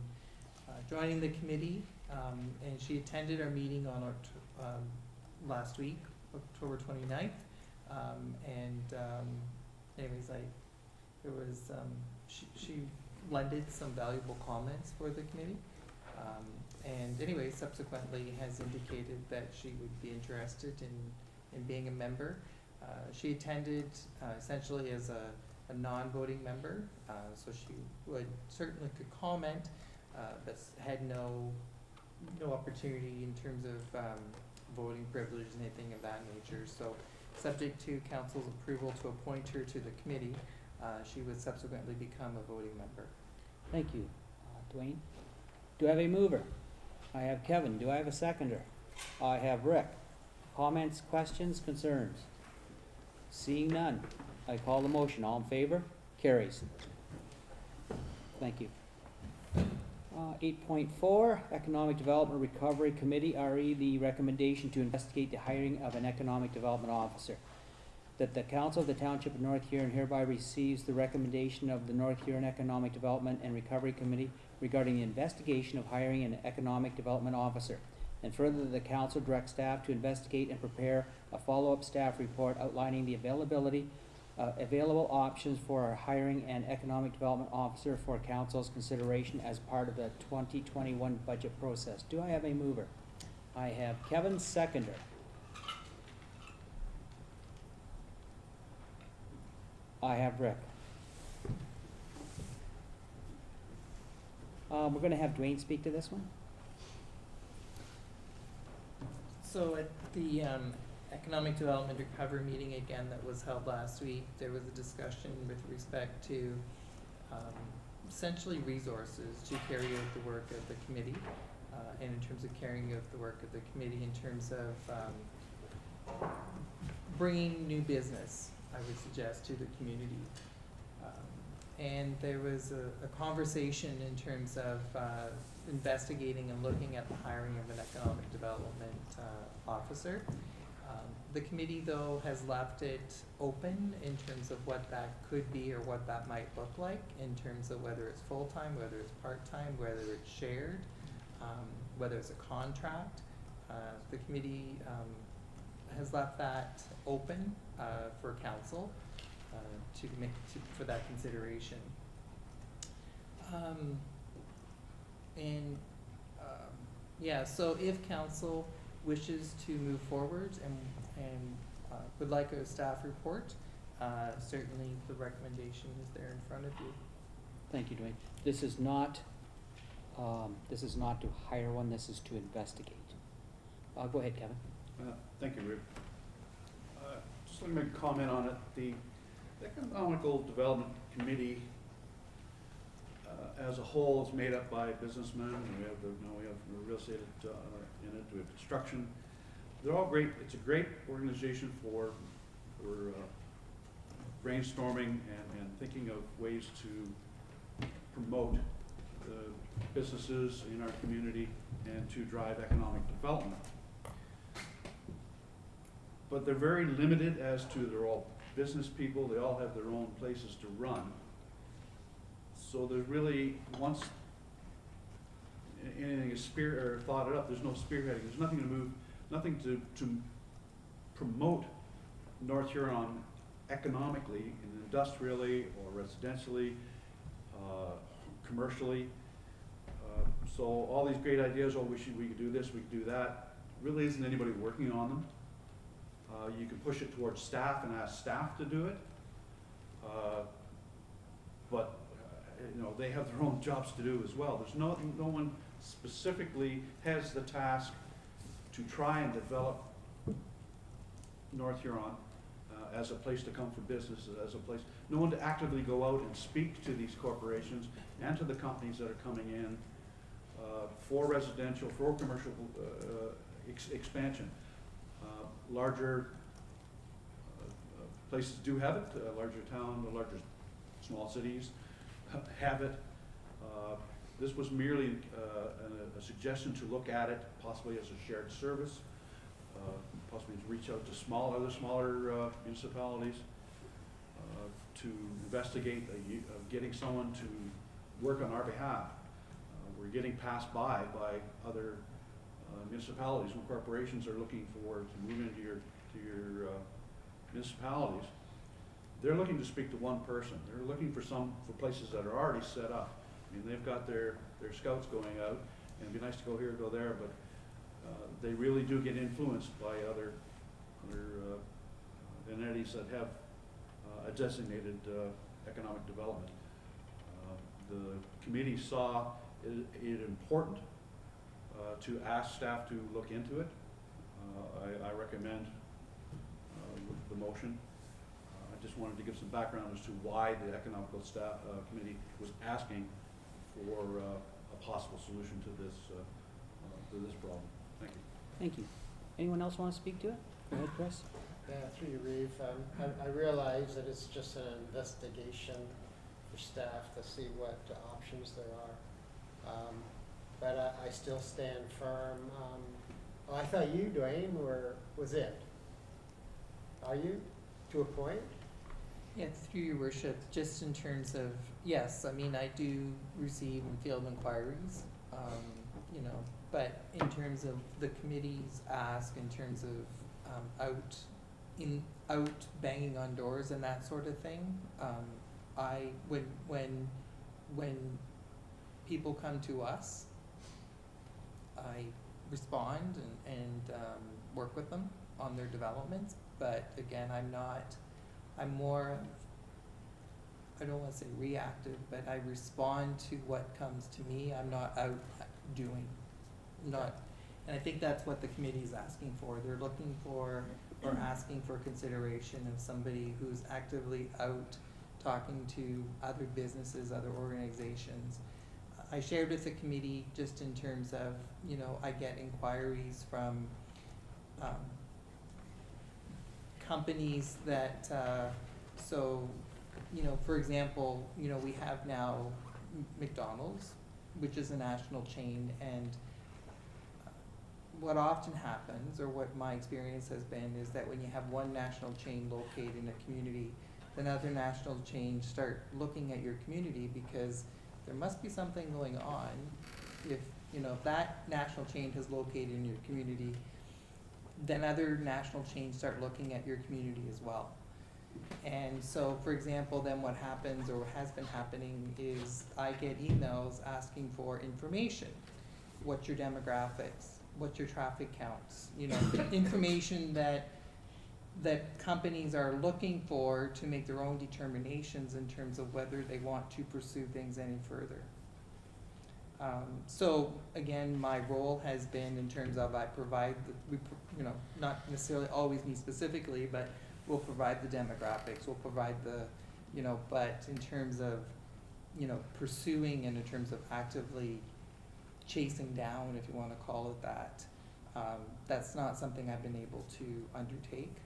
joining the committee. And she attended our meeting on last week, October 29th. Anyways, it was, she lended some valuable comments for the committee. And anyway, subsequently has indicated that she would be interested in being a member. She attended essentially as a non-voting member, so she would certainly could comment, but had no opportunity in terms of voting privilege, anything of that nature. So subject to council's approval to appoint her to the committee, she would subsequently become a voting member. Thank you, Dwayne. Do I have a mover? I have Kevin. Do I have a seconder? I have Rick. Comments, questions, concerns? Seeing none, I call the motion. All in favor? Carries. Thank you. 8.4, Economic Development Recovery Committee, RE, the recommendation to investigate the hiring of an economic development officer. That the Council of the Township of North Huron hereby receives the recommendation of the North Huron Economic Development and Recovery Committee regarding the investigation of hiring an economic development officer. And further, the Council directs staff to investigate and prepare a follow-up staff report outlining the available options for hiring an economic development officer for Council's consideration as part of the 2021 budget process. Do I have a mover? I have Kevin, seconder. I have Rick. We're gonna have Dwayne speak to this one. So at the Economic Development Recovery meeting again that was held last week, there was a discussion with respect to essentially resources to carry out the work of the committee, and in terms of carrying out the work of the committee in terms of bringing new business, I would suggest, to the community. And there was a conversation in terms of investigating and looking at the hiring of an economic development officer. The committee, though, has left it open in terms of what that could be or what that might look like in terms of whether it's full-time, whether it's part-time, whether it's shared, whether it's a contract. The committee has left that open for council for that consideration. Yeah, so if council wishes to move forward and would like a staff report, certainly the recommendation is there in front of you. Thank you, Dwayne. This is not to hire one, this is to investigate. Go ahead, Kevin. Thank you, Rick. Just let me make a comment on it. The Economical Development Committee as a whole is made up by businessmen, and we have real estate in it, we have construction. They're all great. It's a great organization for brainstorming and thinking of ways to promote the businesses in our community and to drive economic development. But they're very limited as to, they're all business people, they all have their own places to run. So there's really, once anything is thought up, there's no spearheading, there's nothing to move, nothing to promote North Huron economically and industrially or residentially, commercially. So all these great ideas, we could do this, we could do that, really isn't anybody working on them. You can push it towards staff and ask staff to do it, but they have their own jobs to do as well. There's no one specifically has the task to try and develop North Huron as a place to come for business, as a place, no one to actively go out and speak to these corporations and to the companies that are coming in for residential, for commercial expansion. Larger places do have it, larger town, the larger small cities have it. This was merely a suggestion to look at it possibly as a shared service, possibly to reach out to other smaller municipalities, to investigate getting someone to work on our behalf. We're getting passed by other municipalities when corporations are looking to move into your municipalities. They're looking to speak to one person. They're looking for places that are already set up. I mean, they've got their scouts going out, and it'd be nice to go here, go there, but they really do get influenced by other entities that have a designated economic development. The committee saw it important to ask staff to look into it. I recommend the motion. I just wanted to give some background as to why the economical staff committee was asking for a possible solution to this problem. Thank you. Thank you. Anyone else want to speak to it? Go ahead, Chris. Yeah, through you, Reeve. I realize that it's just an investigation for staff to see what options there are. But I still stand firm. I thought you, Dwayne, was it. Are you, to a point? Yeah, through your worship, just in terms of, yes, I mean, I do receive and field inquiries, you know, but in terms of the committee's ask, in terms of out banging on doors and that sort of thing, when people come to us, I respond and work with them on their developments, but again, I'm more, I don't want to say reactive, but I respond to what comes to me. I'm not out doing, and I think that's what the committee is asking for. They're looking for or asking for consideration of somebody who's actively out talking to other businesses, other organizations. I shared with the committee just in terms of, you know, I get inquiries from companies that, so, you know, for example, you know, we have now McDonald's, which is a national chain, and what often happens, or what my experience has been, is that when you have one national chain located in a community, then other national chains start looking at your community because there must be something going on if, you know, if that national chain has located in your community, then other national chains start looking at your community as well. And so, for example, then what happens or has been happening is I get emails asking for information. What's your demographics? What's your traffic counts? You know, information that companies are looking for to make their own determinations in terms of whether they want to pursue things any further. So again, my role has been in terms of I provide you know, not necessarily always me specifically, but we'll provide the demographics, we'll provide the, you know, but in terms of, you know, pursuing and in terms of actively chasing down, if you want to call it that, that's not something I've been able to undertake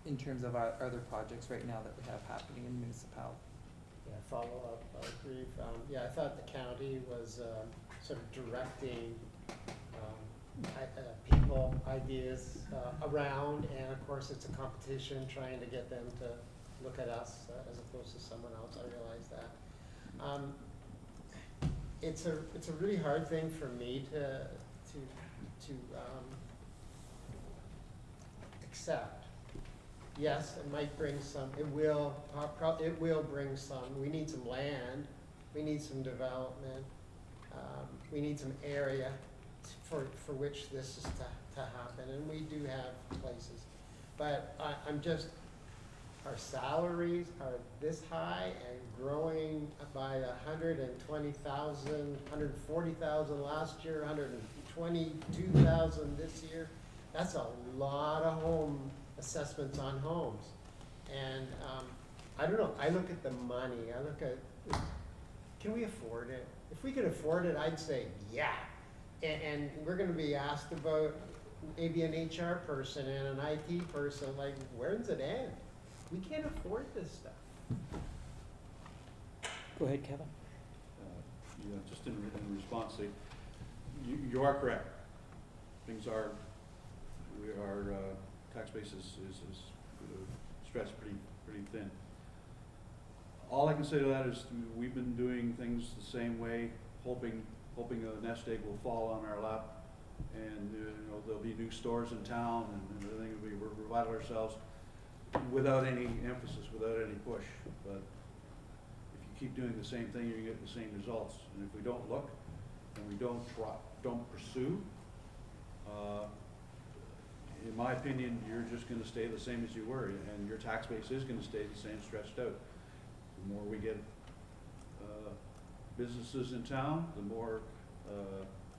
in terms of our other projects right now that we have happening in the municipality. Yeah, follow up, I agree. Yeah, I thought the county was sort of directing people, ideas around, and of course it's a competition trying to get them to look at us as opposed to someone else. I realize that. It's a really hard thing for me to accept. Yes, it might bring some, it will bring some. We need some land, we need some development, we need some area for which this is to happen, and we do have places. But I'm just, our salaries are this high and growing by 120,000, 140,000 last year, 122,000 this year. That's a lot of home assessments on homes. And I don't know, I look at the money, I look at, can we afford it? If we could afford it, I'd say, yeah. And we're gonna be asked about maybe an HR person and an IT person, like, where does it end? We can't afford this stuff. Go ahead, Kevin. just in response, you are correct. Things are, our tax base is stretched pretty thin. All I can say to that is we've been doing things the same way, hoping a nest egg will fall on our lap, and there'll be new stores in town, and everything will be, we'll provide ourselves without any emphasis, without any push. But if you keep doing the same thing, you're getting the same results. And if we don't look and we don't pursue, in my opinion, you're just going to stay the same as you were, and your tax base is going to stay the same, stretched out. The more we get businesses in town, the more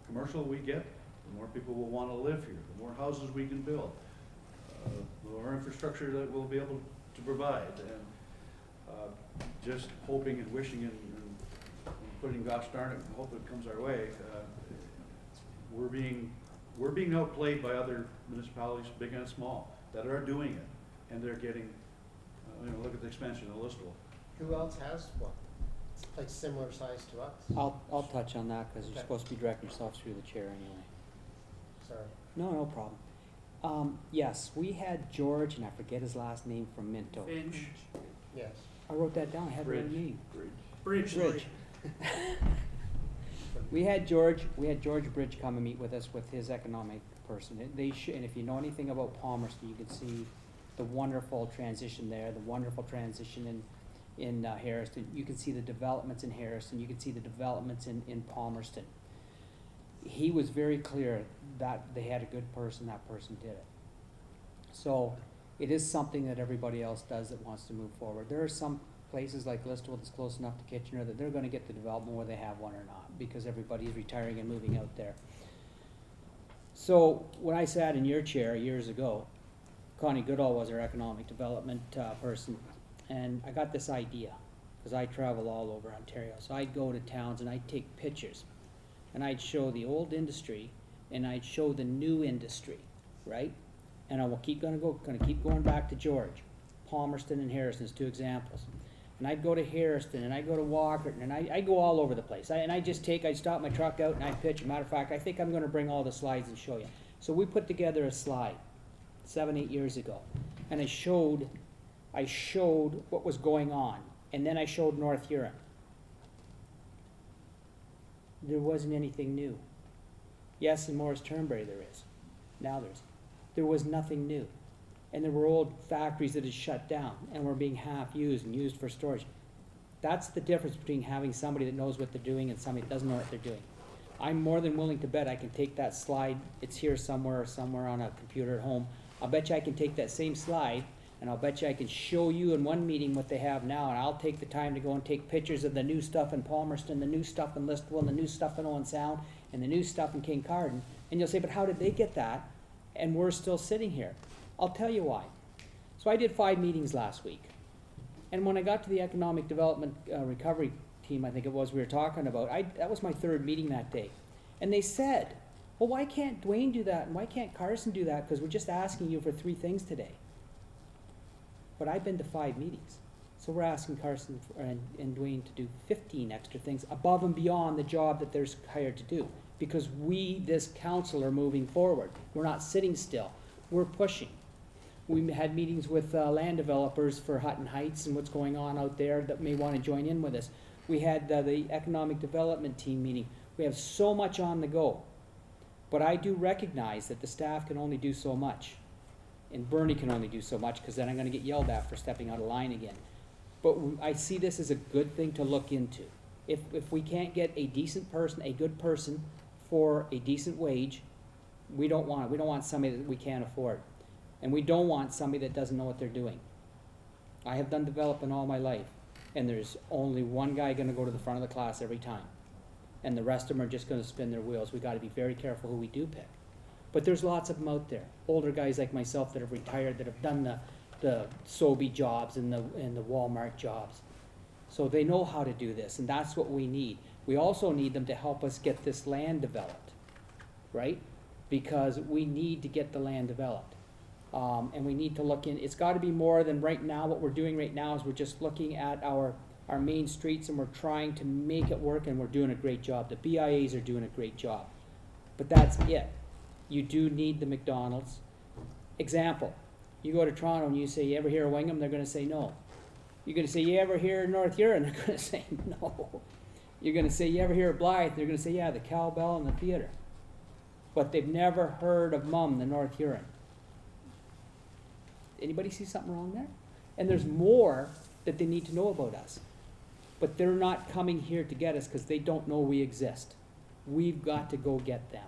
commercial we get, the more people will want to live here, the more houses we can build, the more infrastructure that we'll be able to provide. And just hoping and wishing and putting gosh darn it and hope it comes our way, we're being outplayed by other municipalities, big and small, that are doing it, and they're getting, look at the expansion of Listowel. Who else has one? It's like similar size to us? I'll touch on that, because you're Okay. supposed to be directing yourself through the chair anyway. Sorry. No problem. Yes, we had George, and I forget his last name, from Minto. Finch, Yes. I wrote that down, I had the right Bridge. name. Bridge, Bridge. We had George Bridge come and meet with us with his economic person. And if you know anything about Palmerston, you can see the wonderful transition there, the wonderful transition in Harrison. You can see the developments in Harrison, you can see the developments in Palmerston. He was very clear that they had a good person, that person did it. So it is something that everybody else does that wants to move forward. There are some places like Listowel that's close enough to Kitchener that they're gonna get the development whether they have one or not, because everybody's retiring and moving out there. So when I sat in your chair years ago, Connie Goodall was our economic development person, and I got this idea, because I travel all over Ontario. So I'd go to towns and I'd take pictures, and I'd show the old industry and I'd show the new industry, right? And I will keep gonna keep going back to George. Palmerston and Harrison is two examples. And I'd go to Harrison, and I'd go to Walkerton, and I'd go all over the place. I'd stop my truck out and I'd pitch. As a matter of fact, I think I'm gonna bring all the slides and show you. So we put together a slide 7-8 years ago, and I showed what was going on, and then I showed North Huron. There wasn't anything new. Yes, in Morris Turnberry there is. Now there was nothing new. And there were old factories that had shut down and were being half used and used for storage. That's the difference between having somebody that knows what they're doing and somebody that doesn't know what they're doing. I'm more than willing to bet I can take that slide, it's here somewhere on a computer at home. I'll bet you I can take that same slide, and I'll bet you I can show you in one meeting what they have now, and I'll take the time to go and take pictures of the new stuff in Palmerston, the new stuff in Listowel, and the new stuff in Owen Sound, and the new stuff in Kincardine. And you'll say, but how did they get that? And we're still sitting here. I'll tell you why. So I did 5 meetings last week. And when I got to the economic development recovery team, I think it was, we were talking about, that was my 3rd meeting that day. And they said, well, why can't Dwayne do that? And why can't Carson do that? Because we're just asking you for 3 things today. But I've been to 5 meetings. So we're asking Carson and Dwayne to do 15 extra things above and beyond the job that they're hired to do. Because we, this council, are moving forward. We're not sitting still. We're pushing. We had meetings with land developers for Hutton Heights and what's going on out there that may want to join in with us. We had the economic development team meeting. We have so much on the go. But I do recognize that the staff can only do so much. And Bernie can only do so much, because then I'm going to get yelled at for stepping out of line again. But I see this as a good thing to look into. If we can't get a decent person, a good person, for a decent wage, we don't want it. We don't want somebody that we can't afford. And we don't want somebody that doesn't know what they're doing. I have done development all my life, and there's only one guy going to go to the front of the class every time. And the rest of them are just going to spin their wheels. We've got to be very careful who we do pick. But there's lots of them out there. Older guys like myself that have retired, that have done the Sobe jobs and the Walmart jobs. So they know how to do this, and that's what we need. We also need them to help us get this land developed, right? Because we need to get the land developed. And we need to look in, it's got to be more than right now. What we're doing right now is we're just looking at our our main streets, and we're trying to make it work, and we're doing a great job. The BIAs are doing a great job. But that's it. You do need the McDonald's. Example, you go to Toronto and you say, you ever hear of Wingham? They're gonna say no. You're gonna say, you ever hear of North Huron? They're gonna say no. You're gonna say, you ever hear of Blythe? They're gonna say, yeah, the cowbell and the theater. But they've never heard of MUM, the North Huron. Anybody see something wrong there? And there's more that they need to know about us. But they're not coming here to get us because they don't know we exist. We've got to go get them.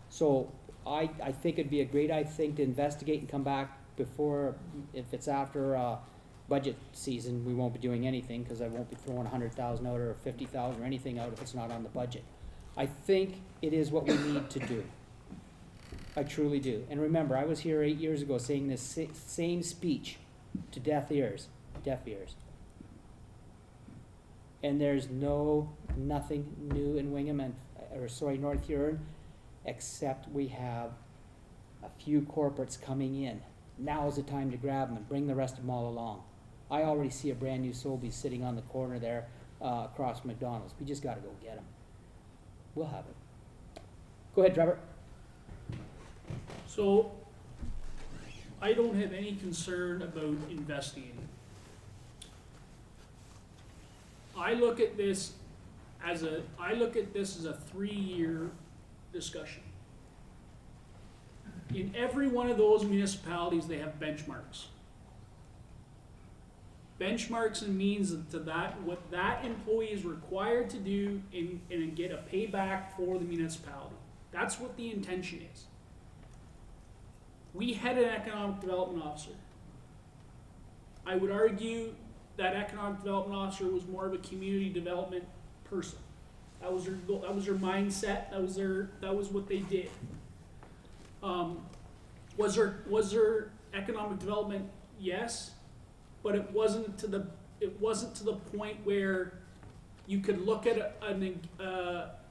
So I think it'd be a great thing to investigate and come back before, if it's after budget season, we won't be doing anything because I won't be throwing 100,000 out or 50,000 or anything out if it's not on the budget. I think it is what we need to do. I truly do. And remember, I was here 8 years ago saying this same speech to deaf ears. And there's nothing new in Wingham North Huron, except we have a few corporates coming in. Now is the time to grab them and bring the rest of them all along. I already see a brand new Sobeys sitting on the corner there across from McDonald's. We just got to go get them. We'll have it. Go ahead, Trevor. So, I don't have any concern about investing. I look at this as a 3-year discussion. In every one of those municipalities, they have benchmarks. Benchmarks and means to that, what that employee is required to do and get a payback for the municipality. That's what the intention is. We had an economic development officer. I would argue that economic development officer was more of a community development person. That was their mindset. That was what they did. Was there economic development? Yes, but it wasn't to the point where you could look at a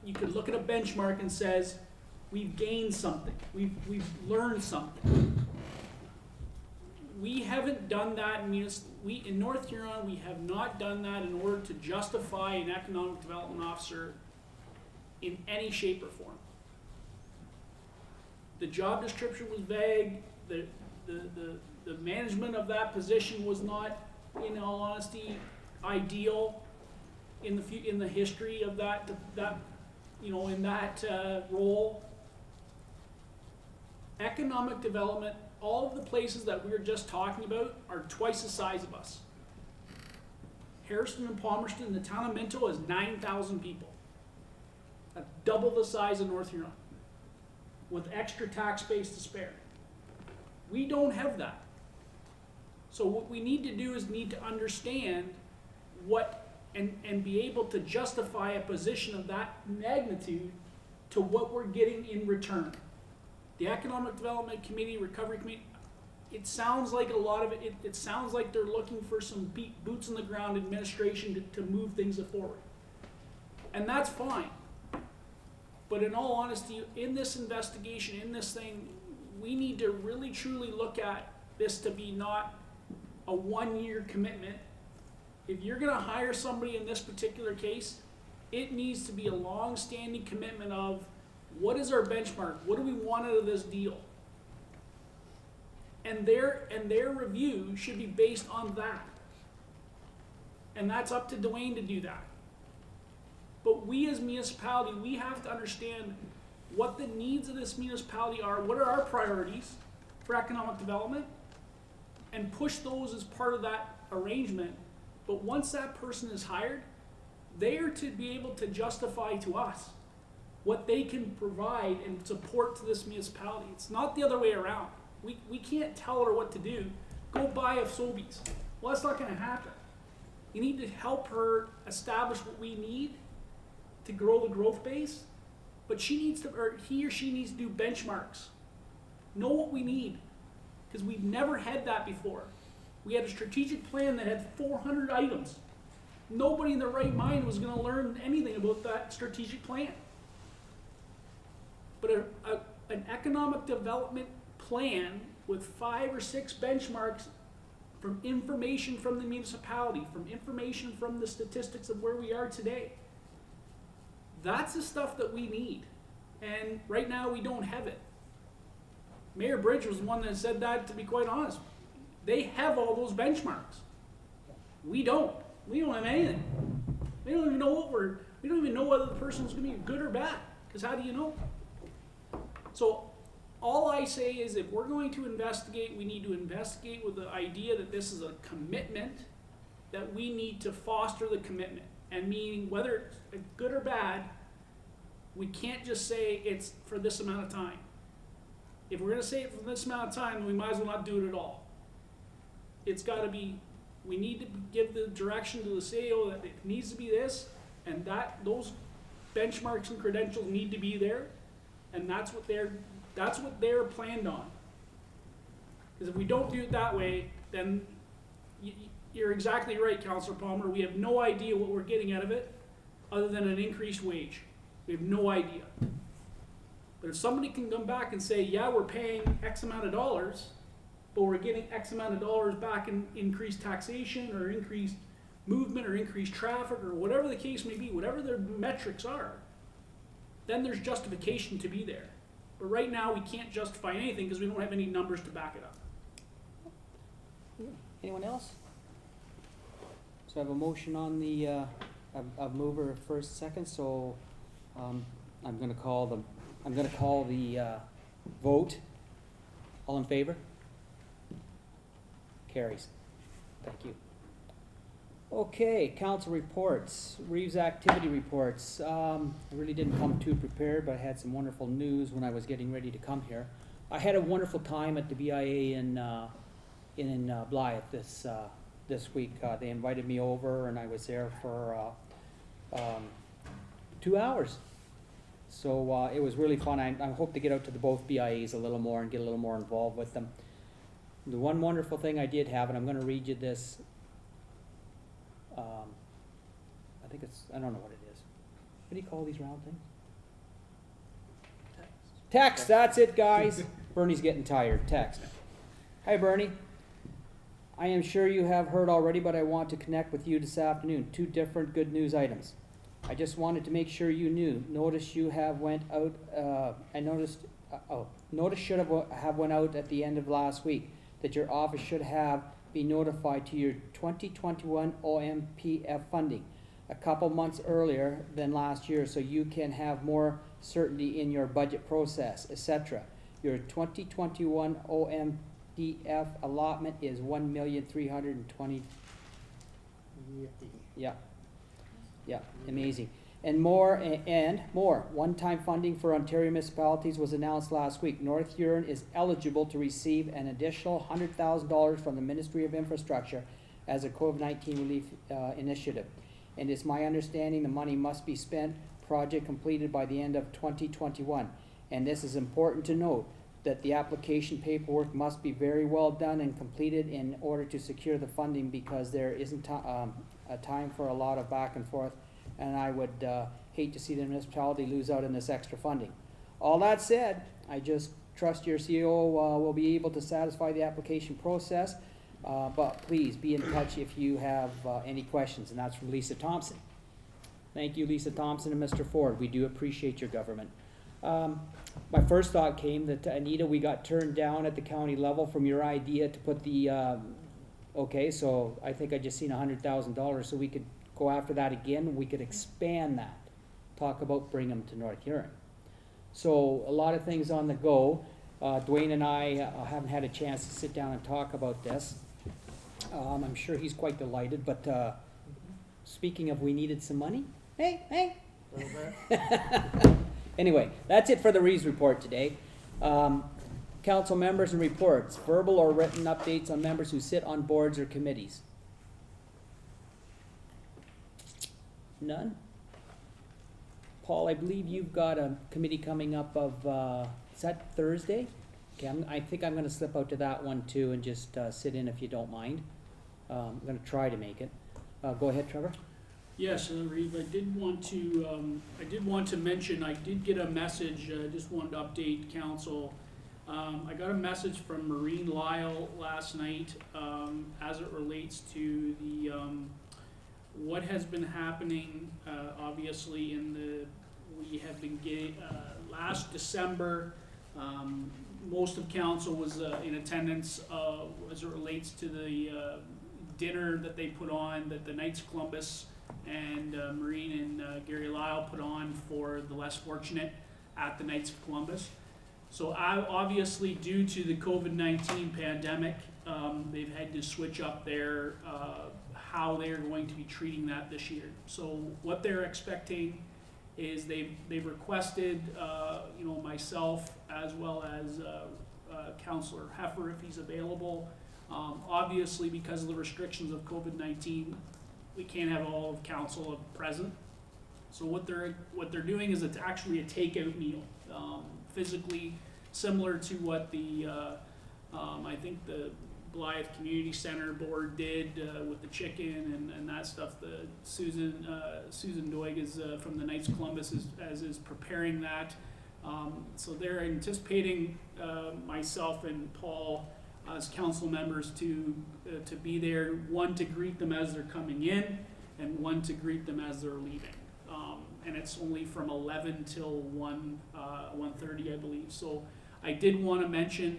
benchmark and says, we've gained something. We've learned something. We haven't done that in North Huron. We have not done that in order to justify an economic development officer in any shape or form. The job description was vague. The management of that position was not, in all honesty, ideal in the history of that role. Economic development, all of the places that we were just talking about are twice the size of us. Harrison and Palmerston, the town of Minto, is 9,000 people. That's double the size of North Huron, with extra tax base to spare. We don't have that. So what we need to do is need to understand and be able to justify a position of that magnitude to what we're getting in return. The Economic Development Committee, Recovery Committee, it sounds like a lot of it, it sounds like they're looking for some boots on the ground administration to move things forward. And that's fine. But in all honesty, in this investigation, in this thing, we need to really truly look at this to be not a 1-year commitment. If you're gonna hire somebody in this particular case, it needs to be a long-standing commitment of what is our benchmark? What do we want out of this deal? And their review should be based on that. And that's up to Dwayne to do that. But we as municipality, we have to understand what the needs of this municipality are, what are our priorities for economic development, and push those as part of that arrangement. But once that person is hired, they are to be able to justify to us what they can provide and support to this municipality. It's not the other way around. We can't tell her what to do. Go buy a Sobeys. Well, that's not gonna happen. You need to help her establish what we need to grow the growth base, but he or she needs to do benchmarks. Know what we need, because we've never had that before. We had a strategic plan that had 400 items. Nobody in their right mind was gonna learn anything about that strategic plan. But an economic development plan with 5 or 6 benchmarks from information from the municipality, from information from the statistics of where we are today. That's the stuff that we need. And right now, we don't have it. Mayor Bridge was the one that said that, to be quite honest. They have all those benchmarks. We don't. We don't have anything. We don't even know we don't even know whether the person's gonna be good or bad, because how do you know? So all I say is if we're going to investigate, we need to investigate with the idea that this is a commitment, that we need to foster the commitment. And meaning whether it's good or bad, we can't just say it's for this amount of time. If we're gonna say it for this amount of time, then we might as well not do it at all. It's gotta be, we need to give the direction to the CEO that it needs to be this, and that those benchmarks and credentials need to be there, and that's what they're planned on. Because if we don't do it that way, then you're exactly right, Councillor Palmer. We have no idea what we're getting out of it, other than an increased wage. We have no idea. But if somebody can come back and say, yeah, we're paying X amount of dollars, but we're getting X amount of dollars back in increased taxation or increased movement or increased traffic or whatever the case may be, whatever their metrics are, then there's justification to be there. But right now, we can't justify anything because we don't have any numbers to back it up. Anyone else? So I have a motion on the, I've mover first, second, so, I'm gonna call the vote. All in favor? Carries. Thank you. Okay, council reports, Reeves activity reports. I really didn't come too prepared, but I had some wonderful news when I was getting ready to come here. I had a wonderful time at the BIA in Blythe this week. They invited me over and I was there for 2 hours. So it was really fun. I hope to get out to both BIAs a little more and get a little more involved with them. The one wonderful thing I did have, and I'm going to read you this, I think it's, I don't know what it is. What do you call these round things? Text, that's it, guys. Bernie's getting tired. Text. Hi, Bernie. I am sure you have heard already, but I want to connect with you this afternoon. 2 different good news items. I just wanted to make sure you knew. Notice you have went out, notice should have went out at the end of last week that your office should have been notified to your 2021 OMPF funding a couple months earlier than last year so you can have more certainty in your budget process, etc. Your 2021 OMPF allotment is $1,320,000. Yeah, amazing. And more. One-time funding for Ontario municipalities was announced last week. North Huron is eligible to receive an additional $100,000 from the Ministry of Infrastructure as a COVID-19 relief initiative. And it's my understanding the money must be spent, project completed by the end of 2021. And this is important to note, that the application paperwork must be very well done and completed in order to secure the funding, because there isn't a time for a lot of back and forth, and I would hate to see the municipality lose out on this extra funding. All that said, I just trust your CEO will be able to satisfy the application process, but please be in touch if you have any questions, and that's from Lisa Thompson. Thank you, Lisa Thompson and Mr. Ford. We do appreciate your government. My first thought came that, Anita, we got turned down at the county level from your idea to put the, okay, so I think I just seen $100,000, so we could go after that again. We could expand that, talk about bring them to North Huron. So a lot of things on the go. Dwayne and I haven't had a chance to sit down and talk about this. I'm sure he's quite delighted, but speaking of we needed some money, hey. Anyway, that's it for the Reeves report today. Council members and reports, verbal or written updates on members who sit on boards or committees. None? Paul, I believe you've got a committee coming up of, is that Thursday? Okay, I think I'm gonna slip out to that one too and just sit in if you don't mind. I'm gonna try to make it. Go ahead, Trevor. Yes, Reeve, I did want to mention, I did get a message, just wanted to update council. I got a message from Maureen Lyle last night, as it relates to the, what has been happening, obviously we have been getting, last December, most of council was, in attendance, as it relates to the, dinner that they put on, that the Knights of Columbus and, Maureen and, Gary Lyle put on for the less fortunate at the Knights of Columbus. So obviously, due to the COVID-19 pandemic, they've had to switch up their, how they're going to be treating that this year. So what they're expecting is they've requested, myself as well as Councillor Heffer, if he's available. Obviously, because of the restrictions of COVID-19, we can't have all of council present. So what they're doing is it's actually a takeout meal, physically similar to what the I think the Blythe Community Center board did with the chicken and that stuff. The Susan Doig is from the Knights of Columbus is preparing that. So they're anticipating myself and Paul as council members to be there, one to greet them as they're coming in and one to greet them as they're leaving. And it's only from 11 till 1:30, I believe. So I did want to mention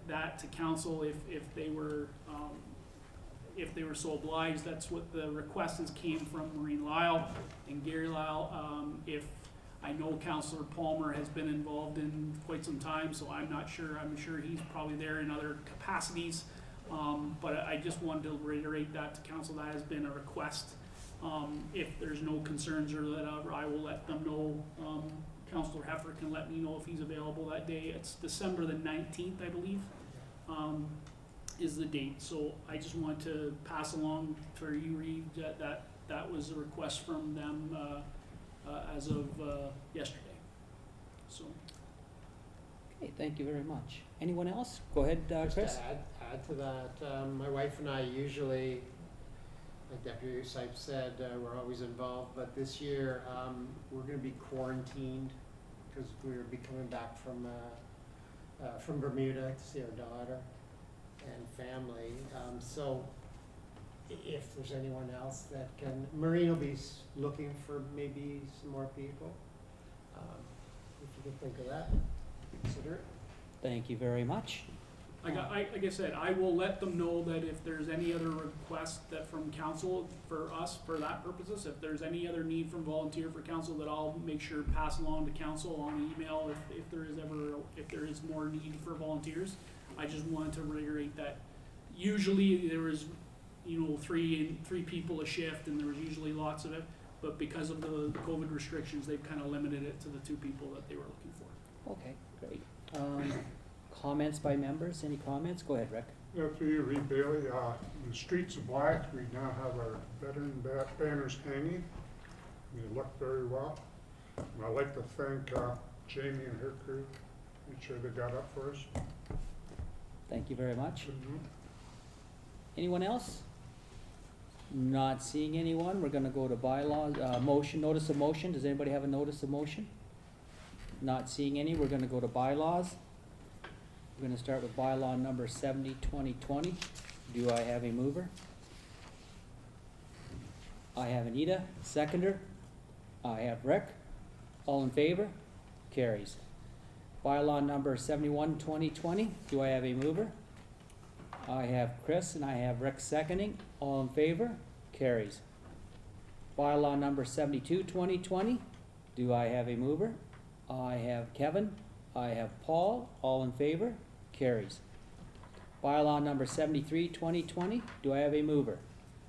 that to council if they were so obliged. That's what the request came from Maureen Lyle and Gary Lyle. If I know Councillor Palmer has been involved in quite some time, so I'm not sure. I'm sure he's probably there in other capacities. But I just wanted to reiterate that to council. That has been a request. If there's no concerns or whatever, I will let them know. Councillor Heffer can let me know if he's available that day. It's December the 19th, I believe, is the date. So I just wanted to pass along for you, Reed, that was a request from them as of yesterday. So. Okay, thank you very much. Anyone else? Go ahead, Chris. Just to add to that, my wife and I usually, like Deputy Sype said, we're always involved, but this year we're going to be quarantined because we'll be coming back from Bermuda to see our daughter and family. So if there's anyone else that can, Maureen will be looking for maybe some more people. If you can think of that, consider it. Thank you very much. Like I said, I will let them know that if there's any other request that from council for us for that purposes, if there's any other need from volunteer for council, that I'll make sure to pass along to council on email if there is more need for volunteers. I just wanted to reiterate that usually there was, three people a shift, and there was usually lots of it, but because of the COVID restrictions, they've kind of limited it to the 2 people that they were looking for. Okay, great. Comments by members? Any comments? Go ahead, Rick. Yeah, through you, Reed Bailey, the streets of Blythe, we now have our veteran banners hanging. They look very well. And I'd like to thank Jamie and her crew. Made sure they got up for us. Thank you very much. Anyone else? Not seeing anyone. We're gonna go to bylaws, notice of motion. Does anybody have a notice of motion? Not seeing any. We're gonna go to bylaws. We're gonna start with bylaw number 70/2020. Do I have a mover? I have Anita, seconder. I have Rick. All in favor? Carries. Bylaw number 71/2020. Do I have a mover? I have Chris and I have Rick seconding. All in favor? Carries. Bylaw number 72/2020. Do I have a mover? I have Kevin. I have Paul. All in favor? Carries. Bylaw number 73/2020. Do I have a mover?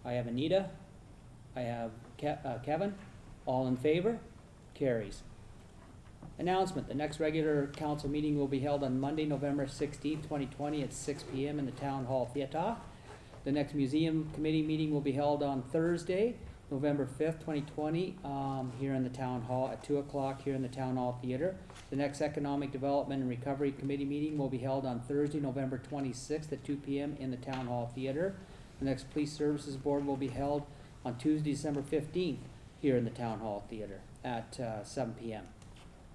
I have Anita. I have Kevin. All in favor? Carries. Announcement. The next regular council meeting will be held on Monday, November 16th, 2020 at 6 p.m. in the Town Hall Theatre. The next museum committee meeting will be held on Thursday, November 5th, 2020, here in the Town Hall at 2 o'clock here in the Town Hall Theatre. The next Economic Development and Recovery Committee meeting will be held on Thursday, November 26th at 2 p.m. in the Town Hall Theatre. The next Police Services Board will be held on Tuesday, December 15th here in the Town Hall Theatre at 7 p.m.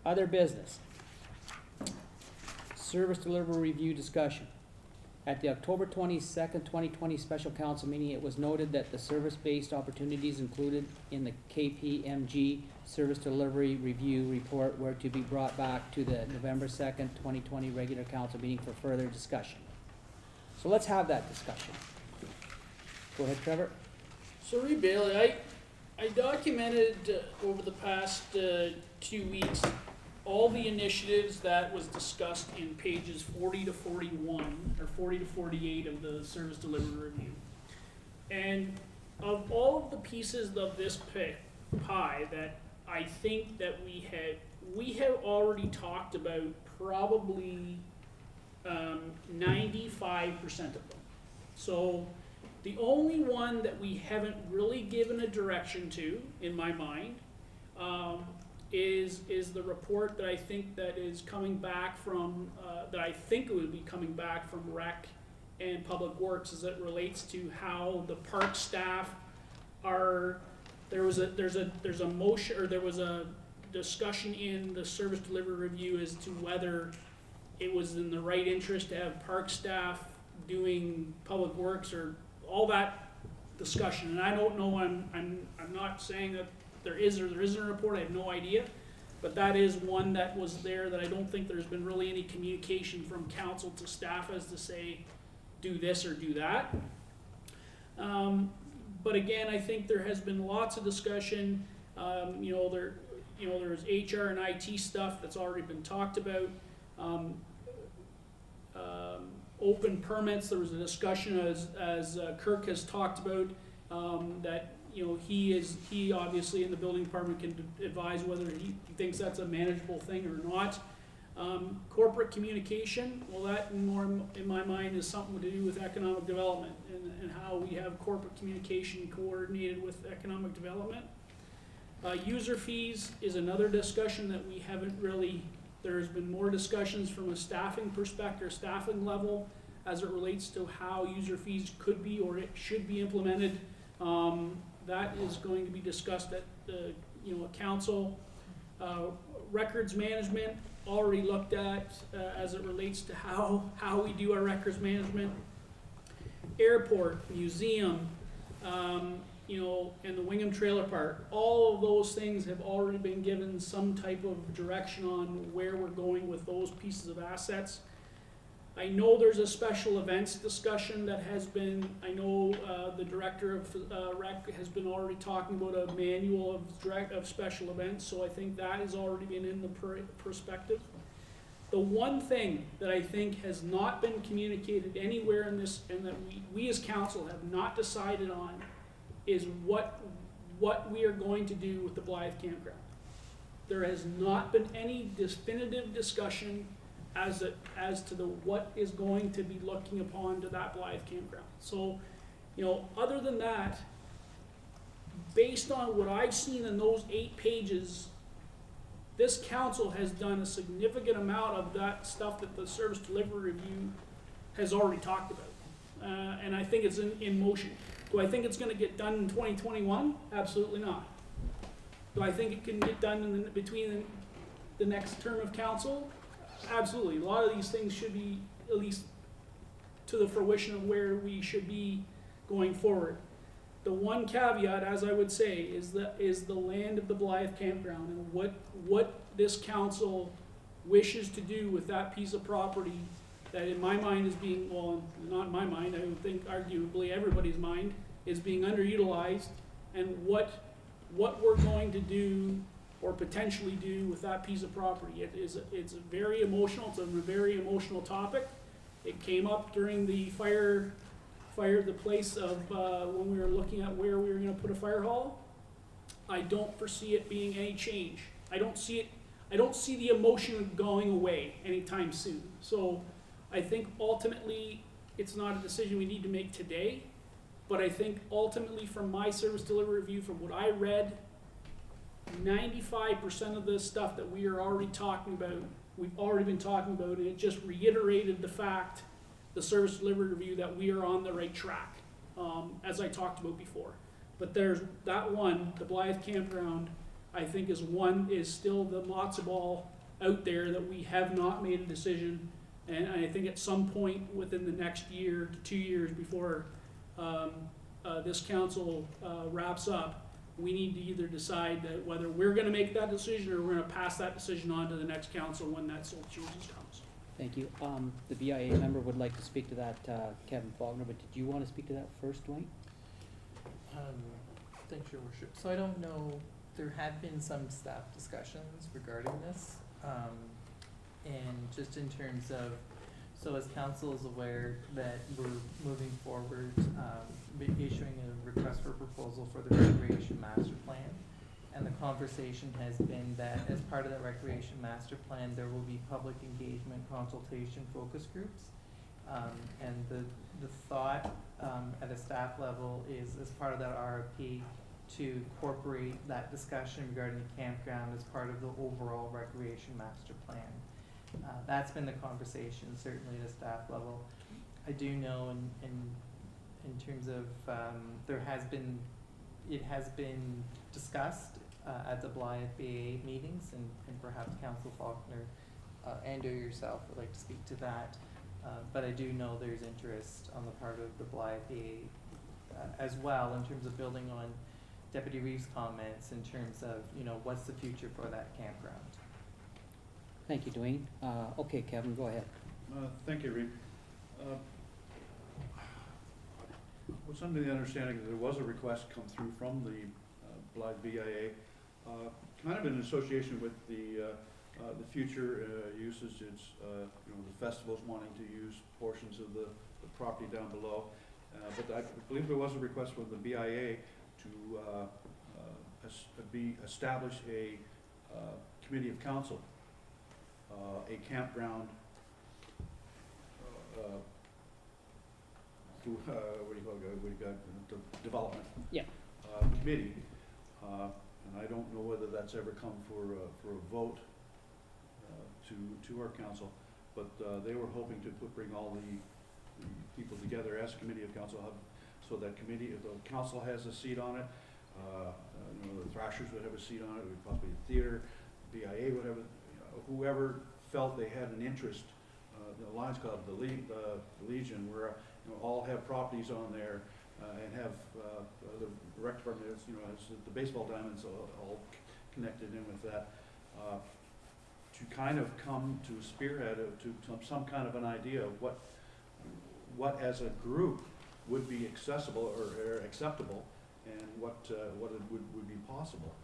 Other business. service delivery review discussion. At the October 22nd, 2020 special council meeting, it was noted that the service-based opportunities included in the KPMG service delivery review report were to be brought back to the November 2nd, 2020 regular council meeting for further discussion. So let's have that discussion. Go ahead, Trevor. So Reed Bailey, I documented over the past 2 weeks all the initiatives that was discussed in pages 40 to 41 or 40 to 48 of the service delivery review. And of all of the pieces of this pie that I think that we have already talked about probably 95% of them. So the only one that we haven't really given a direction to, in my mind, is the report that I think that is coming back from, that I think it would be coming back from Rec and Public Works as it relates to how the park staff are, there was a motion, or there was a discussion in the service delivery review as to whether it was in the right interest to have park staff doing Public Works, or all that discussion. And I don't know, I'm not saying that there is or there isn't a report, I have no idea, but that is one that was there that I don't think there's been really any communication from council to staff as to say, do this or do that. But again, I think there has been lots of discussion. There's HR and IT stuff that's already been talked about. Open permits, there was a discussion as Kirk has talked about, that he obviously in the building department can advise whether he thinks that's a manageable thing or not. Corporate communication, well, that more in my mind is something to do with economic development and how we have corporate communication coordinated with economic development. User fees is another discussion that we haven't really, there's been more discussions from a staffing perspective, staffing level, as it relates to how user fees could be or it should be implemented. That is going to be discussed at the council. Records management, already looked at as it relates to how we do our records management. Airport, museum, and the Wingham Trailer Park, all of those things have already been given some type of direction on where we're going with those pieces of assets. I know there's a special events discussion that has been, I know the director of Rec has been already talking about a manual of special events, so I think that has already been in the perspective. The one thing that I think has not been communicated anywhere in this, and that we as council have not decided on, is what we are going to do with the Blythe campground. There has not been any definitive discussion as to what is going to be looking upon to that Blythe campground. So, other than that, based on what I've seen in those 8 pages, this council has done a significant amount of that stuff that the service delivery review has already talked about. And I think it's in motion. Do I think it's gonna get done in 2021? Absolutely not. Do I think it can get done between the next term of council? Absolutely. A lot of these things should be at least to the fruition of where we should be going forward. The one caveat, as I would say, is the land of the Blythe campground and what this council wishes to do with that piece of property that in my mind is being, well, not in my mind, I would think arguably everybody's mind, is being underutilized, and what we're going to do or potentially do with that piece of property. It's very emotional, it's a very emotional topic. It came up during the fire the place of when we were looking at where we were gonna put a fire hall. I don't foresee it being any change. I don't see the emotion going away anytime soon. So I think ultimately it's not a decision we need to make today, but I think ultimately from my service delivery review, from what I read, 95% of the stuff that we are already talking about, we've already been talking about, and it just reiterated the fact, the service delivery review, that we are on the right track, as I talked about before. But there's that one, the Blythe campground, I think is still the matzo ball out there that we have not made a decision, And I think at some point within the next year to 2 years before this council wraps up, we need to either decide that whether we're gonna make that decision or we're gonna pass that decision on to the next council when that sole changes comes. Thank you. The BIA member would like to speak to that, Kevin Faulkner, but did you want to speak to that first, Dwayne? Thanks, Your Worship. So I don't know, there had been some staff discussions regarding this. And just in terms of, so as council is aware that we're moving forward, issuing a request for proposal for the recreation master plan. And the conversation has been that as part of that recreation master plan, there will be public engagement, consultation, focus groups. And the thought, at a staff level is as part of that RFP to incorporate that discussion regarding the campground as part of the overall recreation master plan. That's been the conversation, certainly at a staff level. I do know in terms of, it has been discussed at the Blythe BA meetings, and perhaps Council Faulkner and or yourself would like to speak to that. But I do know there's interest on the part of the Blythe BA as well in terms of building on Deputy Reeves' comments in terms of, what's the future for that campground. Thank you, Dwayne. Okay, Kevin, go ahead. Thank you, Reed. Was under the understanding that there was a request come through from the Blythe BIA, kind of in association with the future usage. It's the festivals wanting to use portions of the property down below, but I believe there was a request from the BIA to establish a committee of council, a campground. Development. Yeah. Committee, and I don't know whether that's ever come for a vote to our council, but they were hoping to bring all the people together as a committee of council, so that committee, if the council has a seat on it, the Thrashers would have a seat on it, probably the theater, BIA would have, whoever felt they had an interest. The Lions Club, the Legion, where all have properties on there, and have the rec department has the baseball diamonds all connected in with that, to kind of come to spearhead to some kind of an idea of what as a group would be accessible or acceptable, and what it would be possible.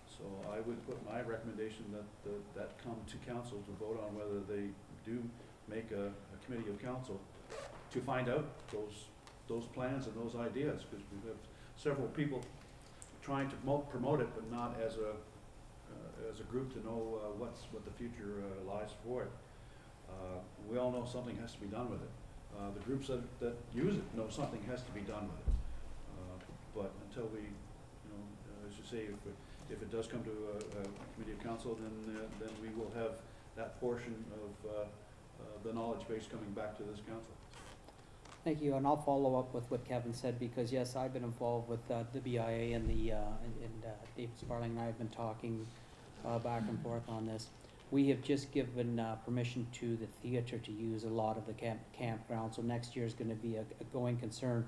So I would put my recommendation that come to council to vote on whether they do make a committee of council to find out those plans and those ideas, because we have several people trying to promote it, but not as a group to know what the future lies for it. We all know something has to be done with it. The groups that use it know something has to be done with it. But until we, as you say, if it does come to a committee of council, then we will have that portion of the knowledge base coming back to this council. Thank you, and I'll follow up with what Kevin said, because yes, I've been involved with the BIA and David Sparling and I have been talking back and forth on this. We have just given permission to the theater to use a lot of the campground, so next year is going to be a going concern.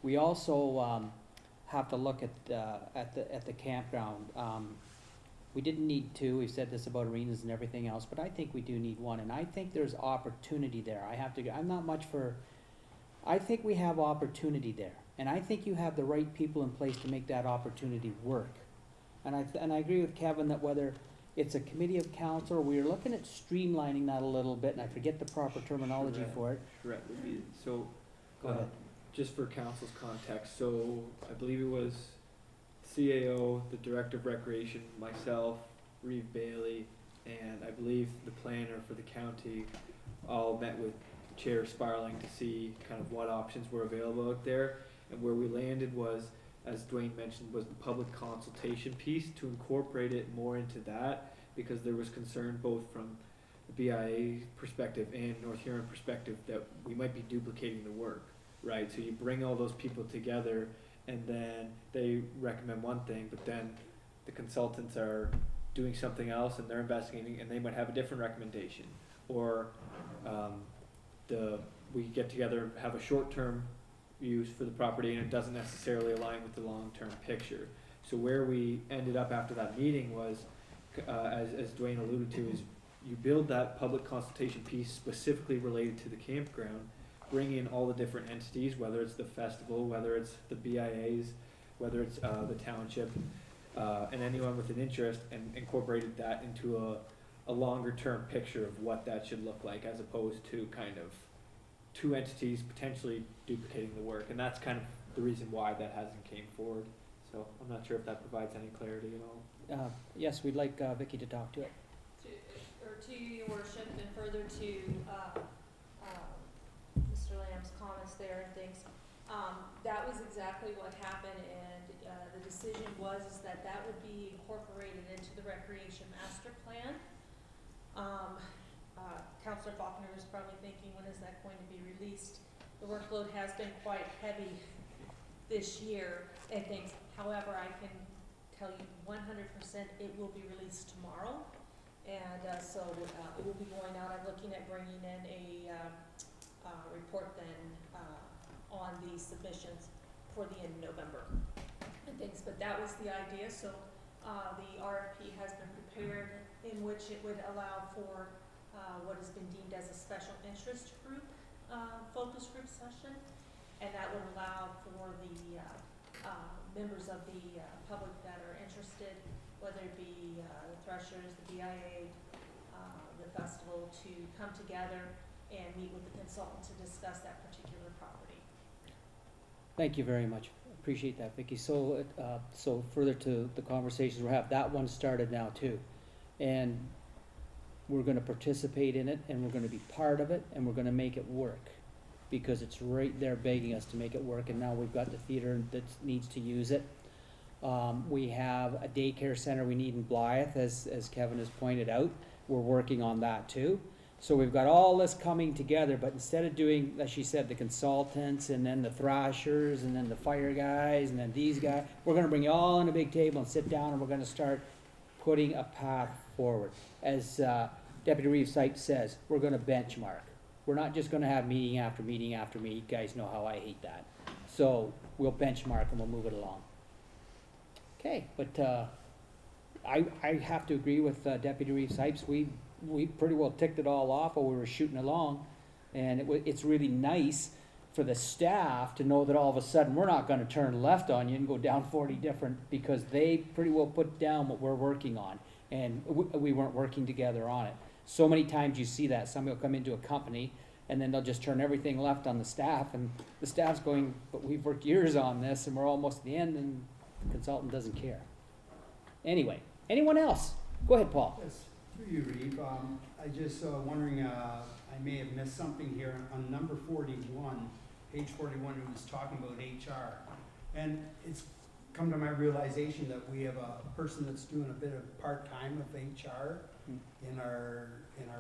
We also have to look at the campground. We didn't need two. We've said this about arenas and everything else, but I think we do need one, and I think there's opportunity there. I'm not much for. I think we have opportunity there, and I think you have the right people in place to make that opportunity work. And I agree with Kevin that whether it's a committee of council, we are looking at streamlining that a little bit, and I forget the proper terminology for it. Charrette would be, so, Go ahead. just for council's context, so I believe it was CAO, the Director of Recreation, myself, Reeve Bailey, and I believe the planner for the county all met with Chair Sparling to see kind of what options were available out there. And where we landed was, as Dwayne mentioned, was the public consultation piece, to incorporate it more into that, because there was concern both from the BIA perspective and North Huron perspective that we might be duplicating the work, right? So you bring all those people together and then they recommend one thing, but then the consultants are doing something else and they're investigating and they might have a different recommendation. or we get together and have a short-term use for the property and it doesn't necessarily align with the long-term picture. So where we ended up after that meeting was, as Dwayne alluded to, is you build that public consultation piece specifically related to the campground, bring in all the different entities, whether it's the festival, whether it's the BIAs, whether it's the township, and anyone with an interest, and incorporated that into a longer term picture of what that should look like, as opposed to kind of two entities potentially duplicating the work. And that's kind of the reason why that hasn't came forward. So I'm not sure if that provides any clarity at all. Yes, we'd like Vicky to talk to it. To your worship, and further to Mr. Lamb's comments there and things, that was exactly what happened, and the decision was that would be incorporated into the recreation master plan. Councillor Faulkner is probably thinking, when is that going to be released? The workload has been quite heavy this year and things. However, I can tell you 100% it will be released tomorrow. And so it will be going out. I'm looking at bringing in a report then on the submissions for the end of November and things. But that was the idea. So the RFP has been prepared, in which it would allow for what has been deemed as a special interest group focus group session, and that would allow for the members of the public that are interested, whether it be the Threshers, the BIA, the festival, to come together and meet with the consultant to discuss that particular property. Thank you very much. Appreciate that, Vicky. So, so further to the conversations we're having, that one started now too. And we're gonna participate in it, and we're gonna be part of it, and we're gonna make it work. Because it's right there begging us to make it work, and now we've got the theater that needs to use it. We have a daycare center we need in Blythe, as Kevin has pointed out. We're working on that too. So we've got all this coming together, but instead of doing, as she said, the consultants, and then the thrashers, and then the fire guys, and then these guys, we're gonna bring you all on a big table and sit down, and we're gonna start putting a path forward. As Deputy Reeve Sykes says, we're gonna benchmark. We're not just gonna have meeting after meeting after meeting. You guys know how I hate that. So we'll benchmark and we'll move it along. Okay, but I have to agree with Deputy Reeve Sykes. We pretty well ticked it all off while we were shooting along. And it's really nice for the staff to know that all of a sudden we're not gonna turn left on you and go down 40 different, because they pretty well put down what we're working on. And we weren't working together on it. So many times you see that somebody will come into a company and then they'll just turn everything left on the staff, and the staff's going, but we've worked years on this and we're almost at the end, and the consultant doesn't care. Anyway, anyone else? Go ahead, Paul. Yes, through you, Reeve. I just wondering, I may have missed something here on number 41, page 41, it was talking about HR. And it's come to my realization that we have a person that's doing a bit of part-time of HR in our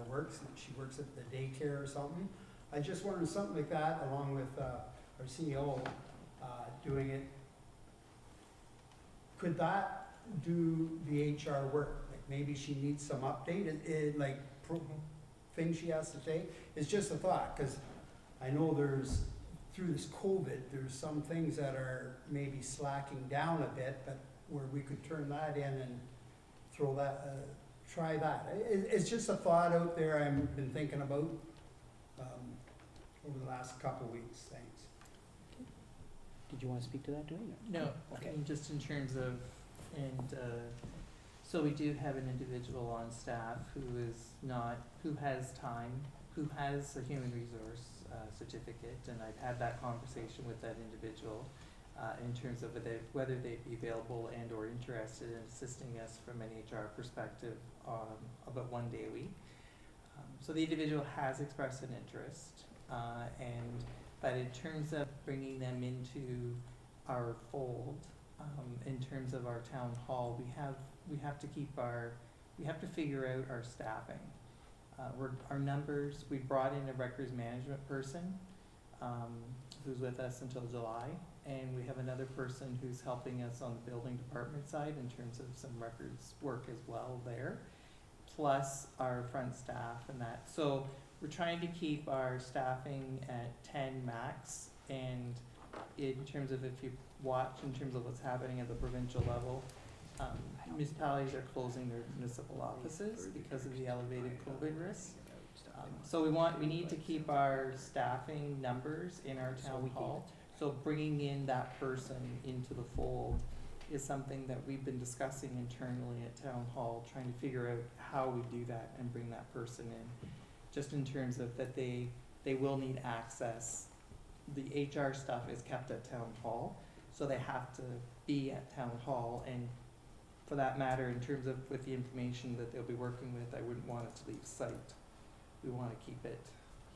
works. She works at the daycare or something. I just wondered, something like that, along with our CEO doing it, could that do the HR work? Like maybe she needs some update, things she has to say. It's just a thought, because I know there's, through this COVID, there's some things that are maybe slacking down a bit, but where we could turn that in and throw that, try that. It's just a thought out there I've been thinking about over the last couple of weeks. Thanks. Did you want to speak to that, Dwayne? No, Okay. I mean, just in terms of, so we do have an individual on staff who has time, who has a human resource certificate, and I've had that conversation with that individual in terms of whether they'd be available and or interested in assisting us from an HR perspective about 1 day a week. So the individual has expressed an interest, but in terms of bringing them into our fold, in terms of our town hall, we have to figure out our staffing. Our numbers, we brought in a records management person who's with us until July, and we have another person who's helping us on the building department side in terms of some records work as well there. plus our front staff and that. So we're trying to keep our staffing at 10 max, and in terms of, if you watch in terms of what's happening at the provincial level, municipalities are closing their municipal offices because of the elevated COVID risks. So we need to keep our staffing numbers in our town hall. So bringing in that person into the fold is something that we've been discussing internally at town hall, trying to figure out how we do that and bring that person in. Just in terms of that they will need access. The HR stuff is kept at town hall, so they have to be at town hall, and for that matter, in terms of with the information that they'll be working with, I wouldn't want it to leave site. We wanna keep it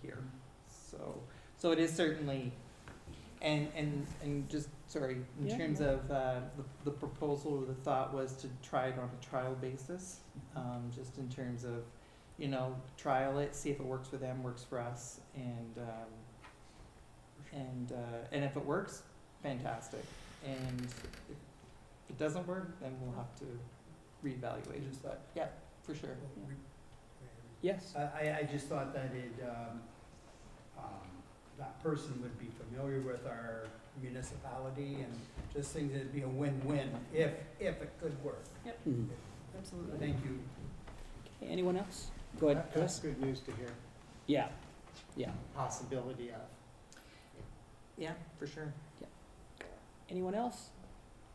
here. So it is certainly, and just, sorry, in Yeah, terms no. of, the proposal, or the thought was to try it on a trial basis, just in terms of, you know, trial it, see if it works for them, works for us, and if it works, fantastic. And if it doesn't work, then we'll have to reevaluate it, but yeah, for sure. Yes? I just thought that that person would be familiar with our municipality, and just think it'd be a win-win if it could work. Mhm. Absolutely. Thank you. Okay, anyone else? Go ahead, That's Chris. good news to hear, Yeah, yeah. possibility of. Yeah, for sure. Anyone else?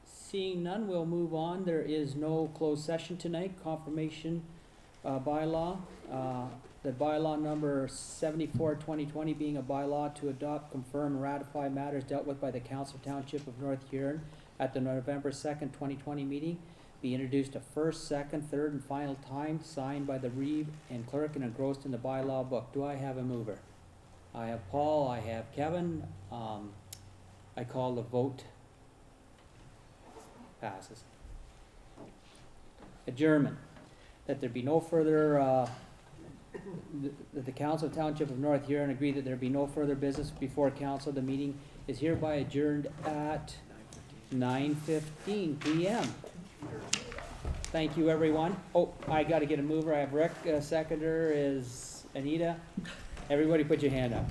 Seeing none, we'll move on. There is no closed session tonight. Confirmation bylaw. The bylaw number 74/2020 being a bylaw to adopt, confirm, and ratify matters dealt with by the Council Township of North Huron at the November 2nd, 2020 meeting. Be introduced a first, second, third, and final time, signed by the reeve and clerk and engrossed in the bylaw book. Do I have a mover? I have Paul, I have Kevin. I call the vote. Passes. Adjournment. That there be no further, that the Council of Township of North Huron agree that there be no further business before council. The meeting is hereby adjourned at 9:15 p.m. Thank you, everyone. Oh, I gotta get a mover. I have Rick, seconder is Anita. Everybody put your hand up.